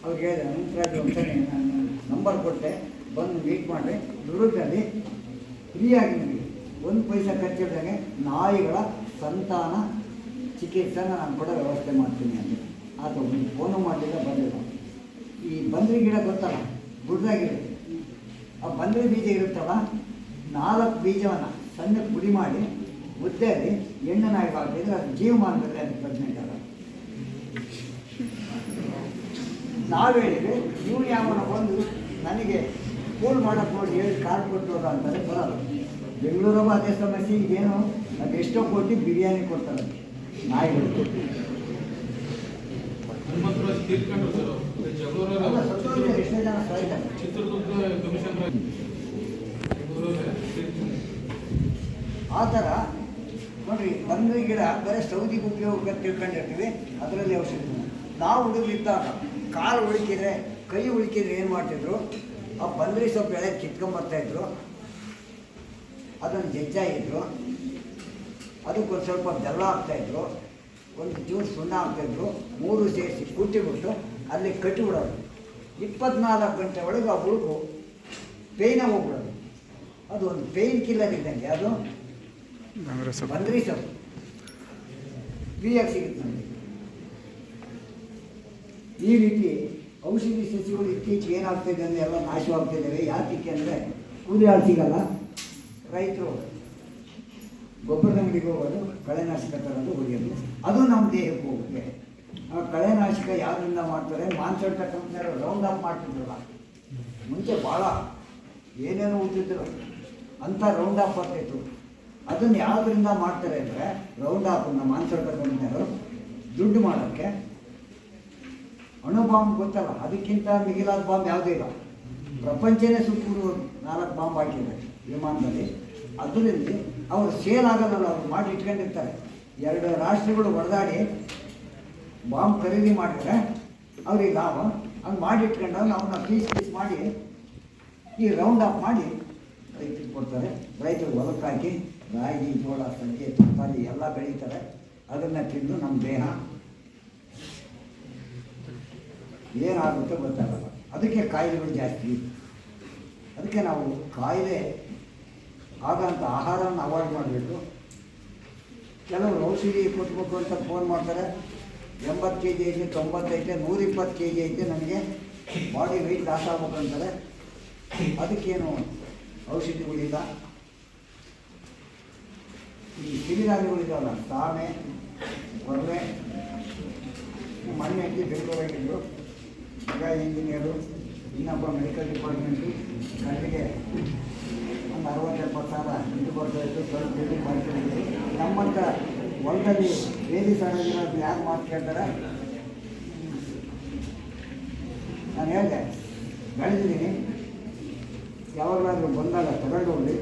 ಅವ್ರಿಗೆ ಹೇಳಿದೆ. ಹನುಮಂತರಾಜು ಅಂತಲೇ ನಾನು ನಂಬರ್ ಕೊಟ್ಟೆ, ಬಂದು ಮೀಟ್ ಮಾಡಿರಿ. ದುರ್ಗದಲ್ಲಿ ಫ್ರೀಯಾಗಿ ನಿಮಗೆ 1 ಪೈಸಾ ಖರ್ಚಿಲ್ದಂಗೆ ನಾಯಿಗಳ ಸಂತಾನ ಚಿಕಿತ್ಸೆನ ನಾನು ಕೊಡೋ ವ್ಯವಸ್ಥೆ ಮಾಡ್ತೀನಿ ಅಂತ. ಆತ ಫೋನು ಮಾಡಲಿಲ್ಲ, ಬಂದಿಲ್ಲ. ಈ ಬಂದ್ರಿ ಗಿಡ ಗೊತ್ತಲ್ಲ, ಬುಡ್ದಾಗಿರುತ್ತೆ. ಆ ಬಂದ್ರಿ ಬೀಜ ಇರುತ್ತಲ್ಲ, 4 ಬೀಜವನ್ನು ಸಣ್ಣಕ್ಕೆ ಪುಡಿ ಮಾಡಿ ಮುದ್ದೆಯಲ್ಲಿ ಎಣ್ಣೆ ನಾಯಿಗೆ ಹಾಕಿದ್ರೆ ಅದು ಜೀವಮಾನದಲ್ಲಿ ಅದಕ್ಕೆ ಪ್ರೆಗ್ನೆಂಟ್ ಆಗಲ್ಲ. ನಾವು ಹೇಳಿದ್ರೆ ಇವ್ರು ಯಾವನ ಬಂದು ನನಗೆ ಕೂಲ್ ಮಾಡೋಕ್ಕೆ ನೋಡಿ ಹೇಳಿ ಕಾರ್ ಕೊಟ್ಟೋದ ಅಂತಾರೆ, ಬರೋಲ್ಲ. ಬೆಂಗಳೂರಾಗ ಅದೇ ಸಮಸ್ಯೆ. ಈಗೇನು ಅದು ಎಷ್ಟೋ ಕೋಟಿ ಬಿರಿಯಾನಿ ಕೊಡ್ತಾರೆ ನಾಯಿಗಳು. ಎಷ್ಟೇ ಜನ ಸಾಯ್ತಾರೆ. ಆ ಥರ ನೋಡಿ, ಬಂದ್ರಿ ಗಿಡ ಬರೀ ಸೌದಿಗೆ ಉಪಯೋಗ ತಿಳ್ಕೊಂಡಿರ್ತೀವಿ, ಅದರಲ್ಲಿ ಔಷಧಿ. ನಾವು ಹುಡುಗಿದ್ದಾಗ ಕಾಲು ಉಳುಕಿದ್ರೆ, ಕೈ ಉಳುಕಿದ್ರೆ ಏನು ಮಾಡ್ತಿದ್ರು, ಆ ಬಂದ್ರಿ ಸೊಪ್ಪು ಎಳೆ ಕಿತ್ಕೊಂಬರ್ತಾಯಿದ್ರು, ಅದನ್ನು ಜಜ್ಜಾಯಿದ್ರು, ಅದಕ್ಕೊಂದು ಸ್ವಲ್ಪ ಬೆಲ್ಲ ಹಾಕ್ತಾಯಿದ್ರು, ಒಂದು ಚೂರು ಸುಣ್ಣ ಹಾಕ್ತಾಯಿದ್ರು, 3 ಸೇರಿಸಿ ಕುಟ್ಟಿಬಿಟ್ಟು ಅಲ್ಲಿ ಕಟ್ಟಿಬಿಡೋದು. 24 ಗಂಟೆ ಒಳಗೆ ಆ ಹುಡುಗು ಪೇಯ್ನ ಹೋಗ್ಬಿಡೋದು. ಅದು ಒಂದು ಪೇಯ್ನ್ ಕಿಲ್ಲರ್ ಇದ್ದಂಗೆ. ಅದು ಬಂದ್ರಿ ಸೊಪ್ಪು ಫ್ರೀಯಾಗಿ ಸಿಗುತ್ತೆ ನಮಗೆ. ಈ ರೀತಿ ಔಷಧಿ ಸಸ್ಯಗಳು ಇತ್ತೀಚೆಗೆ ಏನಾಗ್ತಾಯಿದೆ ಅಂದರೆ ಎಲ್ಲ ನಾಶವಾಗ್ತಿದ್ದಾವೆ. ಯಾಕೆ ಅಂದರೆ ಕೂಲಿ ಆಳು ಸಿಗಲ್ಲ, ರೈತರು ಗೊಬ್ಬರದ ಅಂಗಡಿಗೆ ಹೋಗೋದು, ಕಳೆನಾಶಕ ತರೋದು, ಹೊಡೆಯೋದು. ಅದು ನಮ್ಮ ದೇಹಕ್ಕೆ ಹೋಗುತ್ತೆ. ಆ ಕಳೆನಾಶಕ ಯಾರಿಂದ ಮಾಡ್ತಾರೆ? ಮಾನ್ಸಲ್ಟ ಕಂಪ್ನಿಯವರು ರೌಂಡ್ ಅಪ್ ಮಾಡ್ತಿದ್ರಲ್ಲ ಮುಂಚೆ, ಭಾಳ ಏನೇನು ಹುಟ್ಟಿದ್ರು ಅಂಥ ರೌಂಡ್ ಅಪ್ ಆಗ್ತಾಯಿತ್ತು. ಅದನ್ನು ಯಾವುದರಿಂದ ಮಾಡ್ತಾರೆ ಅಂದರೆ, ರೌಂಡ್ ಅಪ್ಪನ್ನು ಮಾನ್ಸಲ್ಟ ಕಂಪ್ನಿಯವರು ದುಡ್ಡು ಮಾಡೋಕ್ಕೆ. ಅಣು ಬಾಂಬ್ ಗೊತ್ತಲ್ಲ, ಅದಕ್ಕಿಂತ ಮಿಗಿಲಾದ ಬಾಂಬ್ ಯಾವುದೂ ಇಲ್ಲ. ಪ್ರಪಂಚನೇ ಸುತ್ತೂರು 4 ಬಾಂಬ್ ಹಾಕಿದ್ದಾರೆ ವಿಮಾನದಲ್ಲಿ. ಅದರಿಂದ ಅವರು ಸೇಲ್ ಆಗಲ್ಲ, ಅವರು ಮಾಡಿ ಇಟ್ಕೊಂಡಿರ್ತಾರೆ. 2 ರಾಷ್ಟ್ರಗಳು ಹೊಡೆದಾಡಿ ಬಾಂಬ್ ಖರೀದಿ ಮಾಡಿದ್ರೆ ಅವ್ರಿಗೆ ಲಾಭ. ಹಂಗೆ ಮಾಡಿ ಇಟ್ಕೊಂಡಾಗ ಅವನ್ನ ಪೀಸ್ ಮಾಡಿ ಈ ರೌಂಡ್ ಅಪ್ ಮಾಡಿ ರೈತರಿಗೆ ಕೊಡ್ತಾರೆ. ರೈತರು ಹೊಲಕ್ಕೆ ಹಾಕಿ ರಾಗಿ, ಜೋಳ, ಸಜ್ಜೆ, ತರಕಾರಿ ಎಲ್ಲ ಬೆಳೀತಾರೆ. ಅದನ್ನು ತಿಂದು ನಮ್ಮ ದೇಹ ಏನಾಗುತ್ತೆ ಗೊತ್ತಾಗಲ್ಲ. ಅದಕ್ಕೆ ಕಾಯಿಲೆಗಳು ಜಾಸ್ತಿ. ಅದಕ್ಕೆ ನಾವು ಕಾಯಿಲೆ ಆಗೋಂಥ ಆಹಾರವನ್ನು ಅವಾಯ್ಡ್ ಮಾಡಬೇಕು. ಕೆಲವರು ಔಷಧಿ ಕೊಟ್ಬೇಕು ಅಂತ ಫೋನ್ ಮಾಡ್ತಾರೆ. 80 kg ಐತೆ, 90 ಐತೆ, 120 kg ಐತೆ, ನನಗೆ ಬಾಡಿ ವೆಯ್ಟ್ ಲಾಸ್ ಆಗ್ಬೇಕು ಅಂತಾರೆ. ಅದಕ್ಕೇನು ಔಷಧಿಗಳಿಲ್ಲ. ಈ ಸಿರಿಧಾನ್ಯಗಳಿದ್ದಾವಲ್ಲ, ಸಾಮೆ, ಕೊರಲೆ, ಮಣ್ಣೆ ಹಾಕಿ ಬೆಳ್ಕೋಬೇಕಿದ್ರು. ಮಗ ಇಂಜಿನಿಯರು, ಇನ್ನೊಬ್ಬ ಮೆಡಿಕಲ್ ಡಿಪಾರ್ಟ್ಮೆಂಟು, ಕಣ್ಣಿಗೆ ಒಂದು 60-70 ಸಾವಿರ ಇದು ಬರ್ತಾಯಿತ್ತು. ಸ್ವಲ್ಪ ಬಿಲ್ಡಿಂಗ್ ಮಾಡ್ಕೊಂಡಿದ್ರು. ನಮ್ಮಂಥ ಹೊಲದಲ್ಲಿ ಬೇಲಿ ಸಾರೋದಿರೋದು ಯಾರು ಮಾತು ಕೇಳ್ತಾರೆ? ನಾನು ಹೇಳಿದೆ, ಬೆಳೆದಿದ್ದೀನಿ, ಯಾವಾಗಲಾದ್ರೂ ಬಂದಾಗ ತಗೊಂಡು ಹೋಗ್ಲಿ.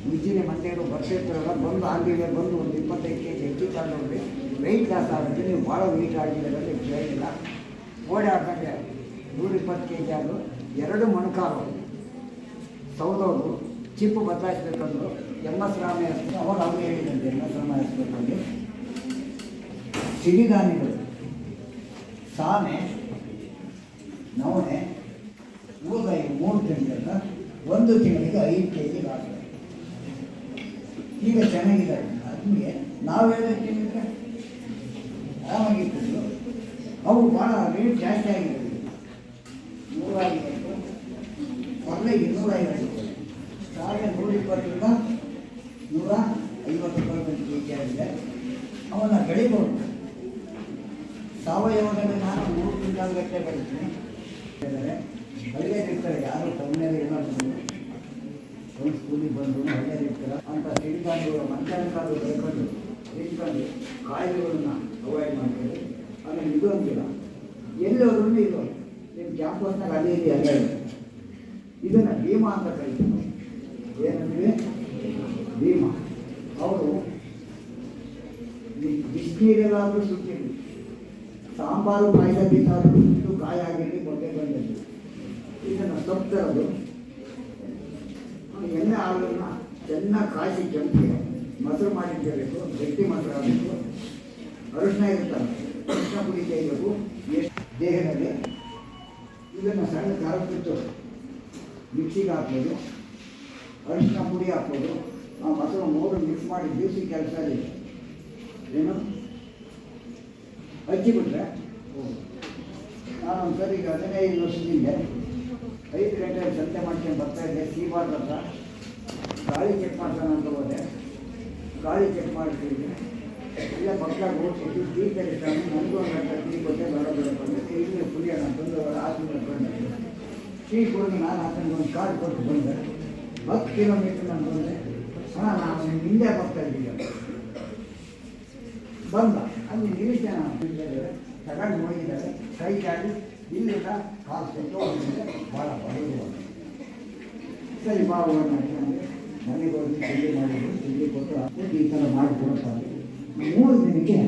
ಮುಂಚಿನ ಮಂದಿರು ಬರ್ಸಿರ್ತಾರಲ್ಲ, ಬಂದು ಅಂಗಡಿಗೆ ಬಂದು ಒಂದು 25 kg ಹೆಚ್ಚು ತಗೊಂಡು ಹೋಗ್ಲಿ. ವೆಯ್ಟ್ ಲಾಸ್ ಆಗುತ್ತೆ. ನೀವು ಭಾಳ ವೆಯ್ಟ್ ಆಗಿರೋದ್ರಲ್ಲಿ ಕೇಳಿಲ್ಲ. ಓಡಾಡ್ದಂಗೆ 120 kg ಆದರೂ 2 ಮೊಣಕಾಲು ಸೌದೋರು ಚಿಪ್ಪು ಬದಲಾಯಿಸ್ಬೇಕಂದ್ರು. MS ರಾಮಯ್ಯ ಅವಾಗ ಅವನು ಹೇಳಿದಂತೆ, MS ರಾಮಯ್ಯ ಸಿರಿಧಾನ್ಯಗಳು, ಸಾಮೆ, ನವಣೆ, ಊರಗಾಯಿ 3 ತಿಂಗಳಿಂದ 1 ತಿಂಗಳಿಗೆ 5 kg ಲಾಸ್. ಈಗ ಚೆನ್ನಾಗಿದೆ. ಅದಕ್ಕೆ ನಾವು ಹೇಳಿದ್ರೆ ಆರಾಮಾಗಿರ್ತಿದ್ರು. ಅವು ಭಾಳ ರೇಟ್ ಜಾಸ್ತಿ ಆಗಿರೋದು. 150, ಮೊದಲೇ 250, ಸಾಗೆ 120ರಿಂದ 150 kg ಆಗಿದೆ. ಅವನ್ನ ಬೆಳಿಬೋದು. ಸಾವಯವದಲ್ಲಿ ನಾನು 3 ಕ್ವಿಂಟಾಲ್ ಗಟ್ಟಲೆ ಬೆಳಿತೀನಿ. ಹಳ್ಳಿಯಲ್ಲಿರ್ತಾರೆ, ಯಾರು ಟೌನಲ್ಲಿ ಏನಾದ್ರು ಒಂದು ಸ್ಕೂಲಿಗೆ ಬಂದು ಹಳ್ಳಿಯಲ್ಲಿರ್ತಾರೆ ಅಂತ ಸಿರಿಧಾನ್ಯಗಳು ಮಂಚಾಲಕಾಲು ಬೆಳ್ಕೊಂಡು ತಿಳ್ಕೊಂಡು ಕಾಯಿಲೆಗಳನ್ನ ಅವಾಯ್ಡ್ ಮಾಡ್ತೀವಿ. ಆಮೇಲೆ ಇದು ಅಂತಿಲ್ಲ, ಎಲ್ಲೋದ್ರೂ ಇದು ನಿಮ್ಮ ಕ್ಯಾಂಪಸ್ನಾಗ ಅದೇ ಇದೆ, ಅಲ್ಲೇ ಇದೆ. ಇದನ್ನು ಭೀಮಾ ಅಂತ ಕರಿತೀವಿ. ಏನಂದ್ರೆ ಭೀಮಾ. ಅವರು ಬಿಸಿನೀರೆಲ್ಲಾದರೂ ಸುತ್ತಿರಲಿ, ಸಾಂಬಾರು ಕಾಯಿಲೆದಿಂದಾದರೂ ಸುಟ್ಟು ಗಾಯ ಆಗಿರಲಿ, ಮೊಟ್ಟೆ ಬಂದಿರಲಿ, ಇದನ್ನು ಸೊಪ್ಪು ತರೋದು, ಎಣ್ಣೆ ಹಾಲನ್ನು ಚೆನ್ನಾಗಿ ಕಾಯಿಸಿ ಕೆಂಪಿಗೆ ಮೊಸರು ಮಾಡಿಟ್ಟಿರಬೇಕು. ಗಟ್ಟಿ ಮೊಸರು ಆಗಬೇಕು. ಅರಿಶಿನ ಇರ್ತಾರೆ, ಅರಿಶಿನ ಪುಡಿ ತೆಗಿಬೇಕು ಎಷ್ಟು ದೇಹದಲ್ಲಿ. ಇದನ್ನು ಸಣ್ಣ ಖಾರದ ಬಿಟ್ಟು ಮಿಕ್ಸಿಗೆ ಹಾಕ್ಬೋದು, ಅರಿಶಿನ ಪುಡಿ ಹಾಕ್ಬೋದು. ಆ ಮೊಸರು 3 ಮಿಕ್ಸ್ ಮಾಡಿ ದಿವಸ ಕೆಲಸ ಇದೆ ಏನು ಹಚ್ಚಿಬಿಟ್ರೆ. ನಾನು ಒಂದ್ಸರಿ ಈಗ 15 ವರ್ಷದಿಂದ 5 ಗಂಟೆಗೆ ಸಂತೆ ಮಾಡ್ಕೊಂಡು ಬರ್ತಾಯಿದ್ದೆ. ಸೀಬಾರ್ಡ್ ಹತ್ರ ಗಾಳಿ ಚೆಕ್ ಮಾಡ್ತಾನೆ ಅಂತ ಹೋದೆ. ಗಾಳಿ ಚೆಕ್ ಮಾಡ್ತಿದ್ದೆ. ಇಲ್ಲ ಪಕ್ಕದಾಗ ಹೋಗ್ತಿದ್ದು ಟೀ ಕರಿತಾನೆ. ನನಗೂ ಒಂದು ಗಂಟೆ ಟೀ ಕೊಟ್ಟೆ, ಬೇಡ ಬಂದು ಇಲ್ಲಿ ಕುಡಿಯೋಣ ಅಂತಂದು ಹಾಸ್ಪಿಟಲ್ ಬಂದೆ. ಟೀ ಕುಡಿದು ನಾನು ಹಾಕೊಂಡು ಒಂದು ಕಾರ್ಡ್ ಕೊಟ್ಟು ಬಂದೆ. 10 ಕಿಲೋಮೀಟ್ರ್ ನಾನು ಬಂದೆ. ನಾನು ಹಿಂದೆ ಬರ್ತಾಯಿದ್ದೀವಿ. ಬಂದ ಅಲ್ಲಿ ನಿರೀಕ್ಷೆ ತಗೊಂಡು ಹೋಗಿದ್ದಾರೆ. ಕೈ ಚಾಡಿ ಇಲ್ಲಿಂದ ಕಾಲು ಸೆಟ್ಟು ಭಾಳ ಬಡವರು. ಸರಿ ಬಾ ಹೋಗೋಣ. ನನಗೆ ಹೋಗಿ ತಿಂಡಿ ಮಾಡಿದ್ರು, ತಿಂಡಿ ಕೊಟ್ಟು ಹಾಕ್ಬಿಟ್ಟು ಈ ಥರ ಮಾಡಿಕೊಡ್ತಾರೆ. 3 ದಿನಕ್ಕೆ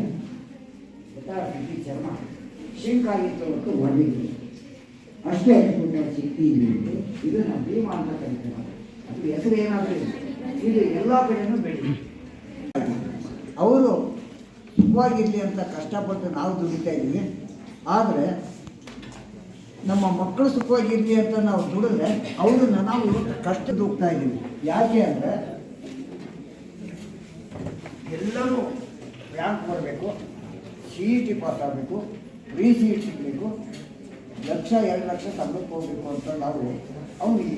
ಯಥಾಸ್ಥಿತಿ ಚರ್ಮ ಶಿಂಕಾಗಿತ್ತು ಮತ್ತು ಹೊರಡಿದ್ರು. ಅಷ್ಟೇ ತುಂಬ ಶಕ್ತಿ ಇದೆ. ಇದು ನಾವು ಭೀಮ ಅಂತ ಕರಿತೇವೆ. ಅದು ಹೆಸರು ಏನಾದರೂ ಇದು ಎಲ್ಲ ಕಡೆಯೂ ಬೆಳಿ. ಅವರು ಸುಖವಾಗಿರಲಿ ಅಂತ ಕಷ್ಟಪಟ್ಟು ನಾವು ದುಡಿತಾ ಇದ್ದೀವಿ. ಆದರೆ ನಮ್ಮ ಮಕ್ಕಳು ಸುಖವಾಗಿರಲಿ ಅಂತ ನಾವು ದುಡಿದ್ರೆ ಅವ್ರನ್ನ ನಾವು ಇವತ್ತು ಕಷ್ಟ ದುಗ್ತಾ ಇದ್ದೀವಿ. ಯಾಕೆ ಅಂದರೆ ಎಲ್ಲರೂ ರ್ಯಾಂಕ್ ಬರಬೇಕು, CET ಪಾಸ್ ಆಗಬೇಕು, ಫ್ರೀ ಸೀಟ್ ಸಿಗಬೇಕು, 1,00,000 2 ಲಕ್ಷ ಸಂಬಳಕ್ಕೆ ಹೋಗಬೇಕು ಅಂತ ನಾವು ಅವನಿಗೆ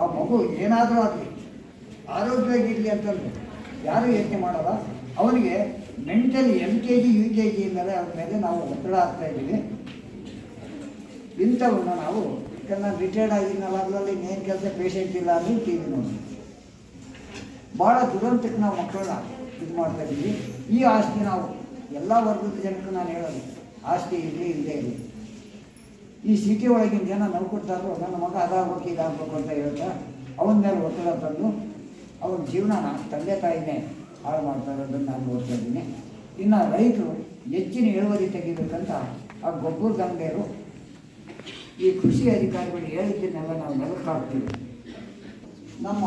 ಆ ಮಗು ಏನಾದರೂ ಆಗಲಿ ಆರೋಗ್ಯವಾಗಿರಲಿ ಅಂತಂದರೆ ಯಾರೂ ಯೋಚನೆ ಮಾಡೋಲ್ಲ. ಅವನಿಗೆ ಮೆಂಟಲಿ LKG UKG ಇಂದಲೇ ಅವ್ರ ಮೇಲೆ ನಾವು ಒತ್ತಡ ಆಗ್ತಾಯಿದ್ದೀವಿ. ಇಂಥವನ್ನ ನಾವು ನಾನು ರಿಟೈರ್ಡ್ ಆಗಿದ್ನಲ್ಲ, ಅದರಲ್ಲಿ ಮೇನ್ ಕೆಲಸ ಪೇಷಂಟ್ ಇಲ್ಲ ಅಂದರೆ TV ನೋಡಿ ಭಾಳ ದುರಂತಕ್ಕೆ ನಾವು ಮಕ್ಕಳನ್ನ ಇದು ಮಾಡ್ತಾಯಿದ್ದೀವಿ. ಈ ಆಸ್ತಿ ನಾವು ಎಲ್ಲ ವರ್ಗದ ಜನಕ್ಕೆ ನಾನು ಹೇಳೋದು, ಆಸ್ತಿ ಇರಲಿ ಇಲ್ಲದೆ ಇರಲಿ. ಈ ಸಿಟಿ ಒಳಗಿನ ಜನ ನೌಕರ್ತಾರೋ ನನ್ನ ಮಗ ಅದಾಗಬೇಕು ಇದಾಗಬೇಕು ಅಂತ ಹೇಳ್ತಾ ಅವನ ಮೇಲೆ ಒತ್ತಡ ತಂದು ಅವನ ಜೀವನ ತಂದೆ ತಾಯಿನೇ ಹಾಳು ಮಾಡ್ತಾ ಇರೋದನ್ನು ನಾನು ನೋಡ್ತಾ ಇದ್ದೀನಿ. ಇನ್ನು ರೈತರು ಹೆಚ್ಚಿನ ಇಳುವರಿ ತೆಗಿಬೇಕಂತ ಆ ಗೊಬ್ಬರ ದಂಧೆಯರು ಈ ಕೃಷಿ ಅಧಿಕಾರಿಗಳು ಹೇಳಿದ್ದನ್ನೆಲ್ಲ ನಾವು ನೆಲಕ್ಕೆ ಹಾಕ್ತೀವಿ. ನಮ್ಮ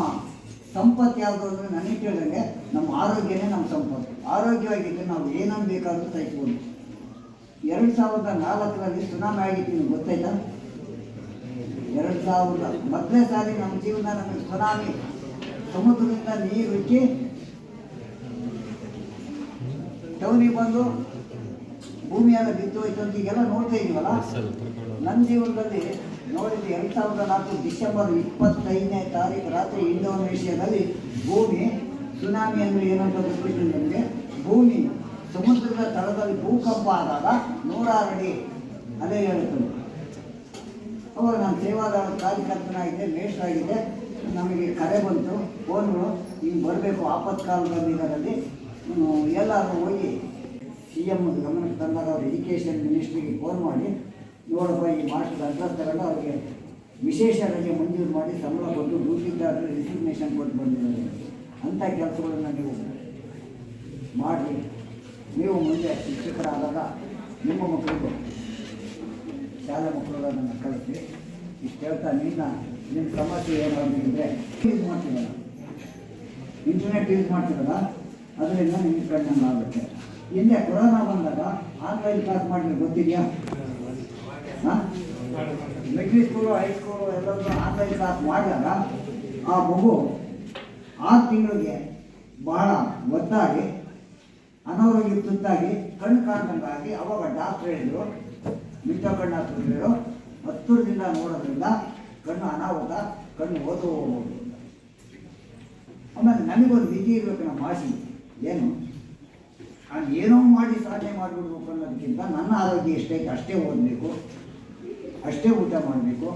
ಸಂಪತ್ತು ಯಾವುದು ಅಂದರೆ ನನಗೆ ಕೇಳಿದಂಗೆ ನಮ್ಮ ಆರೋಗ್ಯನೇ ನಮ್ಮ ಸಂಪತ್ತು. ಆರೋಗ್ಯವಾಗಿದ್ದರೆ ನಾವು ಏನನ್ನು ಬೇಕಾದರೂ ಸಹಿಸ್ಬೋದು. 2004ರಲ್ಲಿ ಸುನಾಮಿ ಆಗಿದ್ದೀನಿ ಗೊತ್ತಾಯ್ತಾ? 2000 ಮೊದಲನೇ ಸಾರಿ ನಮ್ಮ ಜೀವನ ನಮಗೆ ಸುನಾಮಿ, ಸಮುದ್ರದಿಂದ ನೀರು ಉಕ್ಕಿ ಟೌನಿಗೆ ಬಂದು ಭೂಮಿಯೆಲ್ಲ ಬಿದ್ದು ಹೋಯ್ತು ಅಂತ ಈಗೆಲ್ಲ ನೋಡ್ತಾ ಇದೀವಲ್ಲ. ನನ್ನ ಜೀವನದಲ್ಲಿ ನೋಡಿದ್ದು 2004 ಡಿಸೆಂಬರ್ 25ನೇ ತಾರೀಕು ರಾತ್ರಿ ಇಂಡೋನೇಷ್ಯಾದಲ್ಲಿ ಭೂಮಿ ಸುನಾಮಿ ಅಂದರೆ ಏನಂತ ಗೊತ್ತಿತ್ತು ನನಗೆ. ಭೂಮಿ ಸಮುದ್ರದ ತಳದಲ್ಲಿ ಭೂಕಂಪ ಆದಾಗ 106 ಅಡಿ ಅಲೆ ಹೇಳುತ್ತದೆ. ಅವಾಗ ನಾನು ಸೇವಾದಾಳ ಕಾರ್ಯಕರ್ತನಾಗಿದ್ದೆ, ಮೇಷ್ಟ್ರಾಗಿದ್ದೆ. ನಮಗೆ ಕರೆ ಬಂತು, ಫೋನ್ಗಳು ಹಿಂಗೆ ಬರಬೇಕು ಆಪತ್ಕಾಲದಲ್ಲಿ ಇದರಲ್ಲಿ ಎಲ್ಲರೂ ಹೋಗಿ CM ಗಮನಕ್ಕೆ ತಂದಾಗ ಅವ್ರು ಎಜುಕೇಷನ್ ಮಿನಿಸ್ಟ್ರಿಗೆ ಫೋನ್ ಮಾಡಿ ನೋಡಪ್ಪ ಈ ಮಾಸ್ಟರ್ ಅಡ್ರೆಸ್ ತಗೊಂಡು ಅವ್ರಿಗೆ ವಿಶೇಷ ರಜೆ ಮಂಜೂರು ಮಾಡಿ ಸಂಬಳ ಕೊಟ್ಟು ಡ್ಯೂಟಿದಾರರು ರಿಸಿಗ್ನೇಷನ್ ಕೊಟ್ಟು ಬಂದಿದ್ದಾರೆ. ಅಂಥ ಕೆಲಸಗಳನ್ನು ನೀವು ಮಾಡಿ ನೀವು ಮುಂದೆ ಶಿಕ್ಷಕರಾದಾಗ ನಿಮ್ಮ ಮಕ್ಕಳಿಗೂ ಶಾಲೆ ಮಕ್ಕಳುಗಳನ್ನು ಕಳಿಸಿ ಇಷ್ಟು ಹೇಳ್ತಾ ನಿಮ್ಮ ಸಮಸ್ಯೆ ಏನಾದರೂ ಇದ್ದರೆ ಯೂಸ್ ಮಾಡ್ತೀವಲ್ಲ, ಇಂಟರ್ನೆಟ್ ಯೂಸ್ ಮಾಡ್ತೀವಲ್ಲ, ಅದರಿಂದ ನಿಮಗೆ ಕಣ್ಣನ್ನು ಆಗುತ್ತೆ. ಹಿಂದೆ ಕೊರೋನಾ ಬಂದಾಗ ಆನ್ಲೈನ್ ಕ್ಲಾಸ್ ಮಾಡಿದ್ರೆ ಗೊತ್ತಿದೆಯಾ? ಹಾಂ, ಮಿಡ್ಲ್ ಸ್ಕೂಲು ಹೈಸ್ಕೂಲು ಎಲ್ಲರೂ ಆನ್ಲೈನ್ ಕ್ಲಾಸ್ ಮಾಡಿದಾಗ ಆ ಮಗು 6 ತಿಂಗಳಿಗೆ ಬಹಳ ಒದ್ದಾಗಿ ಅನಾರೋಗ್ಯ ತುತ್ತಾಗಿ ಕಣ್ಣು ಕಾಣ್ದಂಗಾಗಿ ಅವಾಗ ಡಾಕ್ಟ್ರ್ ಹೇಳಿದ್ರು, ಮಿಟ್ಟ ಕಣ್ಣು ಹಾಕಿದ್ರು, ಹತ್ತಿರದಿಂದ ನೋಡೋದ್ರಿಂದ ಕಣ್ಣು ಅನಾಹುತ, ಕಣ್ಣು ಓದು. ಆಮೇಲೆ ನನಗೊಂದು ವಿಧಿ ಇರಬೇಕು ನಮ್ಮ ಆಸೆ ಏನು, ನಾನು ಏನೋ ಮಾಡಿ ಸಾಧನೆ ಮಾಡಿಬಿಡ್ಬೇಕು ಅನ್ನೋದಕ್ಕಿಂತ ನನ್ನ ಆರೋಗ್ಯ ಎಷ್ಟೈತೆ ಅಷ್ಟೇ ಓದಬೇಕು, ಅಷ್ಟೇ ಊಟ ಮಾಡಬೇಕು.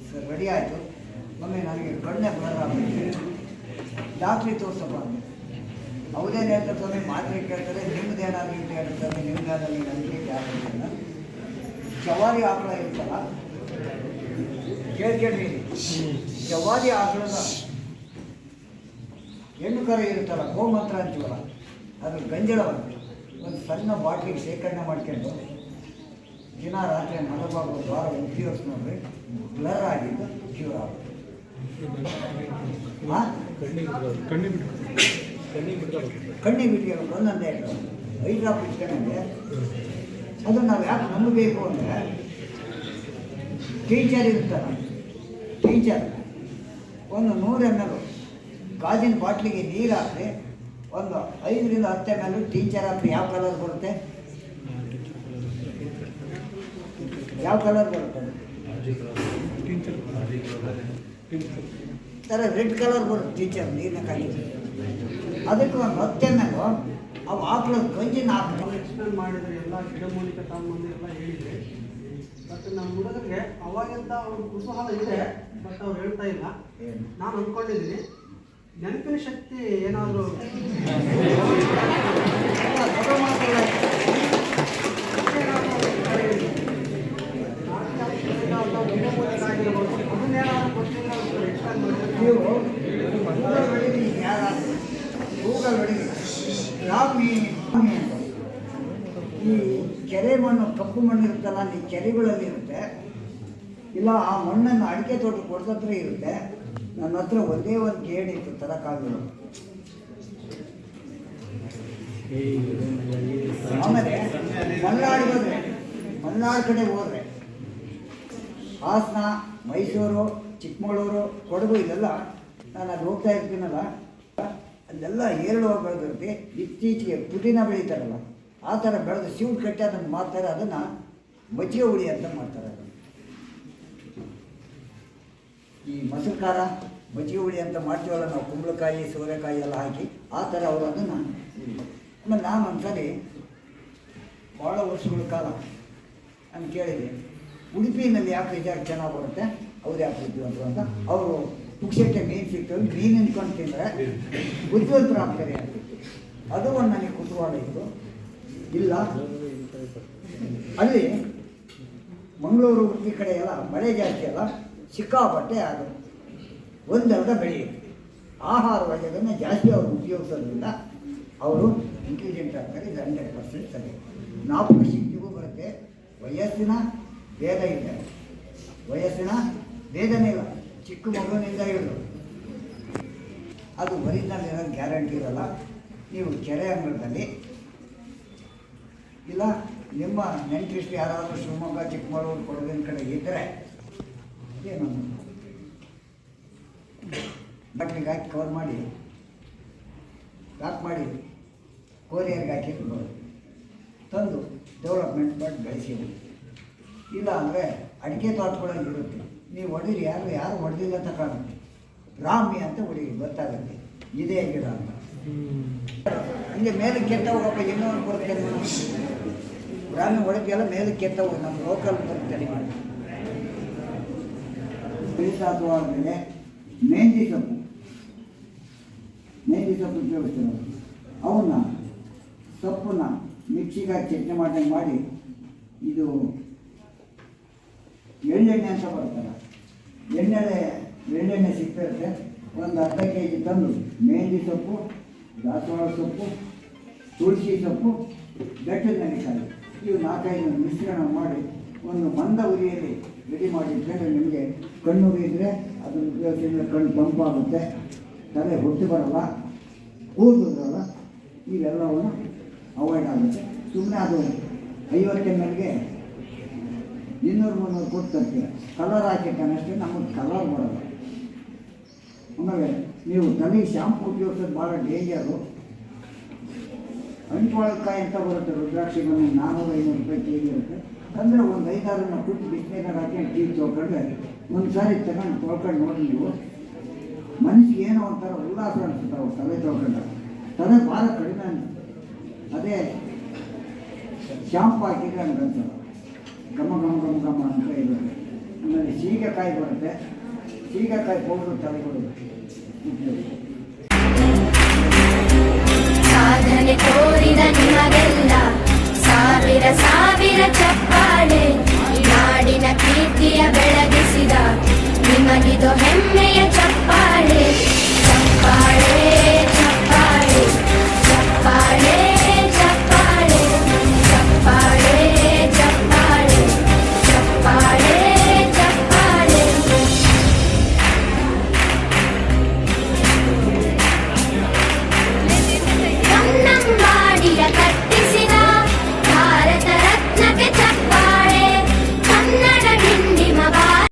ಸರ್ ರೆಡಿ ಆಯಿತು. ಒಮ್ಮೆ ನನಗೆ ಕಣ್ಣೆ ಬರೋದಾಗಬೇಕು, ಡಾಕ್ಟ್ರಿಗೆ ತೋರಿಸಬಾರ್ದು. ಅವ್ರೇನು ಹೇಳ್ತಾರೆ ಸ್ವಾಮಿ, ಮಾತ್ರೆ ಕೇಳ್ತಾರೆ, ನಿಮ್ಮದೇನಾದ್ರು ಅಂತ ಹೇಳ್ತಾರೆ, ನಿಮ್ದಾದಲ್ಲಿ ನನಗೆ ಯಾರಿಲ್ಲ. ಜವಾರಿ ಆಕಳ ಇರ್ತಲ್ಲ, ಕೇಳ್ರಿ, ಜವಾರಿ ಆಕಳದ ಹೆಣ್ಣು ಕರೆ ಇರುತ್ತಲ್ಲ, ಗೋಮಂತ್ರ ಅಂತೀವಲ್ಲ, ಅದ್ರ ಗಂಜಳವನ್ನು ಒಂದು ಸಣ್ಣ ಬಾಟ್ಲಿಗೆ ಶೇಖರಣೆ ಮಾಡ್ಕೊಂಡು ದಿನ ರಾತ್ರಿ ಮಲಗುವಾಗ ದ್ವಾರ ಉಪಯೋಗಿಸ್ ನೋಡ್ರಿ, ಬ್ಲರ್ ಆಗಿದ್ದು ಕ್ಯೂರ್ ಆಗುತ್ತೆ. ಕಣ್ಣಿಗೆ ಬಿಟ್ಕೊಂಡು ಒಂದೊಂದೇ 5 ಡ್ರಾಪ್ ಇಟ್ಕೊಂಡೆ. ಅದನ್ನು ನಾವು ಯಾಕೆ ನಂಬಬೇಕು ಅಂದರೆ, ಟೀಚರ್ ಇರ್ತಾರೆ, ಟೀಚರ್ ಒಂದು 100 ml ಗಾಜಿನ ಬಾಟ್ಲಿಗೆ ನೀರು ಹಾಕಿ ಒಂದು 5 ರಿಂದ 10 ml ಟೀಚರ್ ಹಾಕಿ ಯಾವ ಕಲರ್ ಬರುತ್ತೆ? ಯಾವ ಕಲರ್ ಬರುತ್ತೆ? ಥರ ರೆಡ್ ಕಲರ್ ಬರುತ್ತೆ ಟೀಚರ್ ನೀರಿನ ಕಾಯಿ. ಅದಕ್ಕೆ ಒಂದು 10 ml ಅವು ಹಾಕ್ಲೋದು ಗಂಜಿನ ಹಾಕಿ ಎಕ್ಸ್ಪ್ಲೇನ್ ಮಾಡಿದರೆ ಎಲ್ಲ ಗಿಡಮೂಲಿಕೆ ತಗೊಂಬಂದು ಎಲ್ಲ ಹೇಳಿದರೆ. ಬಟ್ ನಮ್ಮ ಹುಡುಗರಿಗೆ ಅವಾಗಿಂದ ಅವ್ರ ಕುತೂಹಲ ಇದೆ, ಬಟ್ ಅವ್ರು ಹೇಳ್ತಾ ಇಲ್ಲ. ನಾನು ಅಂದ್ಕೊಂಡಿದ್ದೀನಿ ನೆನಪಿನ ಶಕ್ತಿ ಏನಾದರೂ ನೀವು ಮಣ್ಣು ಇರುತ್ತಲ್ಲ ಅಲ್ಲಿ ಕೆರೆಗಳಲ್ಲಿ ಇರುತ್ತೆ, ಇಲ್ಲ ಆ ಮಣ್ಣನ್ನು ಅಡಿಕೆ ತೋಟ ಕೊಡ್ದತ್ರ ಇರುತ್ತೆ. ನನ್ನ ಹತ್ರ ಒಂದೇ ಒಂದು ಗೇಣಿ ಇತ್ತು ತರಕಾಗಿರೋ. ಆಮೇಲೆ ಮಲೆನಾಡು ಕಡೆ ಹೋದರೆ ಹಾಸನ, ಮೈಸೂರು, ಚಿಕ್ಕಮಗಳೂರು, ಕೊಡಗು ಇದೆಲ್ಲ ನಾನು ಅಲ್ಲಿ ಹೋಗ್ತಾ ಇರ್ತೀನಲ್ಲ, ಅಲ್ಲೆಲ್ಲ ಏರಳವಾಗಿ ಬೆಳೆದಿರುತ್ತೆ. ಇತ್ತೀಚೆಗೆ ಪುದೀನ ಬೆಳೀತಾರಲ್ಲ ಆ ಥರ ಬೆಳೆದು ಸಿವ್ಡು ಕಟ್ಟಿ ಅದನ್ನು ಮಾಡ್ತಾರೆ. ಅದನ್ನು ಮಜ್ಜಿಗೆ ಹುಳಿ ಅಂತ ಮಾಡ್ತಾರೆ. ಅದನ್ನು ಈ ಮೊಸರು ಖಾರ ಮಜ್ಜಿಗೆ ಹುಳಿ ಅಂತ ಮಾಡ್ತೀವಲ್ಲ ನಾವು, ಕುಂಬಳಕಾಯಿ ಸೋರೆಕಾಯಿ ಎಲ್ಲ ಹಾಕಿ, ಆ ಥರ ಅವರು ಅದನ್ನು. ಆಮೇಲೆ ನಾನು ಒಂದ್ಸರಿ ಭಾಳ ವರ್ಷಗಳ ಕಾಲ ನಾನು ಕೇಳಿದೆ, ಉಡುಪಿನಲ್ಲಿ ಯಾಕೆ ವಿಚಾರ ಚೆನ್ನಾಗಿ ಬರುತ್ತೆ, ಅವ್ರು ಯಾಕೆ ಬುದ್ಧಿವಂತರು ಅಂತ. ಅವರು ಪುಕ್ಷಕ್ಕೆ ಮೀನು ಸಿಗ್ತವೆ, ಮೀನು ನಿಂತ್ಕೊಂಡು ತಿಂದರೆ ಬುದ್ಧಿವಂತರು ಆಗ್ತಾರೆ ಅಂತಿತ್ತು. ಅದು ಒಂದು ನನಗೆ ಕುತೂಹಲ ಇತ್ತು. ಇಲ್ಲ ಅಲ್ಲಿ ಮಂಗಳೂರು ಉಡುಪಿ ಕಡೆ ಎಲ್ಲ ಮಳೆ ಜಾಸ್ತಿ ಅಲ್ಲ, ಸಿಕ್ಕಾಪಟ್ಟೆ ಅದು ಒಂದೆರಡ ಬೆಳೆಯುತ್ತೆ. ಆಹಾರವಾಗಿ ಅದನ್ನು ಜಾಸ್ತಿ ಅವರು ಉಪಯೋಗಿಸೋದ್ರಿಂದ ಅವರು ಇಂಟೆಲಿಜೆಂಟ್ ಆಗ್ತಾರೆ. ಇದು 100% ಸರಿ. ಜ್ಞಾಪಕ ಶಕ್ತಿಗೂ ಬರುತ್ತೆ. ವಯಸ್ಸಿನ ಭೇದ ಇದೆ, ವಯಸ್ಸಿನ ಭೇದನೇ ಇಲ್ಲ. ಚಿಕ್ಕ ಮಗುವಿನಿಂದ ಹಿಡಿದು ಅದು ಒರಿಜಿನಲ್ ಇರೋದು ಗ್ಯಾರಂಟಿ ಇರೋಲ್ಲ. ನೀವು ಕೆರೆ ಅಂಗಳದಲ್ಲಿ ಇಲ್ಲ ನಿಮ್ಮ ನೆಂಟರಿಷ್ಟು ಯಾರಾದರೂ ಶಿವಮೊಗ್ಗ, ಚಿಕ್ಕಮಗಳೂರು, ಕೊಡಗಿನ ಕಡೆ ಇದ್ದರೆ ಏನು ಬಟ್ಲಿಗೆ ಹಾಕಿ ಕವರ್ ಮಾಡಿ ಪ್ಯಾಕ್ ಮಾಡಿ ಕೊರಿಯರ್ಗೆ ಹಾಕಿ ತಂದು ಡೆವಲಪ್ಮೆಂಟ್ ಮಾಡಿ ಬೆಳೆಸಿ. ಇಲ್ಲ ಅಂದರೆ ಅಡಿಕೆ ತೋಟಗಳಲ್ಲಿ ಇರುತ್ತೆ, ನೀವು ಹೊಡೀರಿ, ಯಾರು ಹೊಡೆದಿಲ್ಲ ಅಂತ ಕಾಣುತ್ತೆ. ರಾಮಿ ಅಂತ ಹೊಡೀರಿ, ಗೊತ್ತಾಗುತ್ತೆ ಇದೇ ಗಿಡ ಅಂತ. ಹಂಗೆ ಮೇಲಕ್ಕೆ ಕೆತ್ತ ಹೋಗಪ್ಪ, ಇನ್ನೊಂದು ಬರುತ್ತೆ ರಾಮಿ ಹೊಡೆದೆಲ್ಲ ಮೇಲಕ್ಕೆ ಕೆತ್ತ ಹೋಗಿ ನಮ್ಮ ಲೋಕಲ್ ಬರುತ್ತೆ ಮಾಡಿ ಆದಮೇಲೆ ಮೆಹಂದಿ ಸೊಪ್ಪು ಉಪಯೋಗಿಸ್ತಾರೆ. ಅವನ್ನ ಸೊಪ್ಪನ್ನ ಮಿಕ್ಸಿಗೆ ಹಾಕಿ ಚಟ್ನಿ ಮಾಡ್ದಂಗೆ ಮಾಡಿ, ಇದು ಎಳ್ಳೆಣ್ಣೆ ಅಂತ ಬರ್ತಾರೆ, ಎಳ್ಳೆಣ್ಣೆ ಸಿಗ್ತಿರುತ್ತೆ. ಒಂದು ಅರ್ಧ kg ತಂದು ಮೆಹಂದಿ ಸೊಪ್ಪು, ದಾಸವಾಳ ಸೊಪ್ಪು, ತುಳಸಿ ಸೊಪ್ಪು, ಬೆಟ್ಟದ ನೆನೆಕಾಯಿ, ಇವು 4-5 ಮಿಶ್ರಣ ಮಾಡಿ ಒಂದು ಮಂದ ಉರಿಯಲ್ಲಿ ರೆಡಿ ಮಾಡಿಟ್ರೆ ನಿಮಗೆ ಕಣ್ಣು ಇದ್ದರೆ ಅದನ್ನು ಉಪಯೋಗಿಸಿದ್ರೆ ಕಣ್ಣು ತಂಪಾಗುತ್ತೆ, ತಲೆ ಹೊಟ್ಟೆ ಬರಲ್ಲ, ಕೂದಲು ಬರಲ್ಲ, ಇವೆಲ್ಲವನ್ನು ಅವಾಯ್ಡ್ ಆಗುತ್ತೆ. ಸುಮ್ಮನೆ ಅದು 50 ml 200-300 ಕೊಟ್ಟು ತರ್ತೀರ, ಕಲರ್ ಹಾಕಿಟ್ಟನಷ್ಟೇ, ನಮಗೆ ಕಲರ್ ಬರೋಲ್ಲ. ಆಮೇಲೆ ನೀವು ತಲೆಗೆ ಶಾಂಪು ಉಪಯೋಗಿಸೋದು ಭಾಳ ಡೇಂಜರು. ಅಂಟ್ವಾಳಕಾಯಿ ಅಂತ ಬರುತ್ತೆ, ರುದ್ರಾಕ್ಷಿ ಬಂದು 400-500 ರೂಪಾಯಿ kg ಇರುತ್ತೆ. ಅಂದರೆ ಒಂದು 5-6 ಕುಟ್ಟು ಬಿಸಿನೀರು ಹಾಕಿ ಟೀ ತೊಗೊಂಡ್ರೆ ಒಂದು ಸಾರಿ ತಗೊಂಡು ತೊಳ್ಕೊಂಡು ನೋಡಿ ನೀವು, ಮನಸ್ಸಿಗೆ ಏನೋ ಒಂಥರ ಉಲ್ಲಾಸ ಅನಿಸುತ್ತೆ. ಅವ್ರು ತಲೆ ತೊಳ್ಕೊಂಡ್ರೆ ತಲೆ ಭಾಳ ಕಡಿಮೆ ಅನಿಸುತ್ತೆ. ಅದೇ ಶಾಂಪು ಹಾಕಿದ್ರೆ ನಮ್ಗೆ ಅನ್ಸಲ್ಲ, ಘಮ ಅಂತ ಇರುತ್ತೆ. ಆಮೇಲೆ ಸೀಗೆಕಾಯಿ ಬರುತ್ತೆ, ಸೀಗೆಕಾಯಿ ಪೌಡ್ರು ತಲೆಗಳು ಸಾಧನೆ ತೋರಿದ ನಿಮಗೆಲ್ಲ ಸಾವಿರ ಚಪ್ಪ